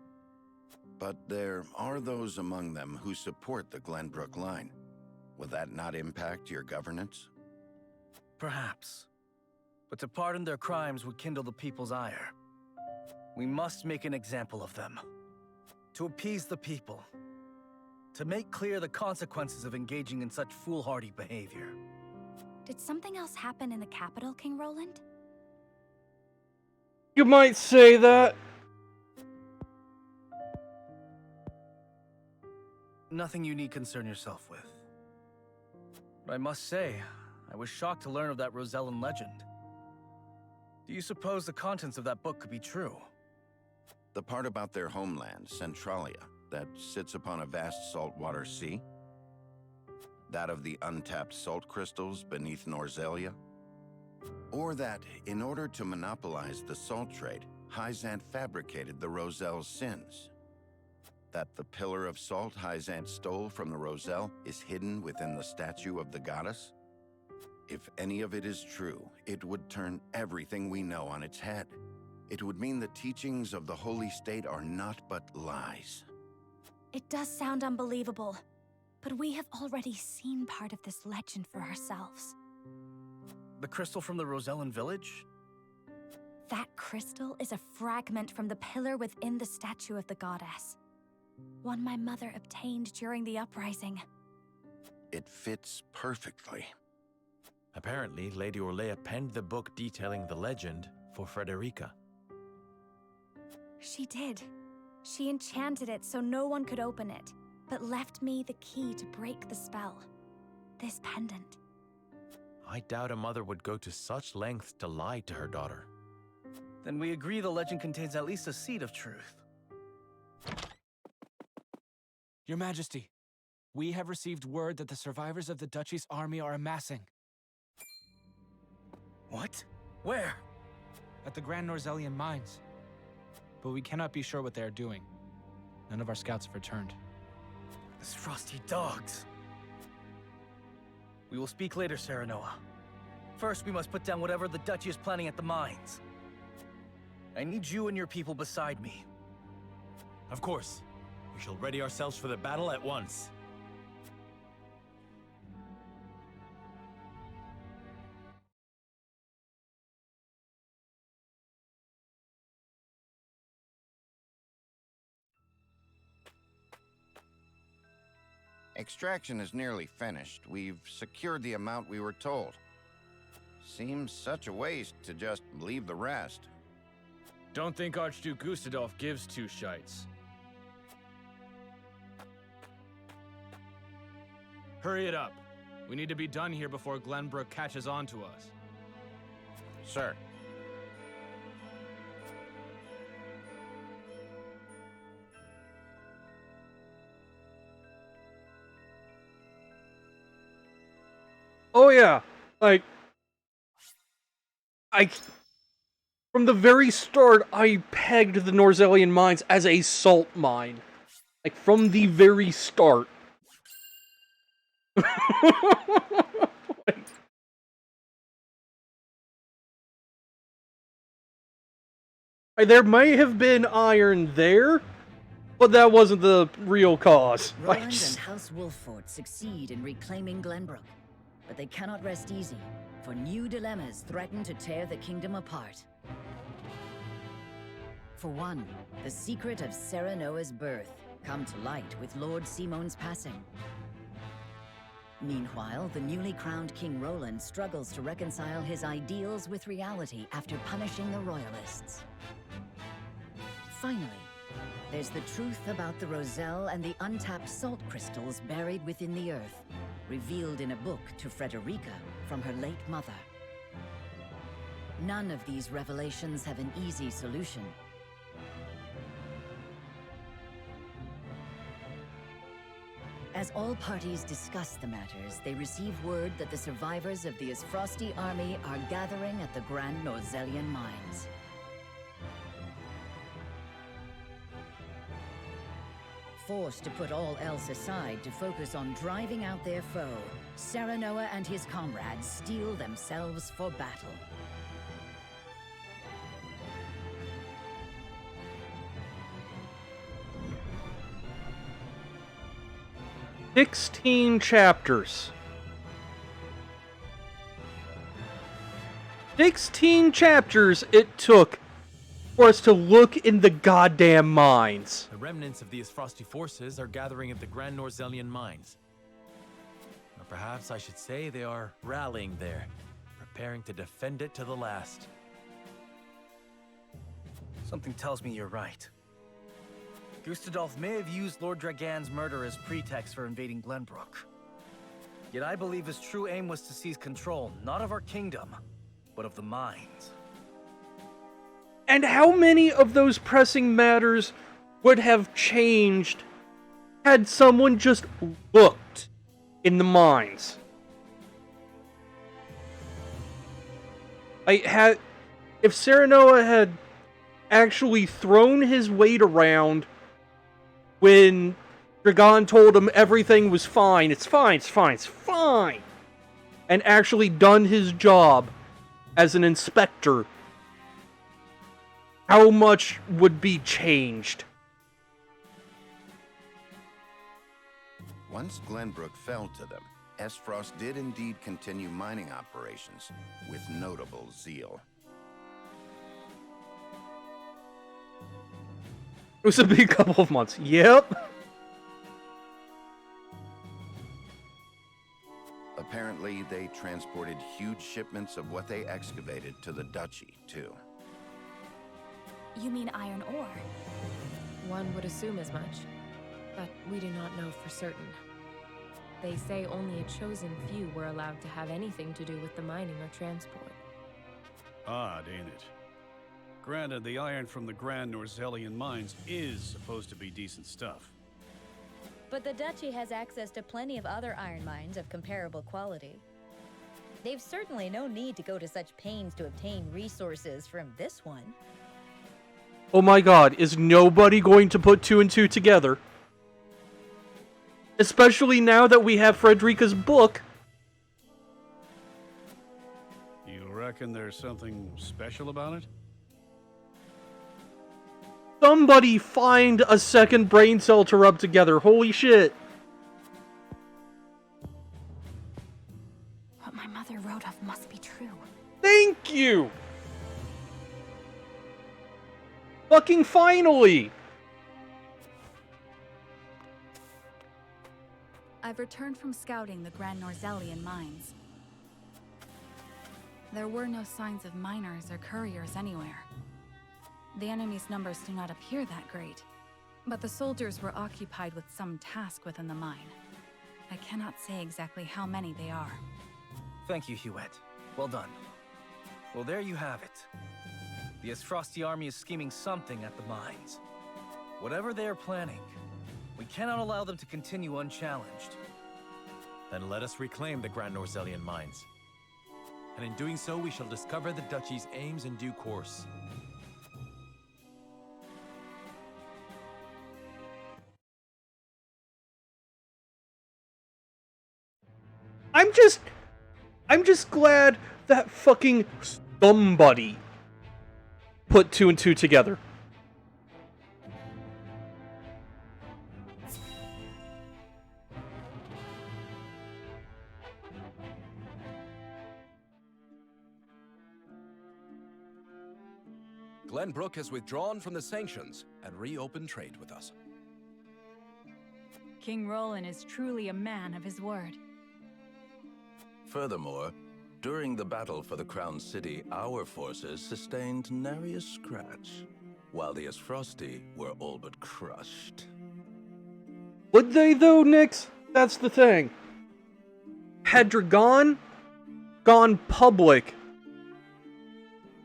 But there are those among them who support the Glenbrook line. Will that not impact your governance? Perhaps. But to pardon their crimes would kindle the people's ire. We must make an example of them. To appease the people. To make clear the consequences of engaging in such foolhardy behavior. Did something else happen in the capital, King Roland? You might say that. Nothing you need concern yourself with. But I must say, I was shocked to learn of that Rosellan legend. Do you suppose the contents of that book could be true? The part about their homeland, Centralia, that sits upon a vast saltwater sea? That of the untapped salt crystals beneath Norzelia? Or that, in order to monopolize the salt trade, Hyzant fabricated the Roselle's sins? That the pillar of salt Hyzant stole from the Roselle is hidden within the statue of the goddess? If any of it is true, it would turn everything we know on its head. It would mean the teachings of the Holy State are not but lies. It does sound unbelievable, but we have already seen part of this legend for ourselves. The crystal from the Rosellan village? That crystal is a fragment from the pillar within the statue of the goddess. One my mother obtained during the uprising. It fits perfectly. Apparently, Lady Orlea penned the book detailing the legend for Frederica. She did. She enchanted it so no one could open it, but left me the key to break the spell. This pendant. I doubt a mother would go to such lengths to lie to her daughter. Then we agree the legend contains at least a seed of truth. Your Majesty, we have received word that the survivors of the Duchy's army are amassing. What? Where? At the Grand Norzellian mines. But we cannot be sure what they are doing. None of our scouts have returned. These frosty dogs. We will speak later, Serenoa. First, we must put down whatever the Duchy is planning at the mines. I need you and your people beside me. Of course. We shall ready ourselves for the battle at once. Extraction is nearly finished. We've secured the amount we were told. Seems such a waste to just leave the rest. Don't think Archduke Gustadolf gives two shites. Hurry it up. We need to be done here before Glenbrook catches on to us. Sir. Oh yeah, like, from the very start, I pegged the Norzellian mines as a salt mine. Like, from the very start. There may have been iron there, but that wasn't the real cause. Roland and House Wolffort succeed in reclaiming Glenbrook, but they cannot rest easy, for new dilemmas threaten to tear the kingdom apart. For one, the secret of Serenoa's birth come to light with Lord Simon's passing. Meanwhile, the newly crowned King Roland struggles to reconcile his ideals with reality after punishing the Royalists. Finally, there's the truth about the Roselle and the untapped salt crystals buried within the earth, revealed in a book to Frederica from her late mother. None of these revelations have an easy solution. As all parties discuss the matters, they receive word that the survivors of the Isfrosti army are gathering at the Grand Norzellian mines. Forced to put all else aside to focus on driving out their foe, Serenoa and his comrades steel themselves for battle. "16 chapters. 16 chapters it took for us to look in the goddamn mines." The remnants of the Isfrosti forces are gathering at the Grand Norzellian mines. Or perhaps I should say they are rallying there, preparing to defend it to the last. Something tells me you're right. Gustadolf may have used Lord Dragan's murder as pretext for invading Glenbrook. Yet I believe his true aim was to seize control, not of our kingdom, but of the mines. And how many of those pressing matters would have changed had someone just looked in the mines? If Serenoa had actually thrown his weight around when Dragon told him everything was fine, it's fine, it's fine, it's fine, and actually done his job as an inspector, how much would be changed? Once Glenbrook fell to them, Esfrost did indeed continue mining operations with notable zeal. It was a big couple of months. Yep. Apparently, they transported huge shipments of what they excavated to the duchy, too. You mean iron ore? One would assume as much, but we do not know for certain. They say only a chosen few were allowed to have anything to do with the mining or transport. Odd, ain't it? Granted, the iron from the Grand Norzelian mines is supposed to be decent stuff. But the Duchy has access to plenty of other iron mines of comparable quality. They've certainly no need to go to such pains to obtain resources from this one. Oh my god, is nobody going to put two and two together? Especially now that we have Frederica's book. You reckon there's something special about it? Somebody find a second brain cell to rub together. Holy shit. What my mother wrote of must be true. Thank you! Fucking finally! I've returned from scouting the Grand Norzelian mines. There were no signs of miners or couriers anywhere. The enemy's numbers do not appear that great, but the soldiers were occupied with some task within the mine. I cannot say exactly how many they are. Thank you, Huette. Well done. Well, there you have it. The Esfrosti army is scheming something at the mines. Whatever they are planning, we cannot allow them to continue unchallenged. Then let us reclaim the Grand Norzelian mines. And in doing so, we shall discover the Duchy's aims in due course. I'm just glad that fucking somebody put two and two together. Glenbrook has withdrawn from the sanctions and reopened trade with us. King Roland is truly a man of his word. Furthermore, during the battle for the Crown City, our forces sustained nary a scratch, while the Esfrosti were all but crushed. Would they though, Nyx? That's the thing. Had Dragon gone public,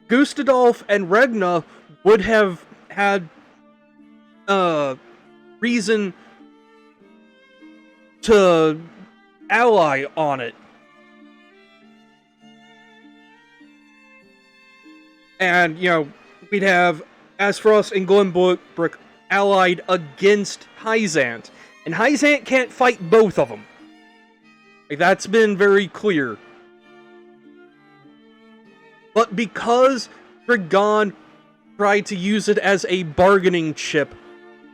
Gustadolf and Regna would have had reason to ally on it. And, you know, we'd have Aspharos and Glenbrook allied against Hyzant. And Hyzant can't fight both of them. Like, that's been very clear. But because Dragon tried to use it as a bargaining chip,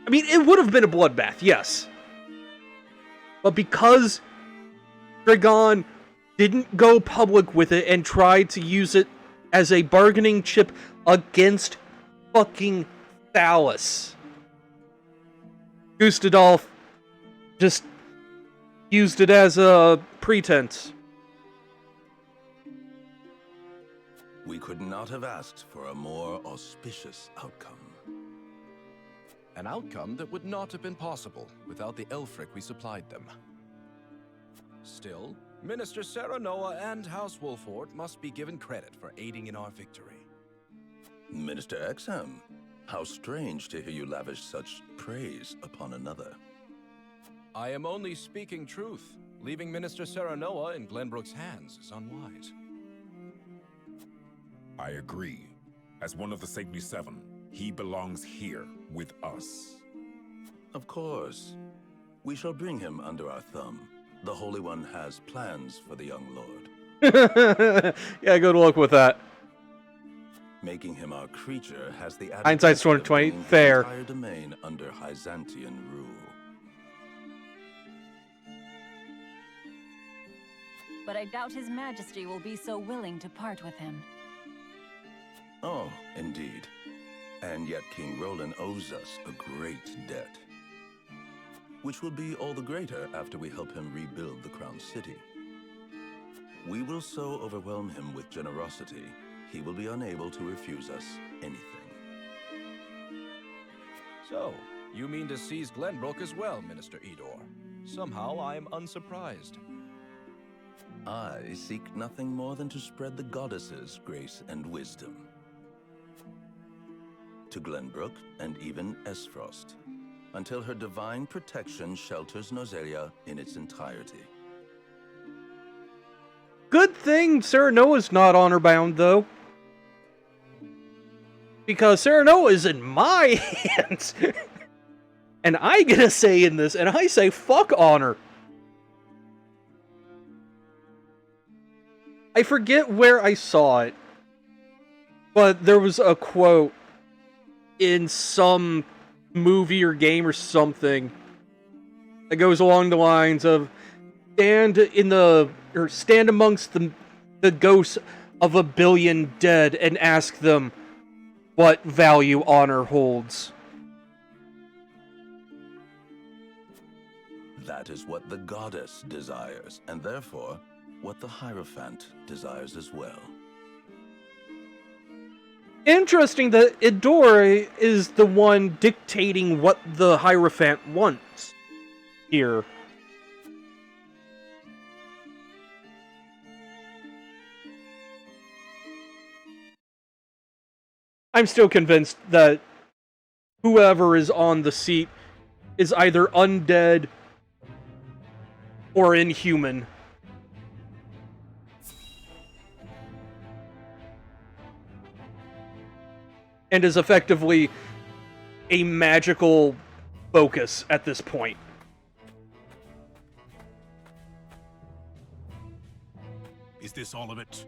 I mean, it would have been a bloodbath, yes. But because Dragon didn't go public with it and tried to use it as a bargaining chip against fucking Thalas, Gustadolf just used it as a pretense. We could not have asked for a more auspicious outcome. An outcome that would not have been possible without the Elfric we supplied them. Still, Minister Serenoa and House Wolford must be given credit for aiding in our victory. Minister Exham, how strange to hear you lavish such praise upon another. I am only speaking truth. Leaving Minister Serenoa in Glenbrook's hands is unwise. I agree. As one of the Saintly Seven, he belongs here with us. Of course. We shall bring him under our thumb. The Holy One has plans for the young lord. Yeah, good luck with that. Making him our creature has the Hindsight's 20/20. Fair. The entire domain under Byzantian rule. But I doubt His Majesty will be so willing to part with him. Oh, indeed. And yet King Roland owes us a great debt, which will be all the greater after we help him rebuild the Crown City. We will so overwhelm him with generosity, he will be unable to refuse us anything. So, you mean to seize Glenbrook as well, Minister Edor? Somehow I am unsurprised. I seek nothing more than to spread the goddess's grace and wisdom to Glenbrook and even Esfrost, until her divine protection shelters Nozelia in its entirety. Good thing Serenoa's not honor bound, though. Because Serenoa is in my hands. And I get a say in this, and I say fuck honor. I forget where I saw it, but there was a quote in some movie or game or something that goes along the lines of stand amongst the ghosts of 1 billion dead and ask them what value honor holds. That is what the goddess desires, and therefore what the Hierophant desires as well. Interesting that Idora is the one dictating what the Hierophant wants here. I'm still convinced that whoever is on the seat is either undead or inhuman. And is effectively a magical focus at this point. Is this all of it?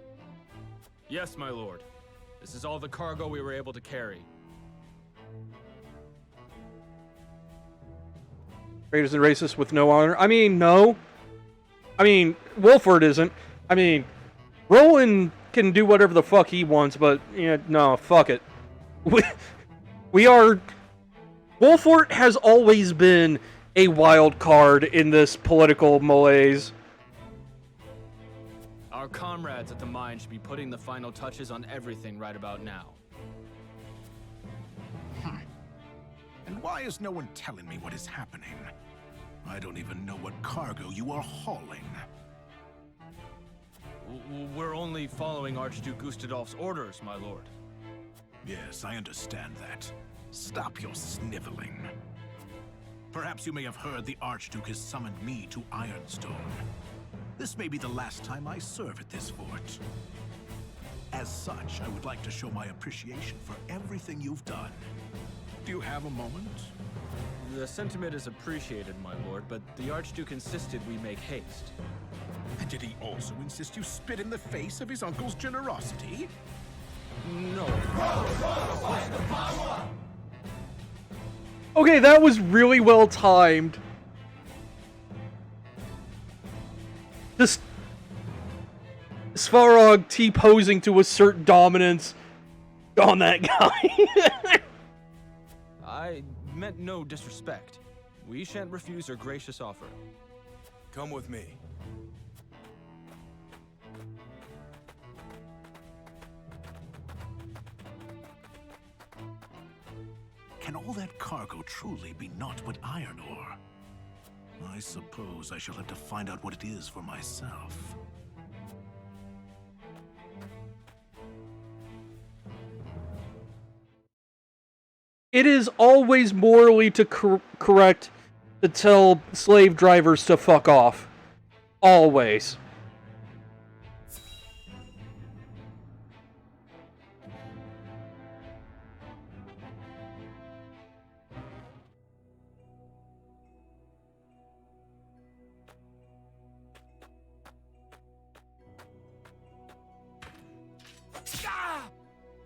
Yes, my lord. This is all the cargo we were able to carry. Traitors and racists with no honor. I mean, no. I mean, Wolford isn't. I mean, Roland can do whatever the fuck he wants, but, yeah, no, fuck it. We are... Wolford has always been a wild card in this political malaise. Our comrades at the mine should be putting the final touches on everything right about now. And why is no one telling me what is happening? I don't even know what cargo you are hauling. We're only following Archduke Gustadolf's orders, my lord. Yes, I understand that. Stop your sniveling. Perhaps you may have heard the Archduke has summoned me to Ironstone. This may be the last time I serve at this fort. As such, I would like to show my appreciation for everything you've done. Do you have a moment? The sentiment is appreciated, my lord, but the Archduke insisted we make haste. And did he also insist you spit in the face of his uncle's generosity? No. Okay, that was really well timed. Just Svarog T-posing to assert dominance on that guy. I meant no disrespect. We shan't refuse her gracious offer. Come with me. Can all that cargo truly be naught but iron ore? I suppose I shall have to find out what it is for myself. It is always morally correct to tell slave drivers to fuck off. Always.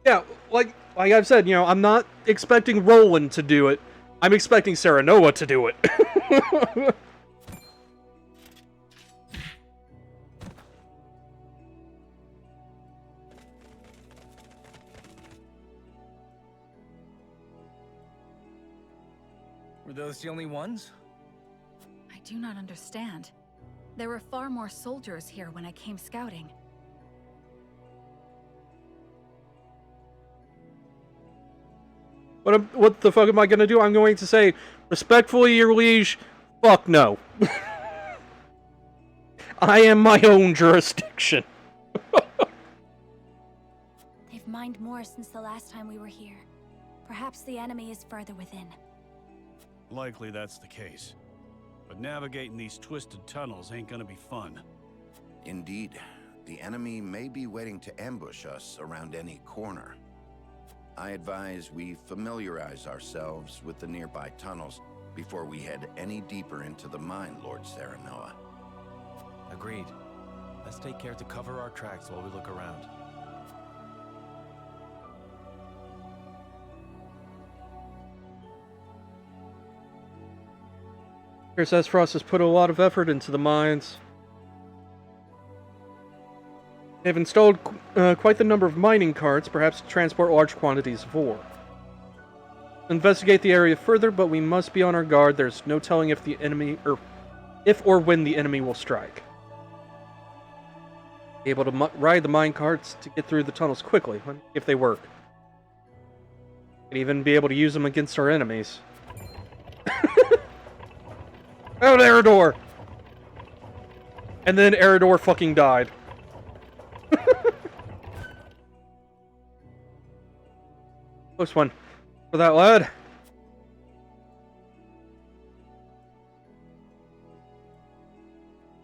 Yeah, like I've said, you know, I'm not expecting Roland to do it. I'm expecting Serenoa to do it. Were those the only ones? I do not understand. There were far more soldiers here when I came scouting. What the fuck am I gonna do? I'm going to say, respectfully, your liege, fuck no. I am my own jurisdiction. They've mined more since the last time we were here. Perhaps the enemy is further within. Likely that's the case. But navigating these twisted tunnels ain't gonna be fun. Indeed, the enemy may be waiting to ambush us around any corner. I advise we familiarize ourselves with the nearby tunnels before we head any deeper into the mine, Lord Serenoa. Agreed. Let's take care to cover our tracks while we look around. Aesfrost has put a lot of effort into the mines. They've installed quite the number of mining carts, perhaps to transport large quantities of ore. Investigate the area further, but we must be on our guard. There's no telling if the enemy, if or when the enemy will strike. Be able to ride the mine carts to get through the tunnels quickly, if they work. And even be able to use them against our enemies. Oh, Eredor! And then Eredor fucking died. Close one for that lad.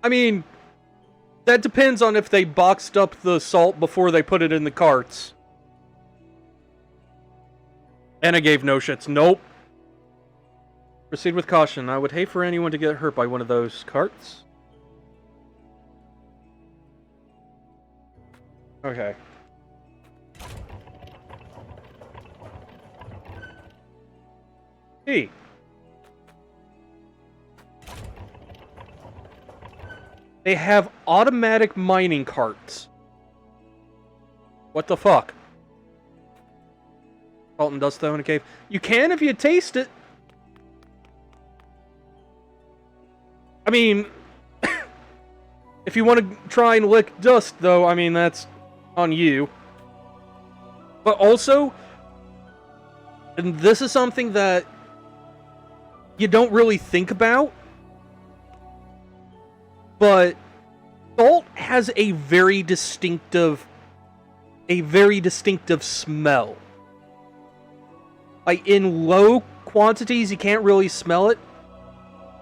I mean, that depends on if they boxed up the salt before they put it in the carts. Anna gave no shits. Nope. Proceed with caution. I would hate for anyone to get hurt by one of those carts. Okay. Hey. They have automatic mining carts. What the fuck? Salt and dust though in a cave. You can if you taste it. I mean, if you want to try and lick dust though, I mean, that's on you. But also, and this is something that you don't really think about, but salt has a very distinctive smell. Like, in low quantities, you can't really smell it.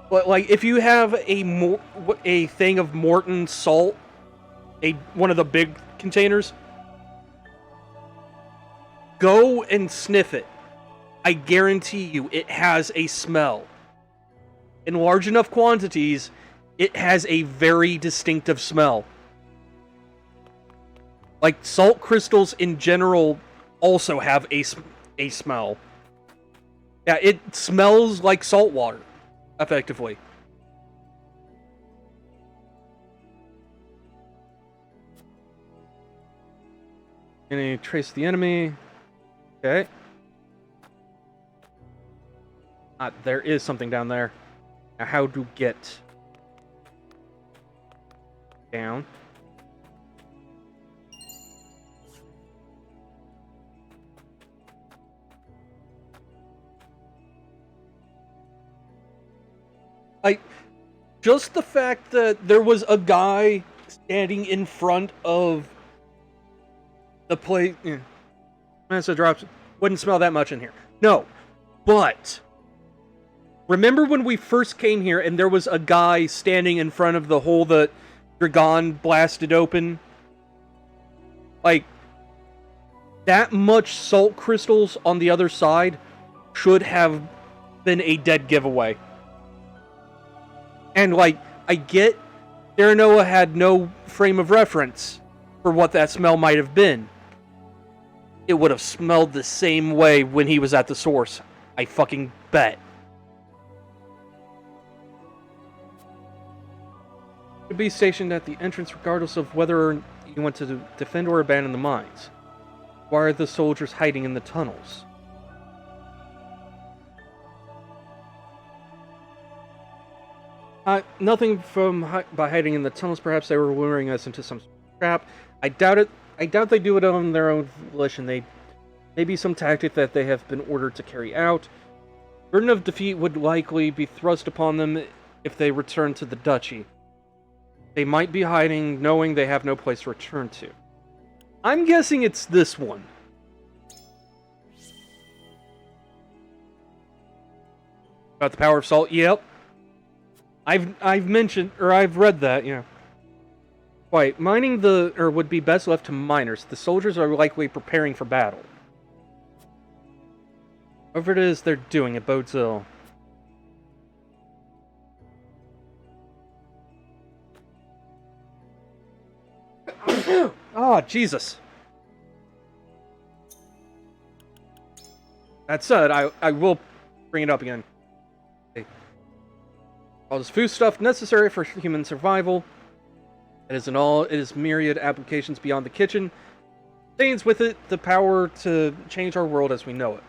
But, like, if you have a thing of Morton salt, one of the big containers, go and sniff it. I guarantee you it has a smell. In large enough quantities, it has a very distinctive smell. Like, salt crystals in general also have a smell. Yeah, it smells like salt water, effectively. And trace the enemy. Okay. There is something down there. Now, how to get down? Just the fact that there was a guy standing in front of the place. Mesa drops. Wouldn't smell that much in here. No, But remember when we first came here and there was a guy standing in front of the hole that Dragon blasted open? Like, that much salt crystals on the other side should have been a dead giveaway. And, like, I get Terranoa had no frame of reference for what that smell might have been. It would have smelled the same way when he was at the source. I fucking bet. Could be stationed at the entrance regardless of whether you want to defend or abandon the mines. Why are the soldiers hiding in the tunnels? Nothing by hiding in the tunnels. Perhaps they were luring us into some trap. I doubt it. I doubt they do it on their own volition. They may be some tactic that they have been ordered to carry out. Burden of defeat would likely be thrust upon them if they return to the duchy. They might be hiding, knowing they have no place to return to. I'm guessing it's this one. About the power of salt? Yep. I've mentioned, or I've read that, yeah. Quite. Mining would be best left to miners. The soldiers are likely preparing for battle. Whatever it is they're doing, it bodes ill. Oh, Jesus. That said, I will bring it up again. Okay. All this food stuff necessary for human survival. It is myriad applications beyond the kitchen. Contains with it the power to change our world as we know it.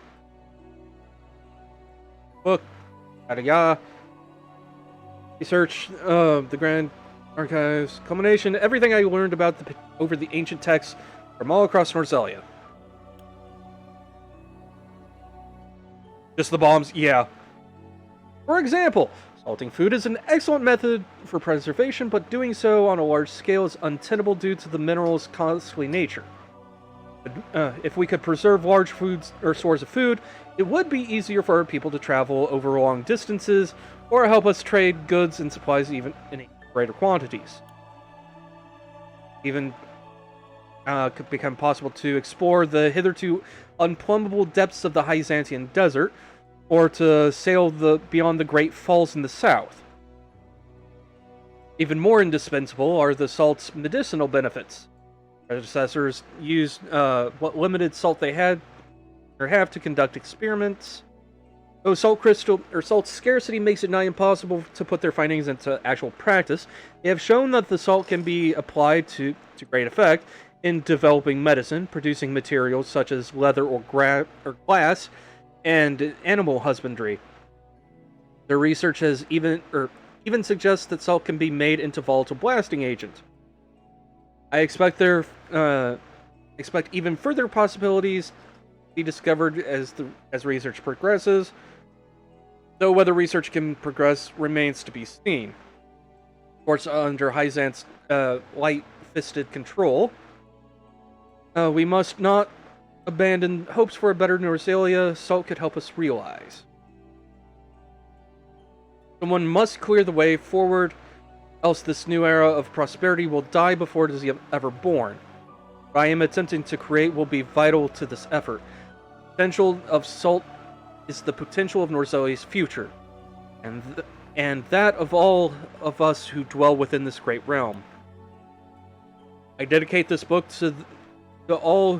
Book, yada. Research, the Grand Archives, culmination, everything I learned about over the ancient texts from all across Norzelia. Just the bombs, yeah. For example, salting food is an excellent method for preservation, but doing so on a large scale is untenable due to the mineral's costly nature. If we could preserve large foods or stores of food, it would be easier for our people to travel over long distances, or help us trade goods and supplies even in greater quantities. Even could become possible to explore the hitherto unplumbable depths of the Hyzantian Desert, or to sail beyond the Great Falls in the south. Even more indispensable are the salt's medicinal benefits. Predecessors used what limited salt they had or have to conduct experiments. Though salt scarcity makes it nigh impossible to put their findings into actual practice, they have shown that the salt can be applied to great effect in developing medicine, producing materials such as leather or glass, and animal husbandry. Their research has even suggests that salt can be made into volatile blasting agent. I expect even further possibilities to be discovered as research progresses. Though whether research can progress remains to be seen. Of course, under Hyzant's light-fisted control, we must not abandon hopes for a better Norzelia. Salt could help us realize. Someone must clear the way forward, else this new era of prosperity will die before it is ever born. What I am attempting to create will be vital to this effort. The potential of salt is the potential of Norzelia's future, and that of all of us who dwell within this great realm. I dedicate this book to all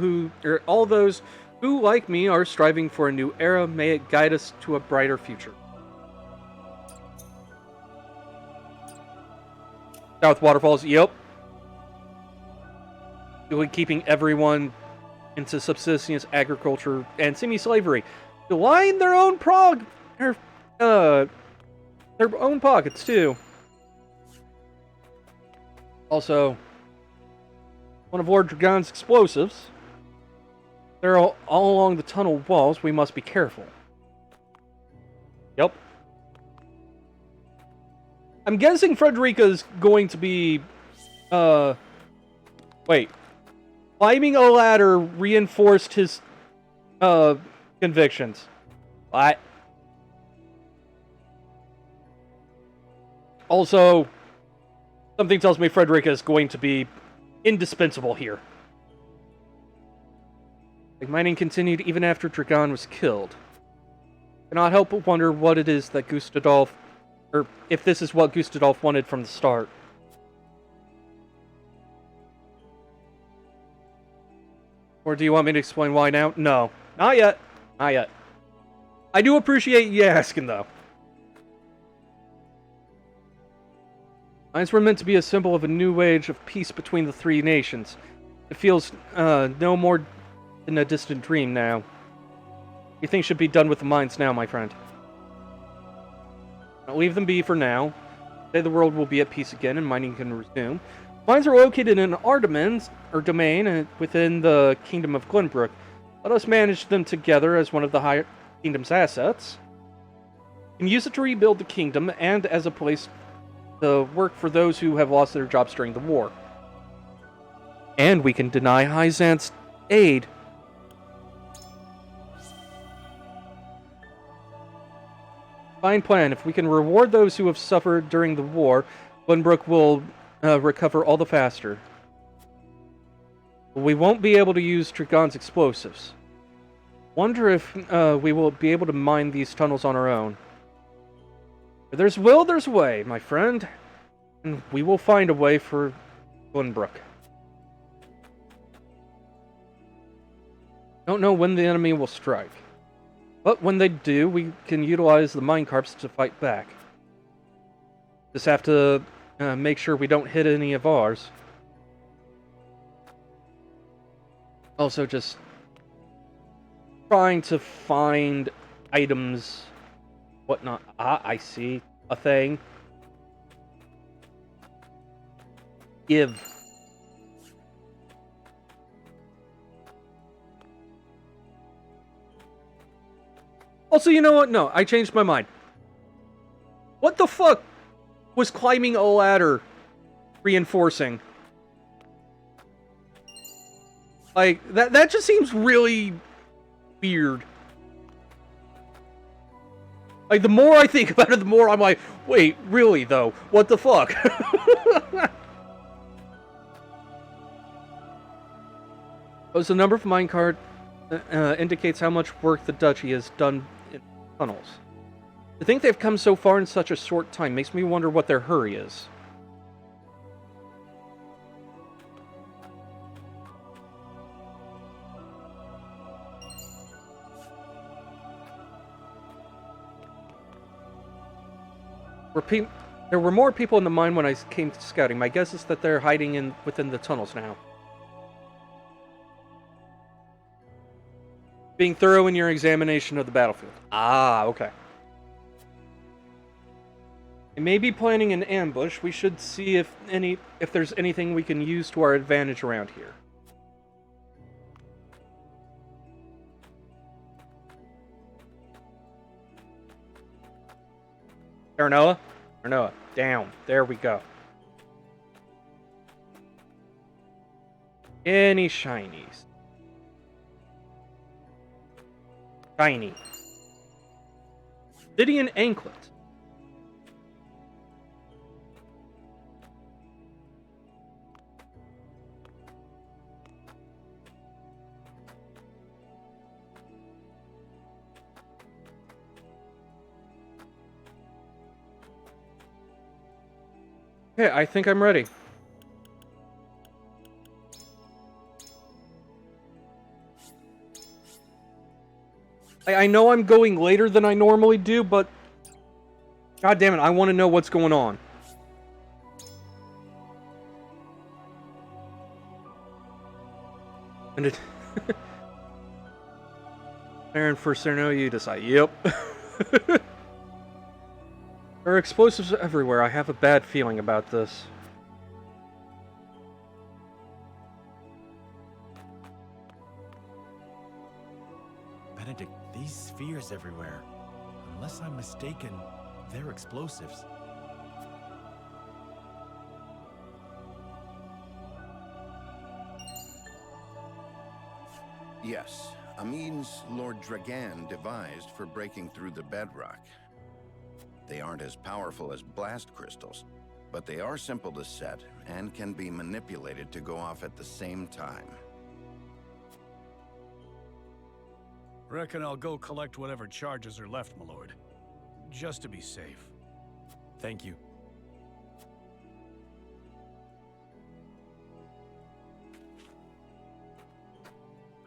those who, like me, are striving for a new era. May it guide us to a brighter future. South Waterfalls, yep. Really keeping everyone into subsistence agriculture and semi-slavery. To line their own their own pockets too. Also, one of Lord Dragon's explosives. They're all along the tunnel walls. We must be careful. Yep. I'm guessing Frederica is going to be, wait. Climbing a ladder reinforced his, convictions. What? Also, something tells me Frederica is going to be indispensable here. Like mining continued even after Dragon was killed. Cannot help but wonder what it is that Gustadolf, or if this is what Gustadolf wanted from the start. Or do you want me to explain why now? No, not yet. Not yet. I do appreciate you asking, though. Mines were meant to be a symbol of a new age of peace between the three nations. It feels no more than a distant dream now. You think should be done with the mines now, my friend. I'll leave them be for now. Say the world will be at peace again and mining can resume. Mines are located in our domain within the Kingdom of Glenbrook. Let us manage them together as one of the higher kingdom's assets. We can use it to rebuild the kingdom and as a place to work for those who have lost their jobs during the war. And we can deny Hyzant's aid. Fine plan. If we can reward those who have suffered during the war, Glenbrook will recover all the faster. But we won't be able to use Dragon's explosives. Wonder if we will be able to mine these tunnels on our own. Where there's will, there's way, my friend. And we will find a way for Glenbrook. Don't know when the enemy will strike. But when they do, we can utilize the minecarts to fight back. Just have to make sure we don't hit any of ours. Also, just trying to find items, whatnot. Ah, I see a thing. Give. Also, you know what? No, I changed my mind. What the fuck was climbing a ladder reinforcing? Like, that just seems really weird. Like, the more I think about it, the more I'm like, wait, really, though? What the fuck? So the number of minecart indicates how much work the duchy has done in tunnels. To think they've come so far in such a short time makes me wonder what their hurry is. There were more people in the mine when I came to scouting. My guess is that they're hiding within the tunnels now. Being thorough in your examination of the battlefield. Ah, okay. They may be planning an ambush. We should see if there's anything we can use to our advantage around here. Terranoa? Terranoa. Down. There we go. Any shinies? Shiny. Lydian Anklet. Okay, I think I'm ready. I know I'm going later than I normally do, but god damn it, I want to know what's going on. And it Aaron for Cerno, you decide. Yep. There are explosives everywhere. I have a bad feeling about this. Benedict, these spheres everywhere. Unless I'm mistaken, they're explosives. Yes, A means Lord Dragan devised for breaking through the bedrock. They aren't as powerful as blast crystals, but they are simple to set and can be manipulated to go off at the same time. Reckon I'll go collect whatever charges are left, my lord. Just to be safe. Thank you.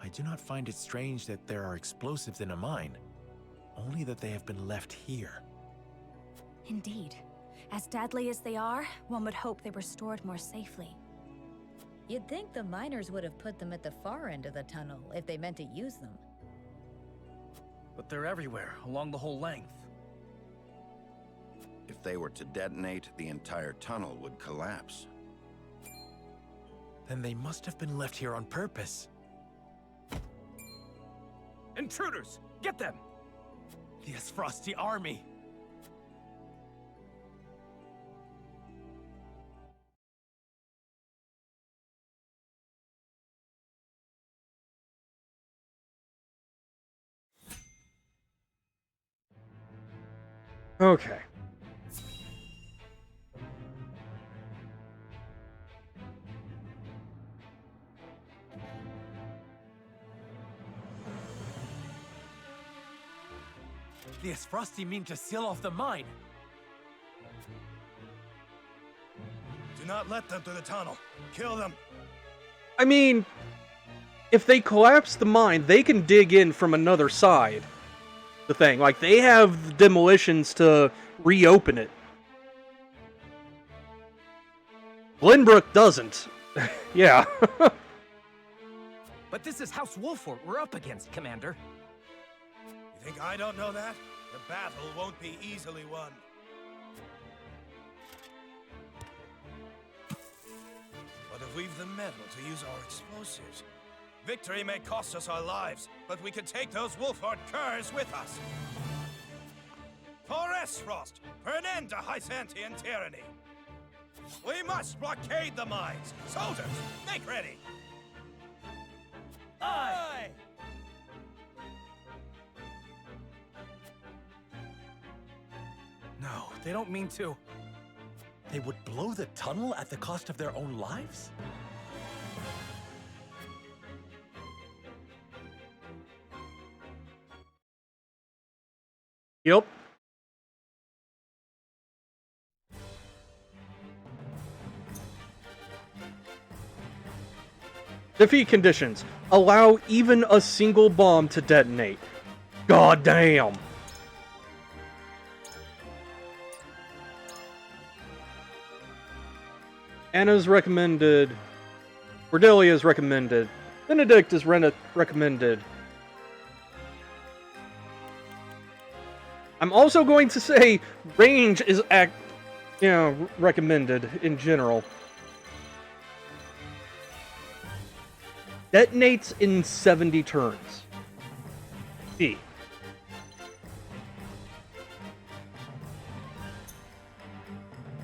I do not find it strange that there are explosives in a mine, only that they have been left here. Indeed. As deadly as they are, one would hope they were stored more safely. You'd think the miners would have put them at the far end of the tunnel if they meant to use them. But they're everywhere, along the whole length. If they were to detonate, the entire tunnel would collapse. Then they must have been left here on purpose. Intruders! Get them! The Frosty army! Okay. The Frosty mean to seal off the mine. Do not let them through the tunnel. Kill them. I mean, if they collapse the mine, they can dig in from another side. The thing, like, they have demolitions to reopen it. Glenbrook doesn't. Yeah. But this is House Wolford we're up against, Commander. You think I don't know that? The battle won't be easily won. But if we've the mettle to use our explosives, victory may cost us our lives, but we could take those Wolford curs with us. For Esfrost, for an end to Hysantian tyranny. We must blockade the mines. Soldiers, make ready. Aye! No, they don't mean to. They would blow the tunnel at the cost of their own lives? Yep. Defeat conditions. Allow even a single bomb to detonate. God damn. Anna's recommended. Cordelia is recommended. Benedict is recommended. I'm also going to say range is recommended in general. Detonates in 70 turns. B.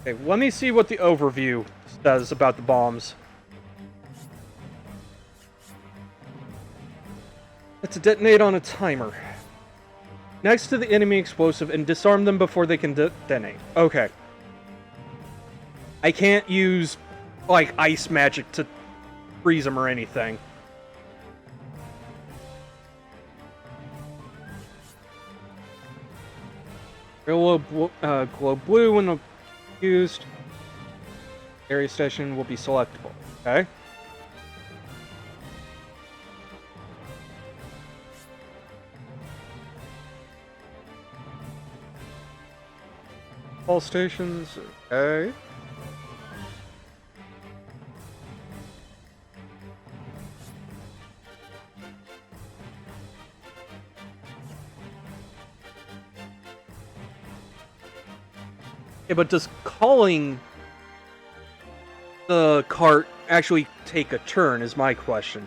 Okay, let me see what the overview says about the bombs. It's a detonate on a timer. Next to the enemy explosive and disarm them before they can detonate. Okay. I can't use, like, ice magic to freeze them or anything. Glow blue when used. Area station will be selectable. Okay. All stations. Okay. Yeah, but does calling the cart actually take a turn is my question.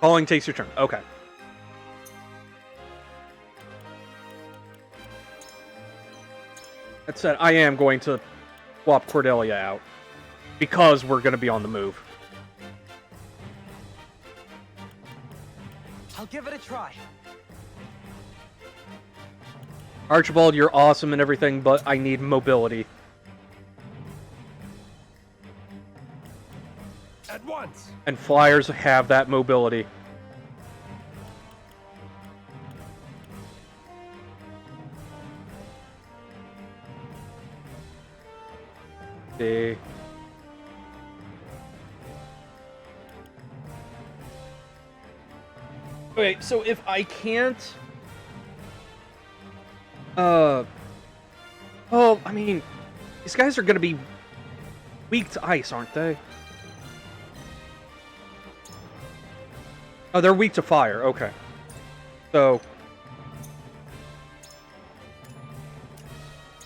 Calling takes your turn. Okay. That said, I am going to swap Cordelia out. because we're going to be on the move. I'll give it a try. Archibald, you're awesome and everything, but I need mobility. At once. And flyers have that mobility. See. Okay, so if I can't... Well, I mean, these guys are gonna be weak to ice, aren't they? Oh, they're weak to fire, okay. So...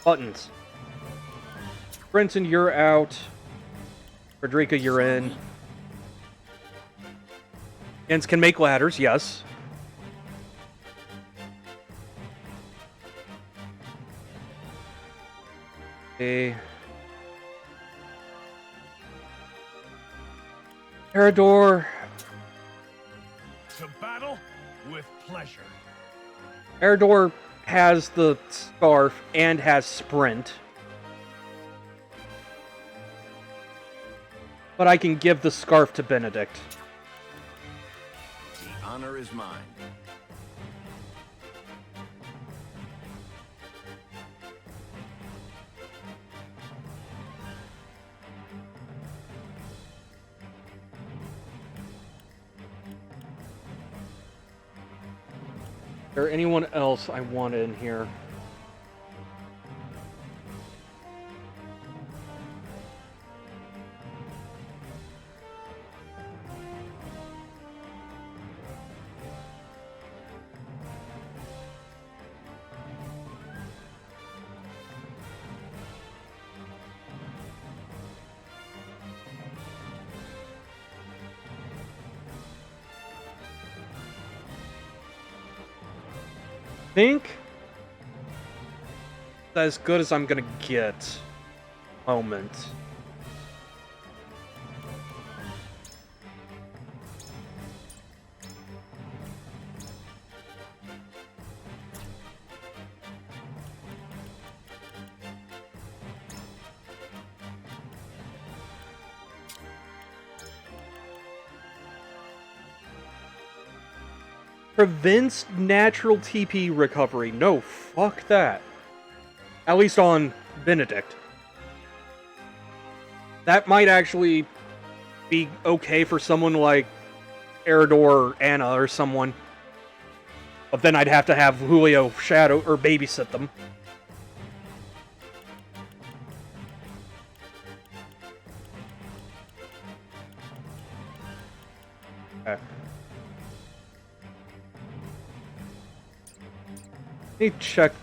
Buttons. Brenton, you're out. Frederica, you're in. Ents can make ladders, yes. Okay. Erador. To battle with pleasure. Erador has the scarf and has sprint. But I can give the scarf to Benedict. The honor is mine. Is there anyone else I want in here? Think that's as good as I'm gonna get. Moment. Prevents natural TP recovery. No, fuck that. At least on Benedict. That might actually be okay for someone like Erador or Anna or someone. But then I'd have to have Julio shadow or babysit them. Okay. Let me check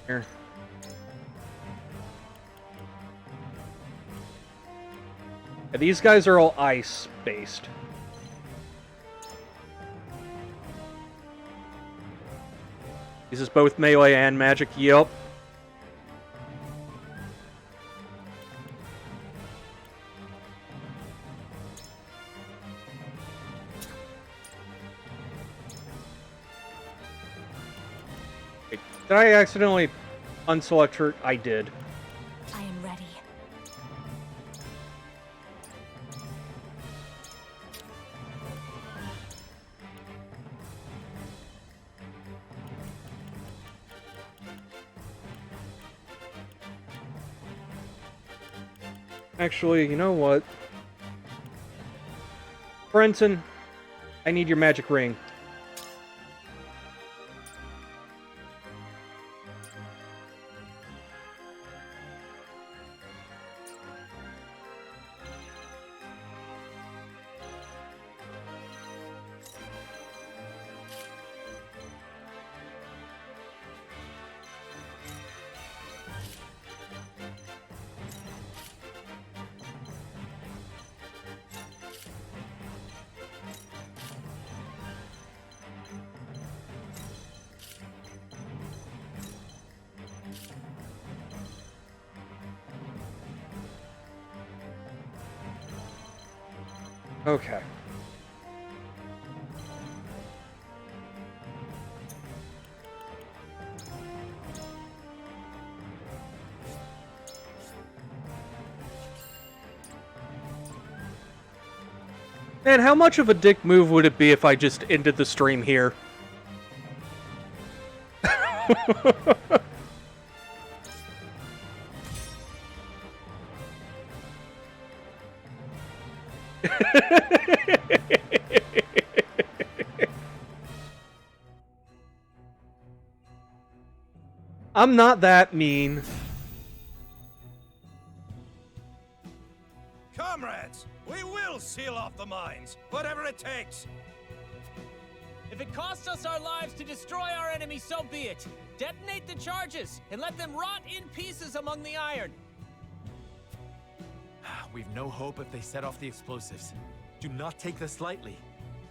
here. Yeah, these guys are all ice based. This is both melee and magic. Yep. Did I accidentally unselect her? I did. I am ready. Actually, you know what? Brenton, I need your magic ring. Okay. Man, how much of a dick move would it be if I just ended the stream here? I'm not that mean. Comrades, we will seal off the mines, whatever it takes. If it costs us our lives to destroy our enemy, so be it. Detonate the charges and let them rot in pieces among the iron. We've no hope if they set off the explosives. Do not take this lightly.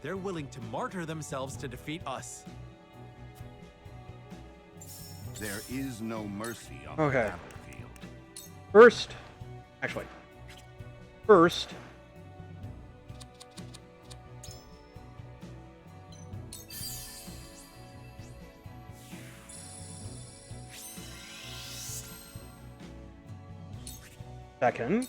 They're willing to martyr themselves to defeat us. There is no mercy on Okay. the battlefield. First, second,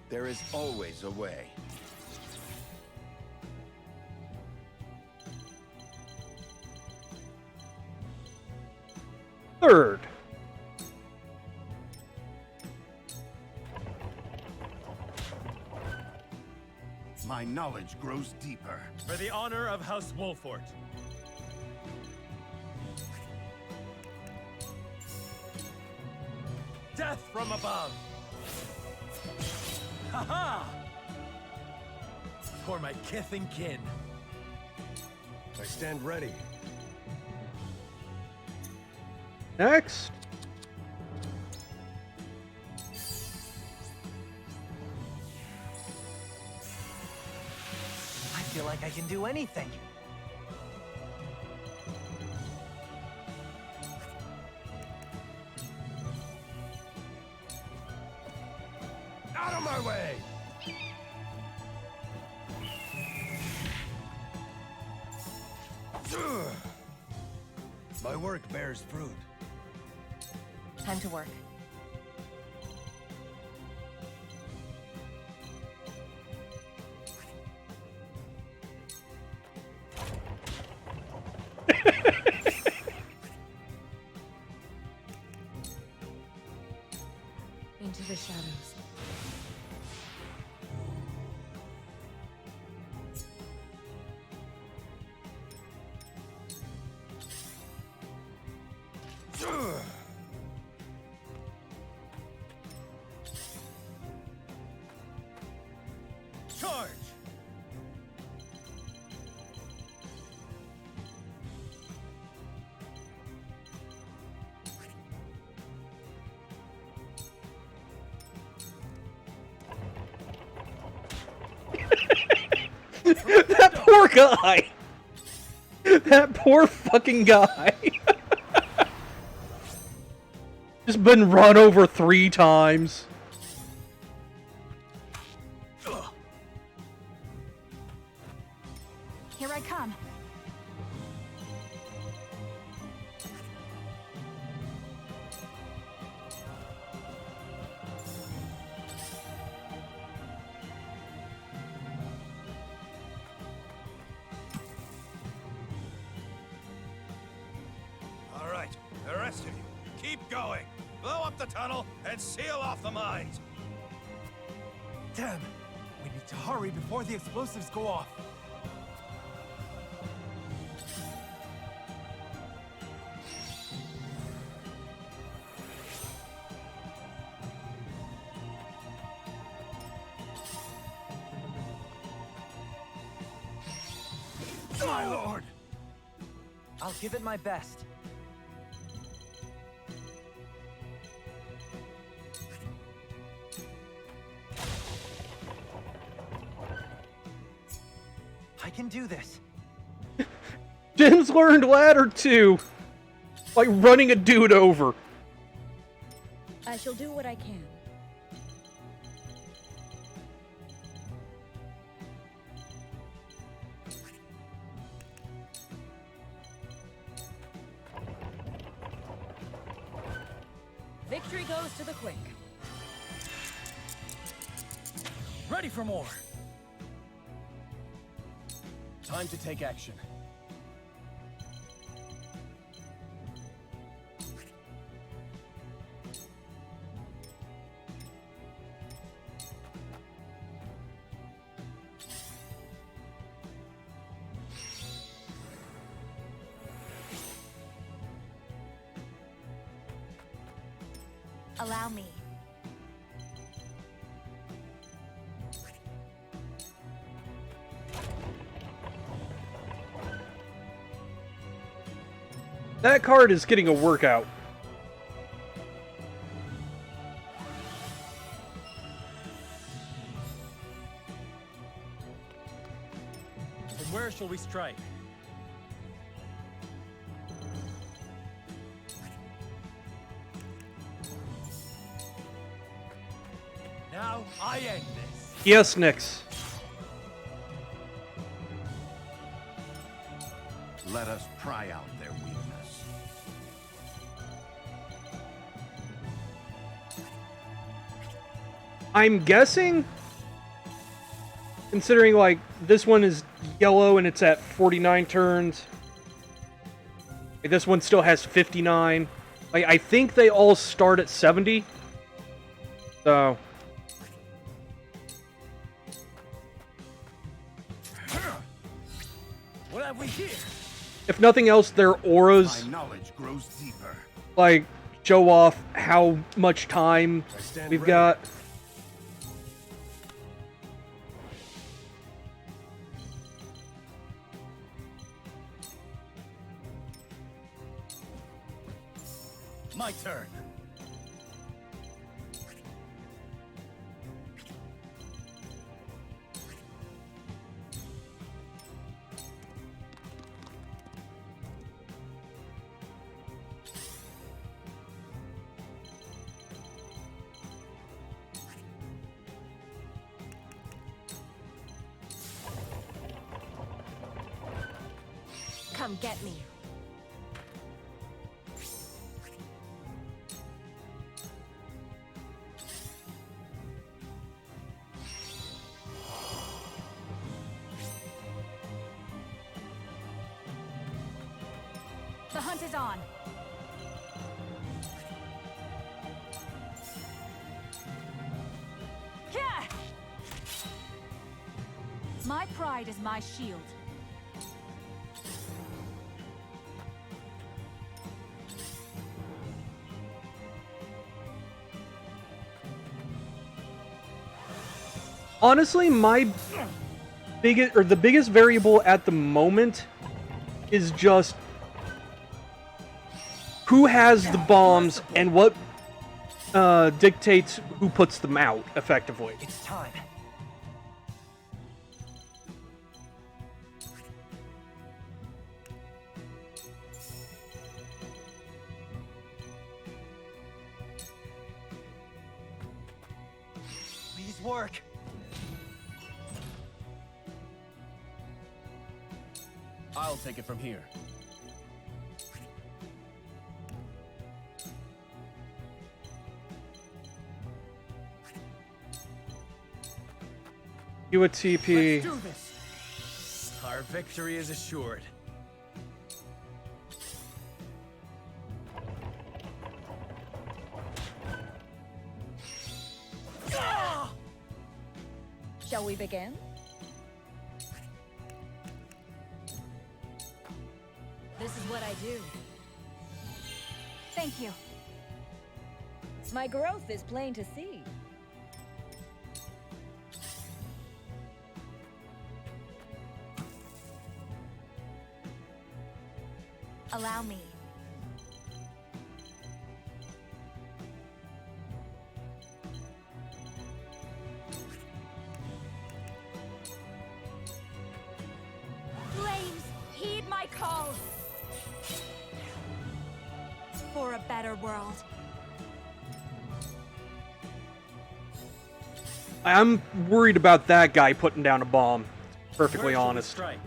There is always a way. third. My knowledge grows deeper. For the honor of House Wolfort. Death from above! Ha-ha! For my kith and kin. I stand ready. Next. I feel like I can do anything. Out of my way! My work bears fruit. Time to work. Into the shadows. Charge! That poor guy! That poor fucking guy! Just been run over 3 times. Here I come. All right, the rest of you, keep going. Blow up the tunnel and seal off the mines. Damn! We need to hurry before the explosives go off. My lord! I'll give it my best. I can do this. Jin's learned ladder 2! Like running a dude over. I shall do what I can. Victory goes to the quick. Ready for more. Time to take action. Allow me. That card is getting a workout. And where shall we strike? Now I end this. Yes, Nyx. Let us pry out their weakness. I'm guessing, considering like this one is yellow and it's at 49 turns. Like, this one still has 59. Like, I think they all start at 70. So What have we here? if nothing else, their auras My knowledge grows deeper. like show off how much time we've got. My turn. Come get me. The hunt is on. Yeah! My pride is my shield. Honestly, my the biggest variable at the moment is just who has the bombs and what dictates who puts them out effectively. It's time. Please work. I'll take it from here. You a TP. Let's do this. Our victory is assured. Shall we begin? This is what I do. Thank you. My growth is plain to see. Allow me. Flames, heed my call. For a better world. I'm worried about that guy putting down a bomb. Perfectly Where shall we honest. strike?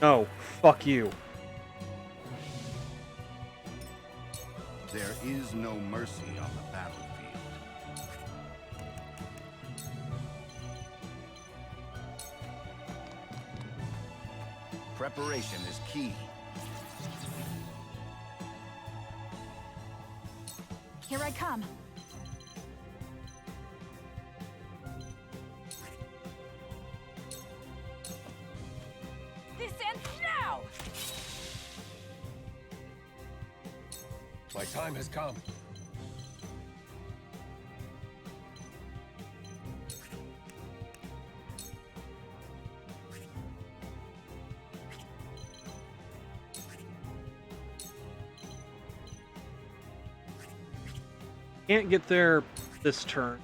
No, fuck you. There is no mercy on the battlefield. Preparation is key. Here I come. This ends now! My time has come. Can't get there this turn.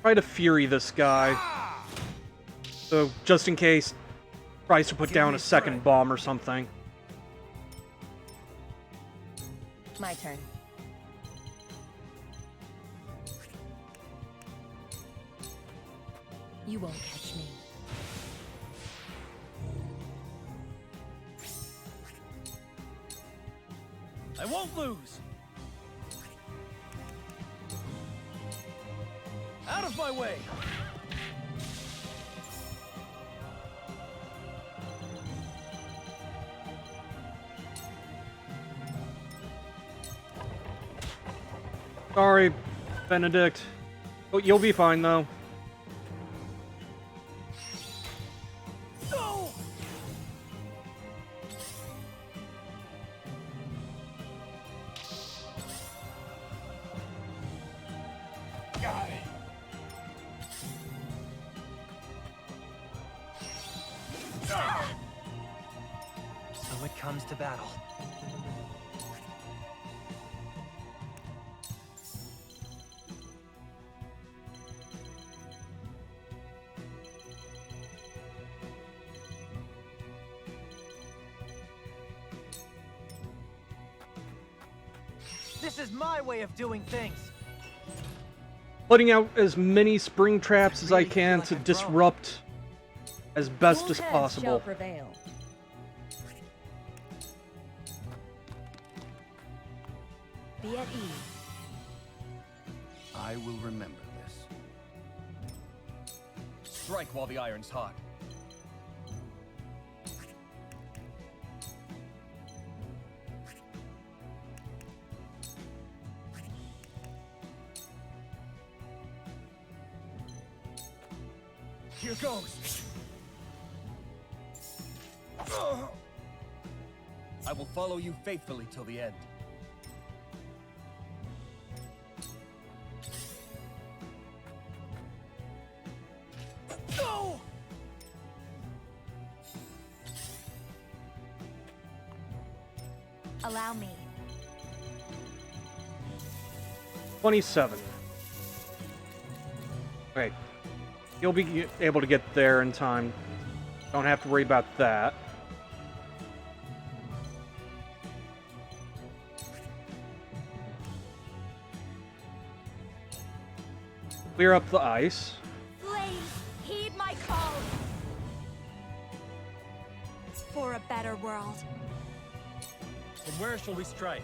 Try to fury this guy. So, just in case, tries to put down a second bomb or something. My turn. You won't catch me. I won't lose! Out of my way! Sorry, Benedict. Oh, you'll be fine, though. So it comes to battle. This is my way of doing things. Putting out as many spring traps as I can to disrupt as best as possible. Prevail. Be at ease. I will remember this. Strike while the iron's hot. Here goes. I will follow you faithfully till the end. No! Allow me. 27. Wait. You'll be able to get there in time. Don't have to worry about that. Clear up the ice. Flames, heed my call. For a better world. And where shall we strike?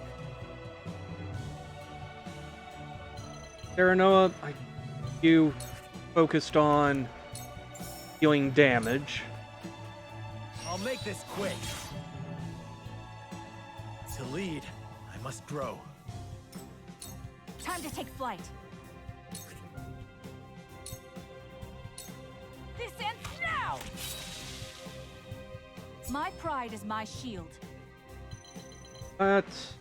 Terranoa, you focused on dealing damage. I'll make this quick. To lead, I must grow. Time to take flight. This ends now! My pride is my shield. That's...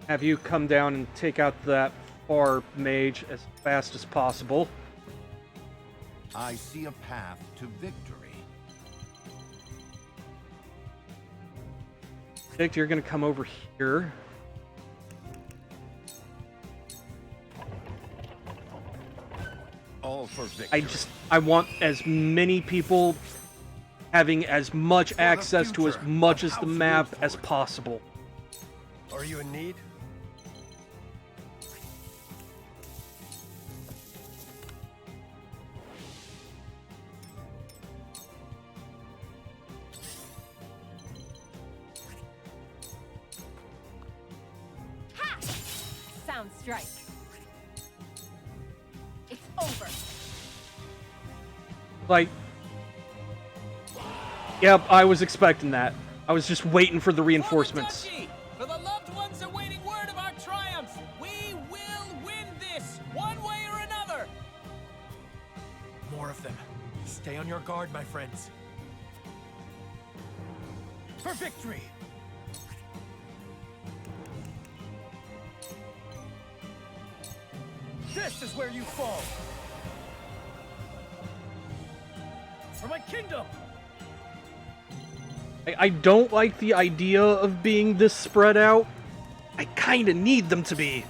have you come down and take out that far mage as fast as possible. I see a path to victory. Vic, you're gonna come over here. All for victory. I want as many people having as much access to as much as the map as possible. Are you in need? Sound strike. It's over. Like, yep, I was expecting that. I was just waiting for the reinforcements. For the loved ones awaiting word of our triumph, we will win this, one way or another! More of them. Stay on your guard, my friends. For victory! This is where you fall! For my kingdom! I don't like the idea of being this spread out. I kinda need them to be.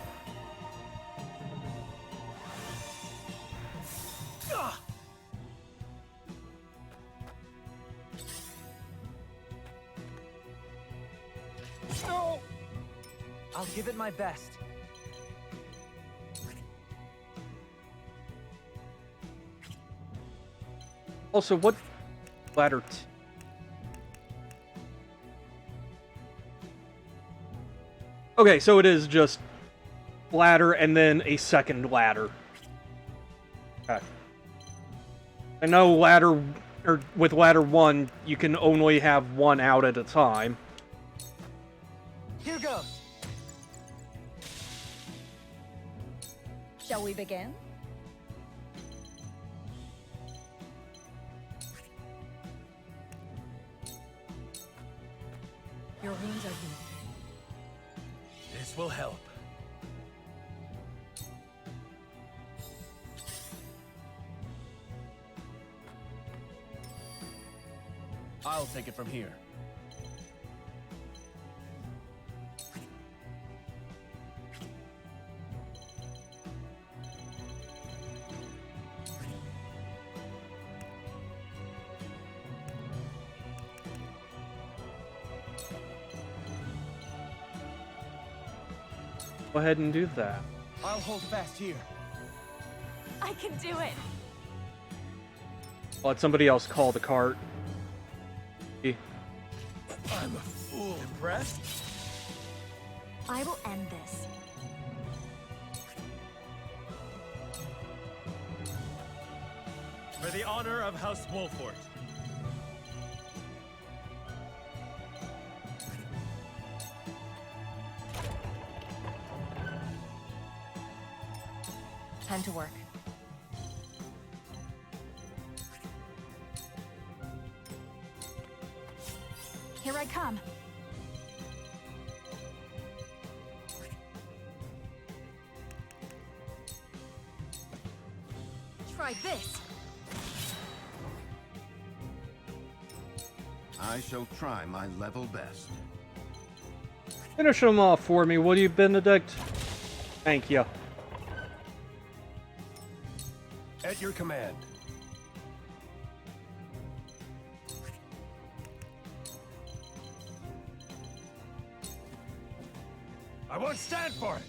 No! I'll give it my best. Also, what ladder? Okay, so it is just ladder and then a second ladder. Okay. I know ladder, or with ladder 1, you can only have one out at a time. Here goes. Shall we begin? Your wounds are healed. This will help. I'll take it from here. Go ahead and do that. I'll hold fast here. I can do it. Let somebody else call the cart. I'm a fool. Impressed? I will end this. For the honor of House Wolfort. Time to work. Here I come. Try this. I shall try my level best. Finish them off for me, will you, Benedict? Thank you. At your command. I won't stand for it!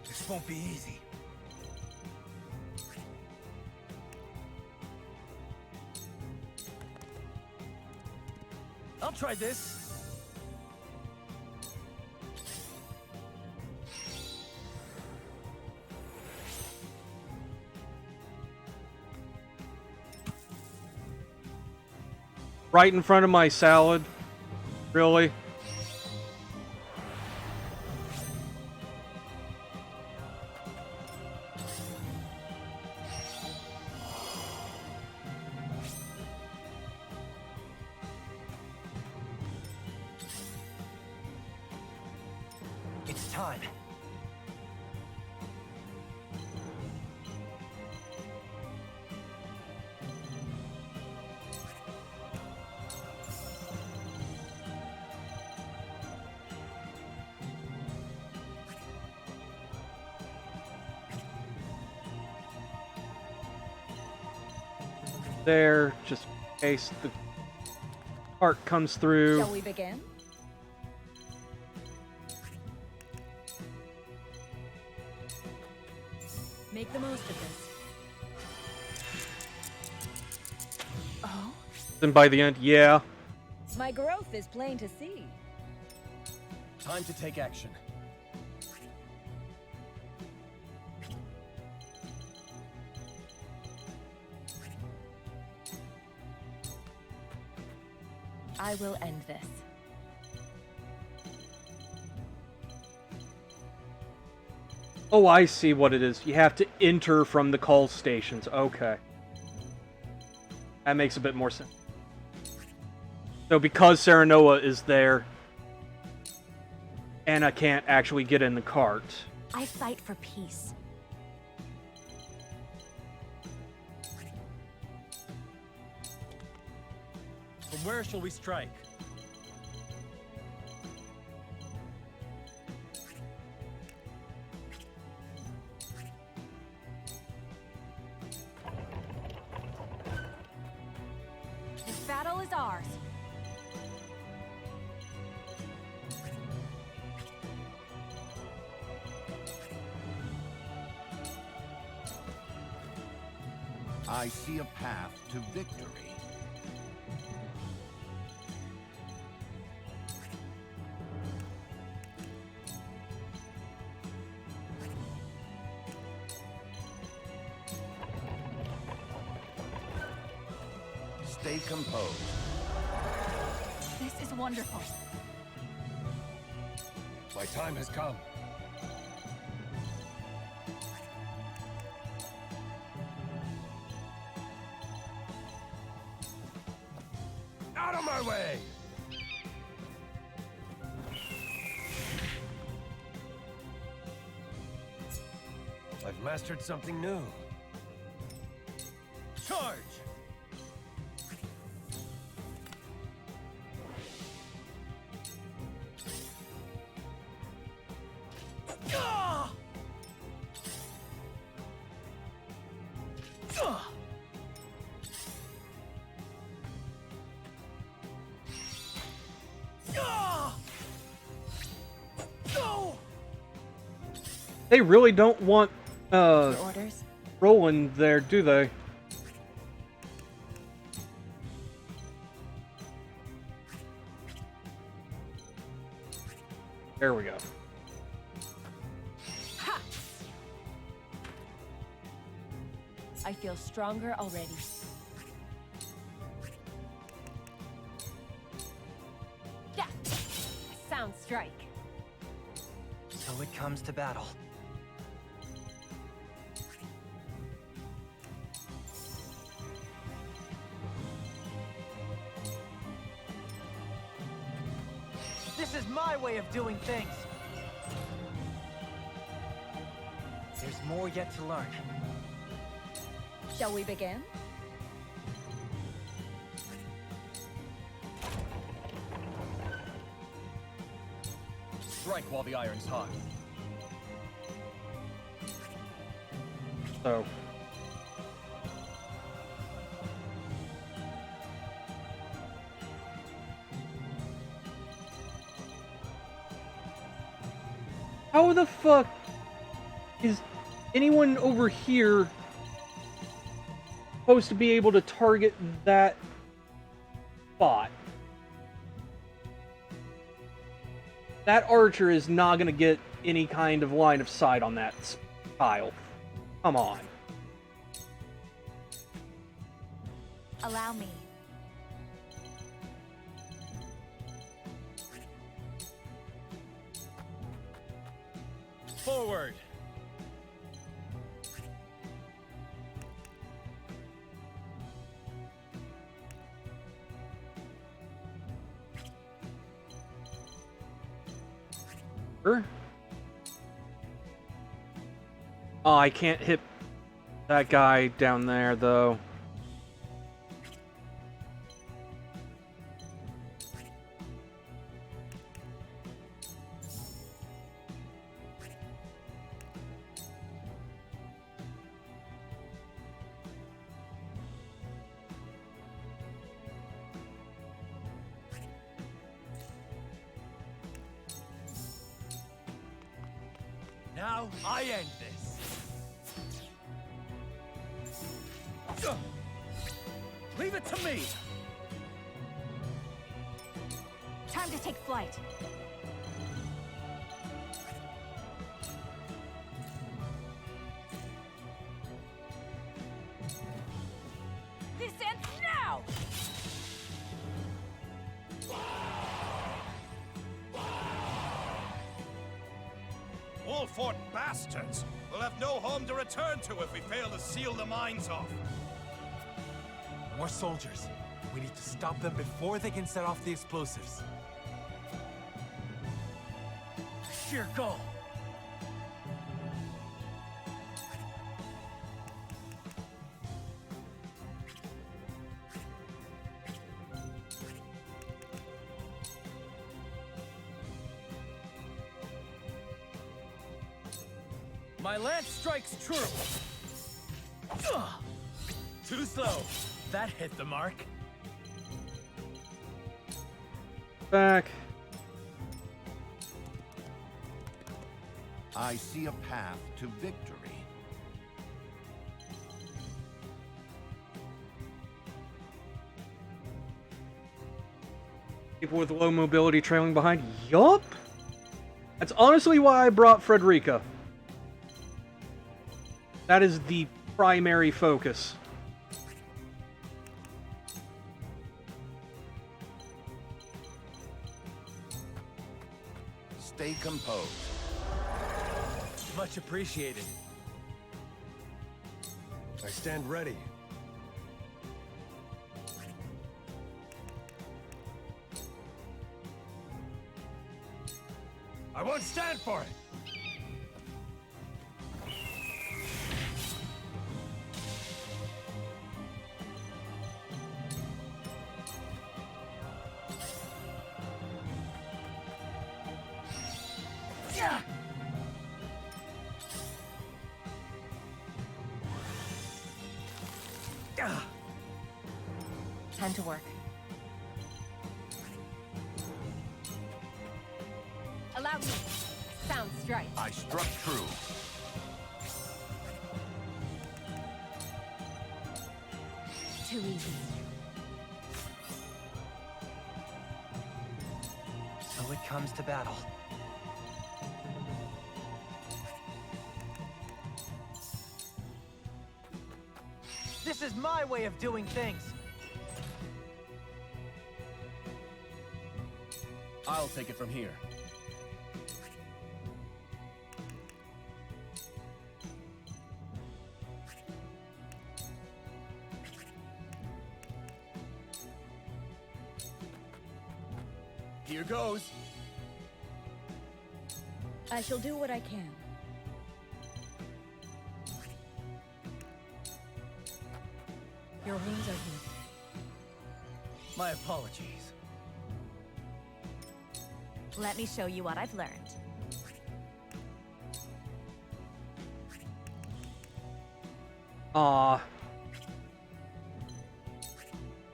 This won't be easy. I'll try this. Right in front of my salad? Really? It's time. there, just in case the cart comes through. Shall we begin? Make the most of this. Oh? Then by the end, yeah. My growth is plain to see. Time to take action. I will end this. Oh, I see what it is. You have to enter from the call stations. Okay. That makes a bit more sense. So because Serenoa is there, Anna can't actually get in the cart. I fight for peace. From where shall we strike? This battle is ours. I see a path to victory. Stay composed. This is wonderful. My time has come. Out of my way! I've mastered something new. Charge! They really don't want Your orders? Roland there, do they? There we go. Ha! I feel stronger already. Yeah! A sound strike. So it comes to battle. This is my way of doing things. There's more yet to learn. Shall we begin? Strike while the iron's hot. So. How the fuck is anyone over here supposed to be able to target that spot? That archer is not going to get any kind of line of sight on that tile. Come on. Allow me. Forward! Sure. Oh, I can't hit that guy down there, though. Now I end this. Leave it to me. Time to take flight. This ends now! Wolford bastards! We'll have no home to return to if we fail to seal the mines off. More soldiers. We need to stop them before they can set off the explosives. Sheer goal. My lance strikes true. Too slow. That hit the mark. Back. I see a path to victory. People with low mobility trailing behind. Yup. That's honestly why I brought Frederica. That is the primary focus. Stay composed. Much appreciated. I stand ready. I won't stand for it! Time to work. Allow me. Sound strike. I struck true. Too easy. So it comes to battle. This is my way of doing things. I'll take it from here. Here goes. I shall do what I can. Your wounds are healed. My apologies. Let me show you what I've learned. Aw.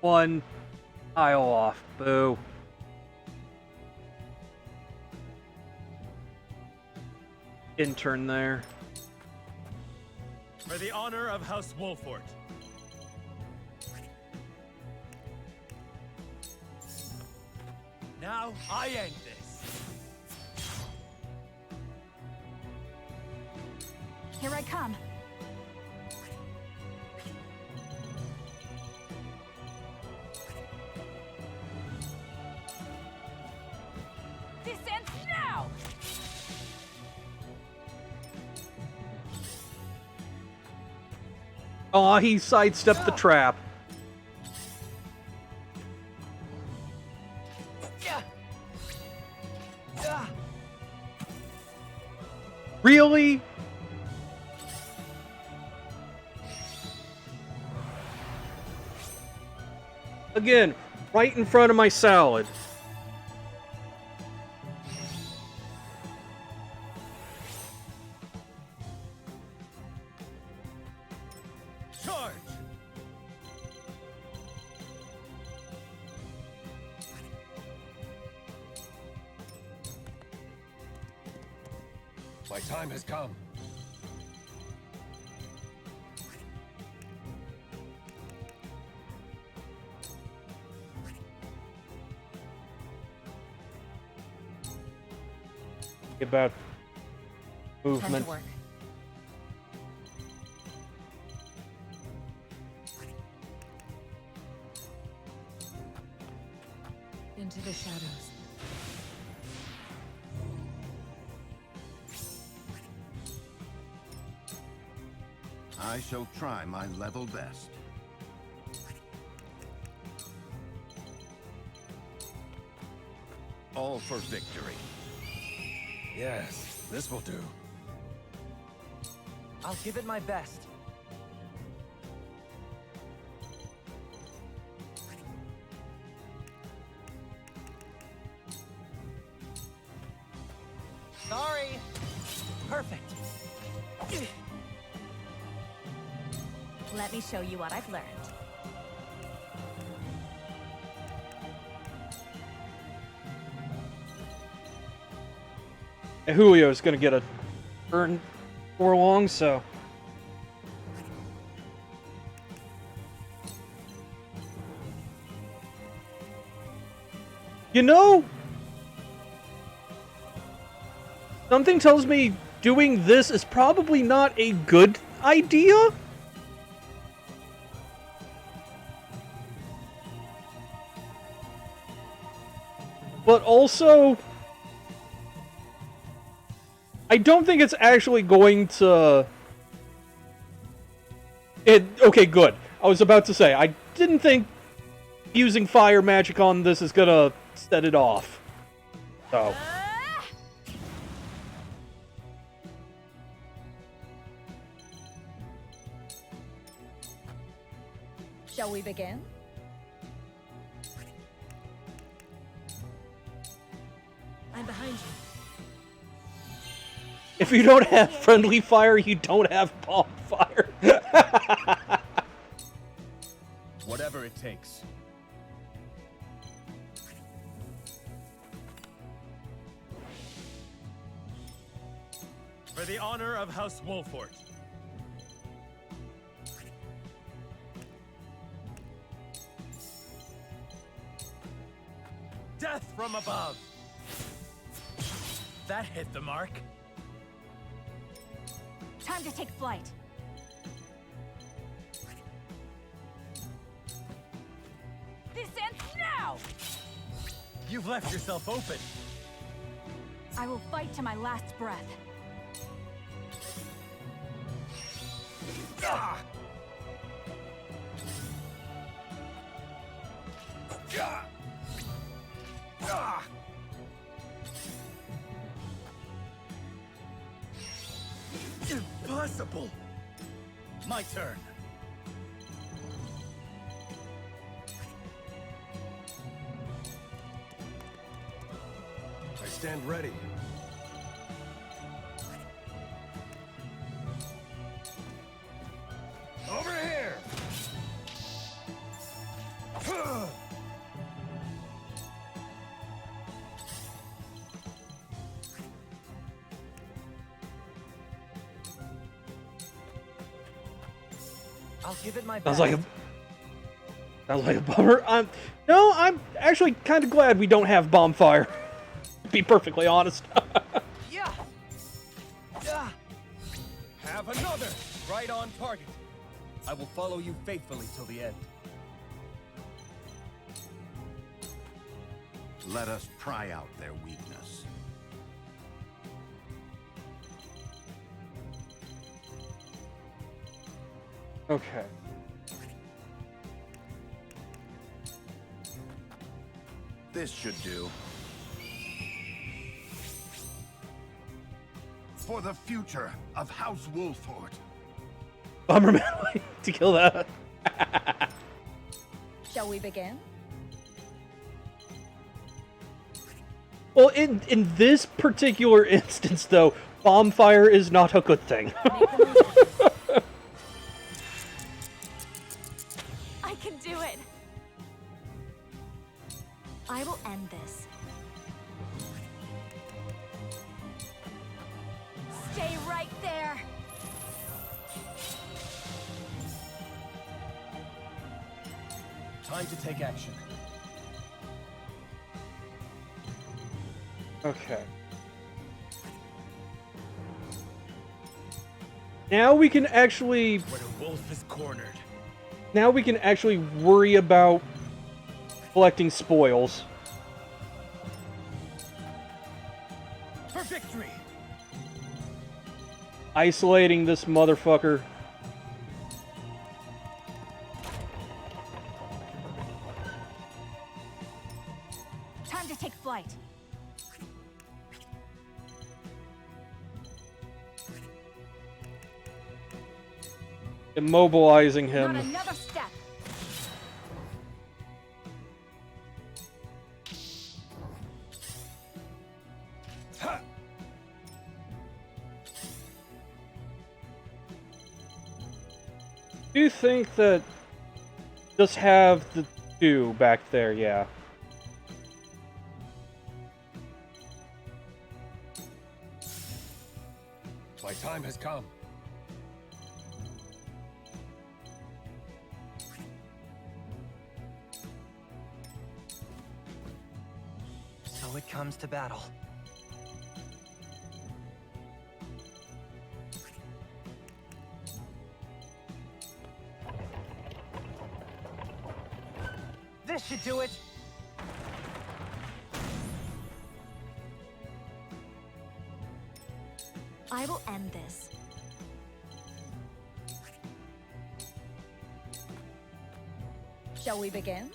One tile off. Boo. Intern there. For the honor of House Wolford. Now I end this. Here I come. This ends now! Aw, he sidestepped the trap. Really? Again, right in front of my salad. Charge! My time has come. About Time movement. to work. Into the shadows. I shall try my level best. All for victory. Yes, this will do. I'll give it my best. Sorry. Perfect. Let me show you what I've learned. And Julio's gonna get a turn for long, so. You know, something tells me doing this is probably not a good idea. But also, I don't think it's actually going to... Okay, good. I was about to say, I didn't think using fire magic on this is gonna set it off. So... Shall we begin? I'm behind you. If you don't have friendly fire, you don't have bomb fire. Whatever it takes. For the honor of House Wolfort. Death from above! That hit the mark. Time to take flight. This ends now! You've left yourself open. I will fight to my last breath. Ah! Ah! Ah! Impossible! My turn. I stand ready. Over here! I'll give it my Sounds best. like a bummer. No, I'm actually kind of glad we don't have bomb fire. To be perfectly honest. Yeah. Have another! Right on target. I will follow you faithfully till the end. Let us pry out their weakness. Okay. This should do. For the future of House Wolfort. Bummer man to kill that. Shall we begin? Well, in this particular instance, though, bomb fire is not a good thing. I can do it. I will end this. Stay right there. Time to take action. Okay. Now we can actually... Where the wolf is cornered. Now we can actually worry about collecting spoils. For victory! Isolating this motherfucker. Time to take flight. Immobilizing him. Not another step. Do you think that just have the two back there, yeah. My time has come. So it comes to battle. This should do it. I will end this. Shall we begin?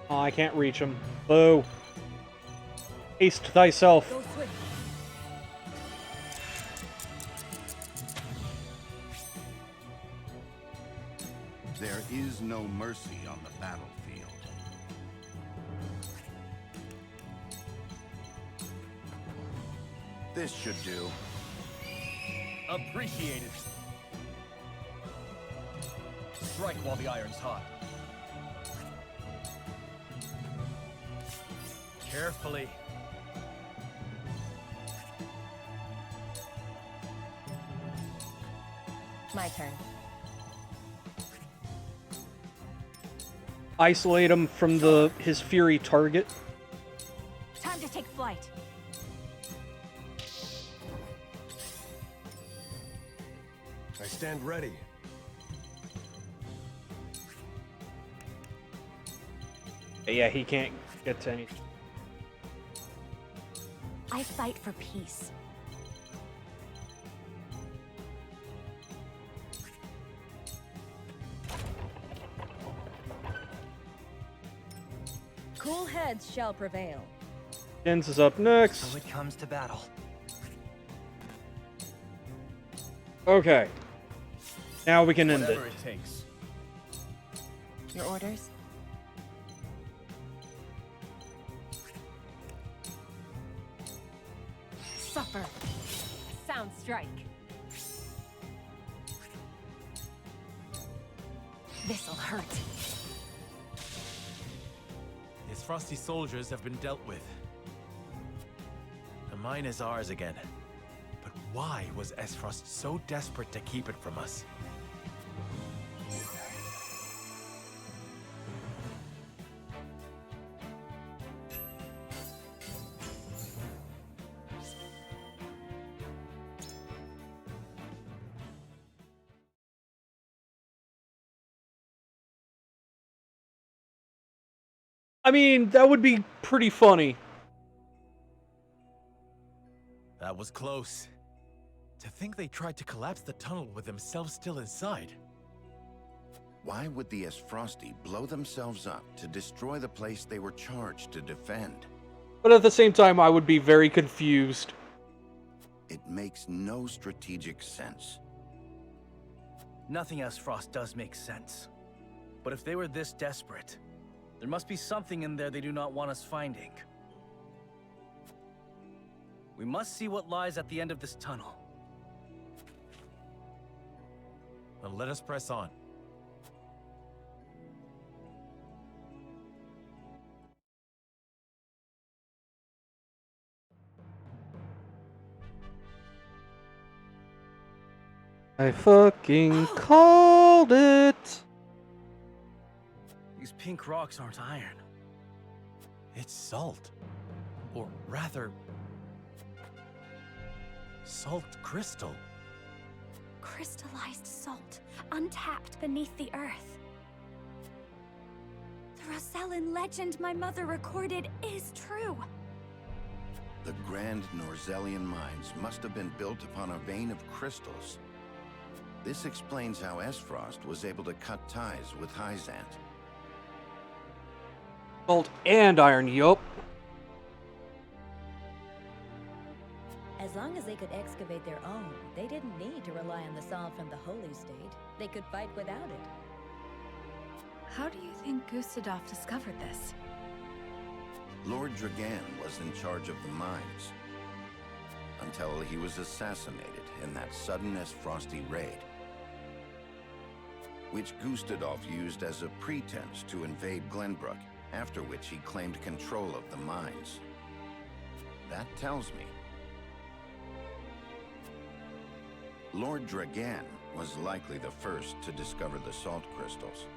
Oh, I can't reach him. Boo. Haste thyself. Go swift. There is no mercy on the battlefield. This should do. Appreciated. Strike while the iron's hot. Carefully. My turn. Isolate him from his fury target. Time to take flight. I stand ready. Yeah, he can't get to anything. I fight for peace. Cool heads shall prevail. Jens is up next. So it comes to battle. Okay. Now we can end it. Whatever it takes. Your orders? Suffer. A sound strike. This'll hurt. His frosty soldiers have been dealt with. The mine is ours again. But why was Esfrost so desperate to keep it from us? I mean, that would be pretty funny. That was close. To think they tried to collapse the tunnel with themselves still inside. Why would the Esfrosti blow themselves up to destroy the place they were charged to defend? But at the same time, I would be very confused. It makes no strategic sense. Nothing Esfrost does make sense. But if they were this desperate, there must be something in there they do not want us finding. We must see what lies at the end of this tunnel. Then let us press on. I fucking called it! These pink rocks aren't iron. It's salt. Or rather, salt crystal. Crystallized salt, untapped beneath the earth. The Rosellan legend my mother recorded is true. The Grand Norzellian mines must have been built upon a vein of crystals. This explains how Esfrost was able to cut ties with Hyzant. Salt and iron, yup. As long as they could excavate their own, they didn't need to rely on the salt from the Holy State. They could fight without it. How do you think Gustadolf discovered this? Lord Dragan was in charge of the mines until he was assassinated in that sudden Esfrosty raid, which Gustadolf used as a pretense to invade Glenbrook, after which he claimed control of the mines. That tells me Lord Dragan was likely the first to discover the salt crystals.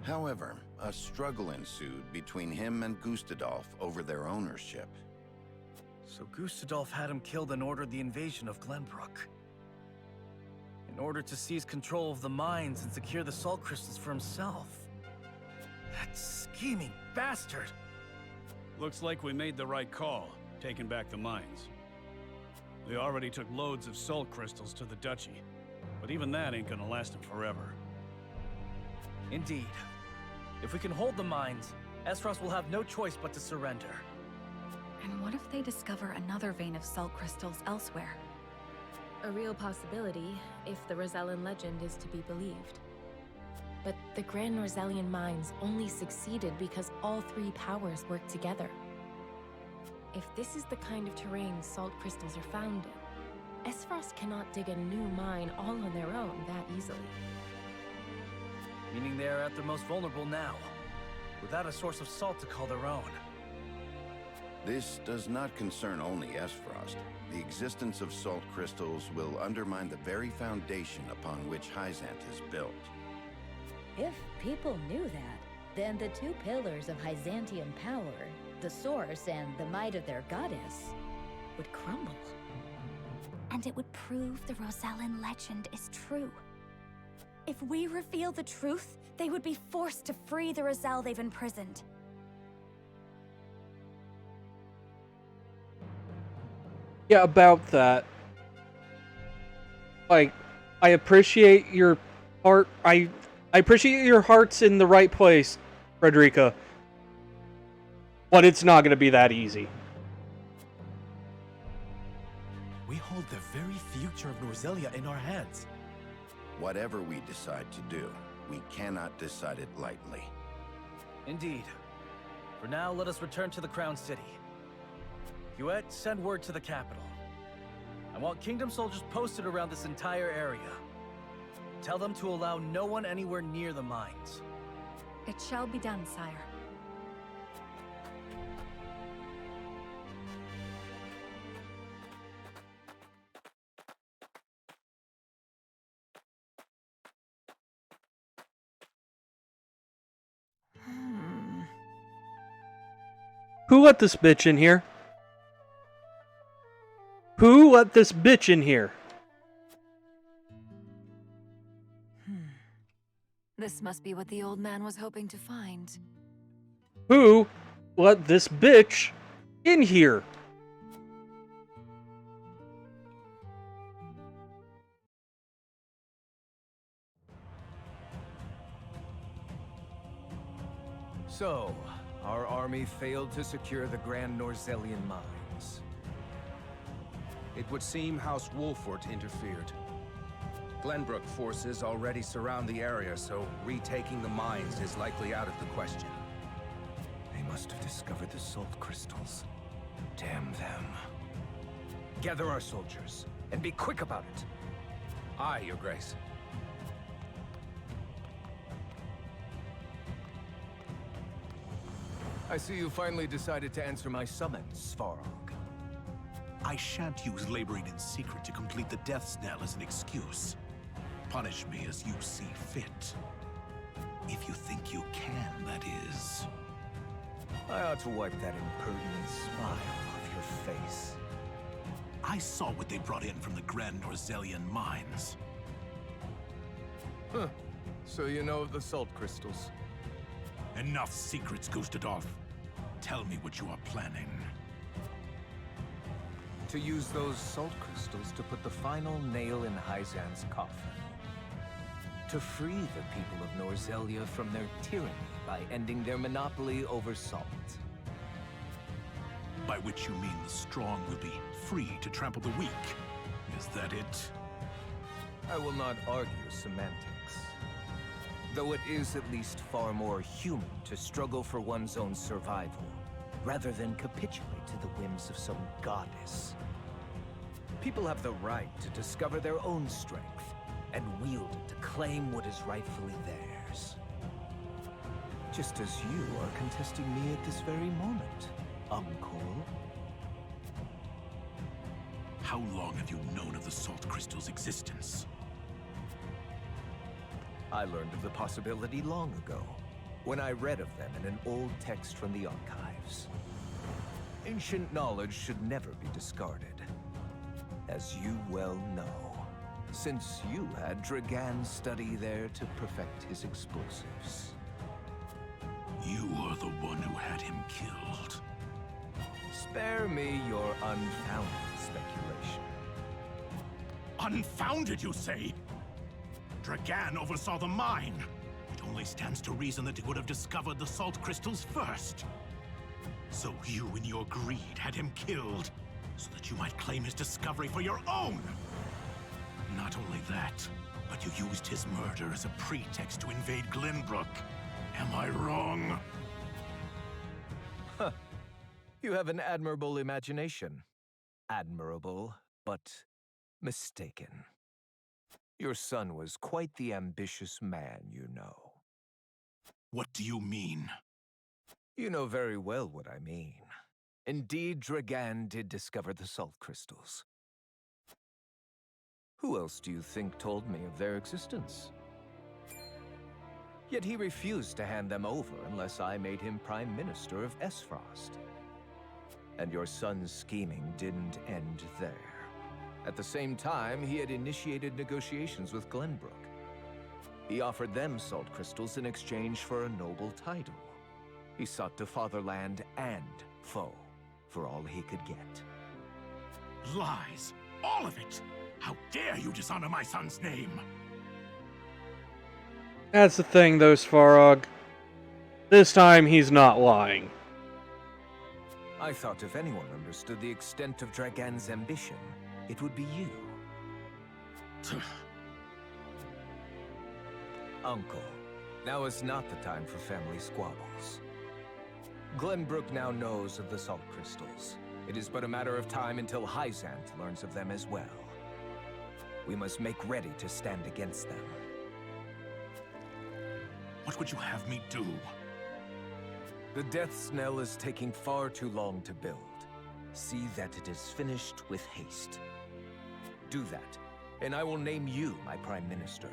However, a struggle ensued between him and Gustadolf over their ownership. So Gustadolf had him killed and ordered the invasion of Glenbrook. In order to seize control of the mines and secure the salt crystals for himself. That scheming bastard! Looks like we made the right call, taking back the mines. We already took loads of salt crystals to the Duchy, but even that ain't gonna last them forever. Indeed. If we can hold the mines, Esfrost will have no choice but to surrender. And what if they discover another vein of salt crystals elsewhere? A real possibility, if the Rosellan legend is to be believed. But the Grand Norzellian mines only succeeded because all three powers worked together. If this is the kind of terrain salt crystals are found in, Esfrost cannot dig a new mine all on their own that easily. Meaning they are at their most vulnerable now, without a source of salt to call their own. This does not concern only Esfrost. The existence of salt crystals will undermine the very foundation upon which Hyzant is built. If people knew that, then the two pillars of Hyzantian power, the source and the might of their goddess, would crumble. And it would prove the Rosellan legend is true. If we reveal the truth, they would be forced to free the Rosell they've imprisoned. Yeah, about that. Like, I appreciate your heart. I appreciate your heart's in the right place, Frederica. But it's not going to be that easy. We hold the very future of Norzellia in our hands. Whatever we decide to do, we cannot decide it lightly. Indeed. For now, let us return to the Crown City. Huet, send word to the capital. I want Kingdom soldiers posted around this entire area. Tell them to allow no one anywhere near the mines. It shall be done, sire. Who let this bitch in here? Who let this bitch in here? This must be what the old man was hoping to find. Who let this bitch in here? So, our army failed to secure the Grand Norzellian mines. It would seem House Wolfort interfered. Glenbrook forces already surround the area, so retaking the mines is likely out of the question. They must have discovered the salt crystals. Damn them. Gather our soldiers, and be quick about it. Aye, Your Grace. I see you finally decided to answer my summons, Svarog. I shan't use laboring in secret to complete the death knell as an excuse. Punish me as you see fit. If you think you can, that is. I ought to wipe that impertinent smile off your face. I saw what they brought in from the Grand Norzelian mines. Huh. So you know of the salt crystals? Enough secrets, Gustadolf. Tell me what you are planning. To use those salt crystals to put the final nail in Hyzan's coffin. To free the people of Norzelia from their tyranny by ending their monopoly over salt. By which you mean the strong will be free to trample the weak. Is that it? I will not argue semantics. Though it is at least far more human to struggle for one's own survival, rather than capitulate to the whims of some goddess. People have the right to discover their own strength, and wield it to claim what is rightfully theirs. Just as you are contesting me at this very moment, Uncle. How long have you known of the salt crystal's existence? I learned of the possibility long ago, when I read of them in an old text from the archives. Ancient knowledge should never be discarded, as you well know, since you had Dragan study there to perfect his explosives. You are the one who had him killed. Spare me your unfounded speculation. Unfounded, you say? Dragan oversaw the mine. It only stands to reason that he would have discovered the salt crystals first. So you, in your greed, had him killed, so that you might claim his discovery for your own! Not only that, but you used his murder as a pretext to invade Glenbrook. Am I wrong? Huh. You have an admirable imagination. Admirable, but mistaken. Your son was quite the ambitious man, you know. What do you mean? You know very well what I mean. Indeed, Dragan did discover the salt crystals. Who else do you think told me of their existence? Yet he refused to hand them over unless I made him Prime Minister of Esfrost. And your son's scheming didn't end there. At the same time, he had initiated negotiations with Glenbrook. He offered them salt crystals in exchange for a noble title. He sought to fatherland and foe for all he could get. Lies! All of it! How dare you dishonor my son's name! That's the thing, though, Svarog. This time, he's not lying. I thought if anyone understood the extent of Dragan's ambition, it would be you. Uncle, now is not the time for family squabbles. Glenbrook now knows of the salt crystals. It is but a matter of time until Hyzant learns of them as well. We must make ready to stand against them. What would you have me do? The Death's Knell is taking far too long to build. See that it is finished with haste. Do that, and I will name you my Prime Minister,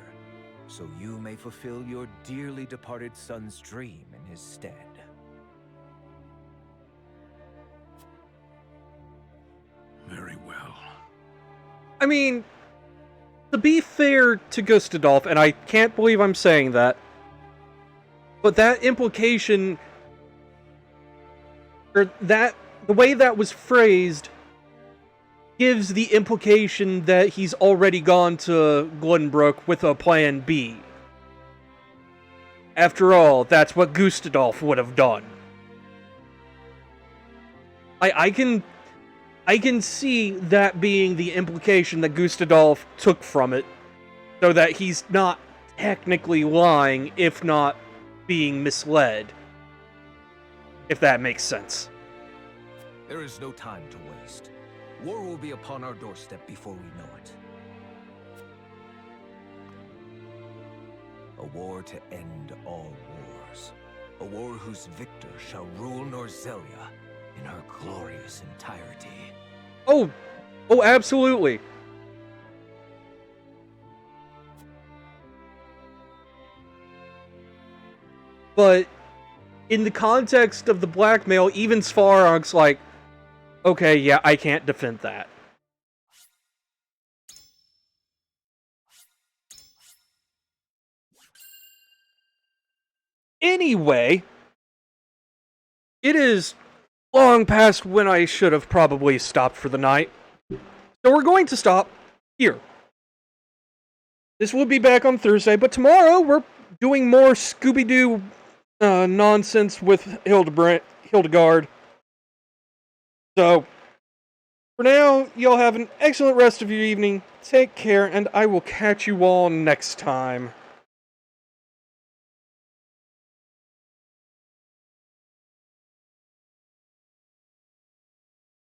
so you may fulfill your dearly departed son's dream in his stead. Very well. I mean, to be fair to Gustadolf, and I can't believe I'm saying that, but that implication, or that, the way that was phrased, gives the implication that he's already gone to Glenbrook with a plan B. After all, that's what Gustadolf would have done. I can see that being the implication that Gustadolf took from it, so that he's not technically lying, if not being misled. If that makes sense. There is no time to waste. War will be upon our doorstep before we know it. A war to end all wars. A war whose victor shall rule Norzelia in her glorious entirety. Oh, absolutely. But in the context of the blackmail, even Svarog's like, okay, yeah, I can't defend that. Anyway, it is long past when I should have probably stopped for the night. So we're going to stop here. This will be back on Thursday, but tomorrow we're doing more Scooby-Doo nonsense with Hildegard. So, for now, y'all have an excellent rest of your evening. Take care, and I will catch you all next time.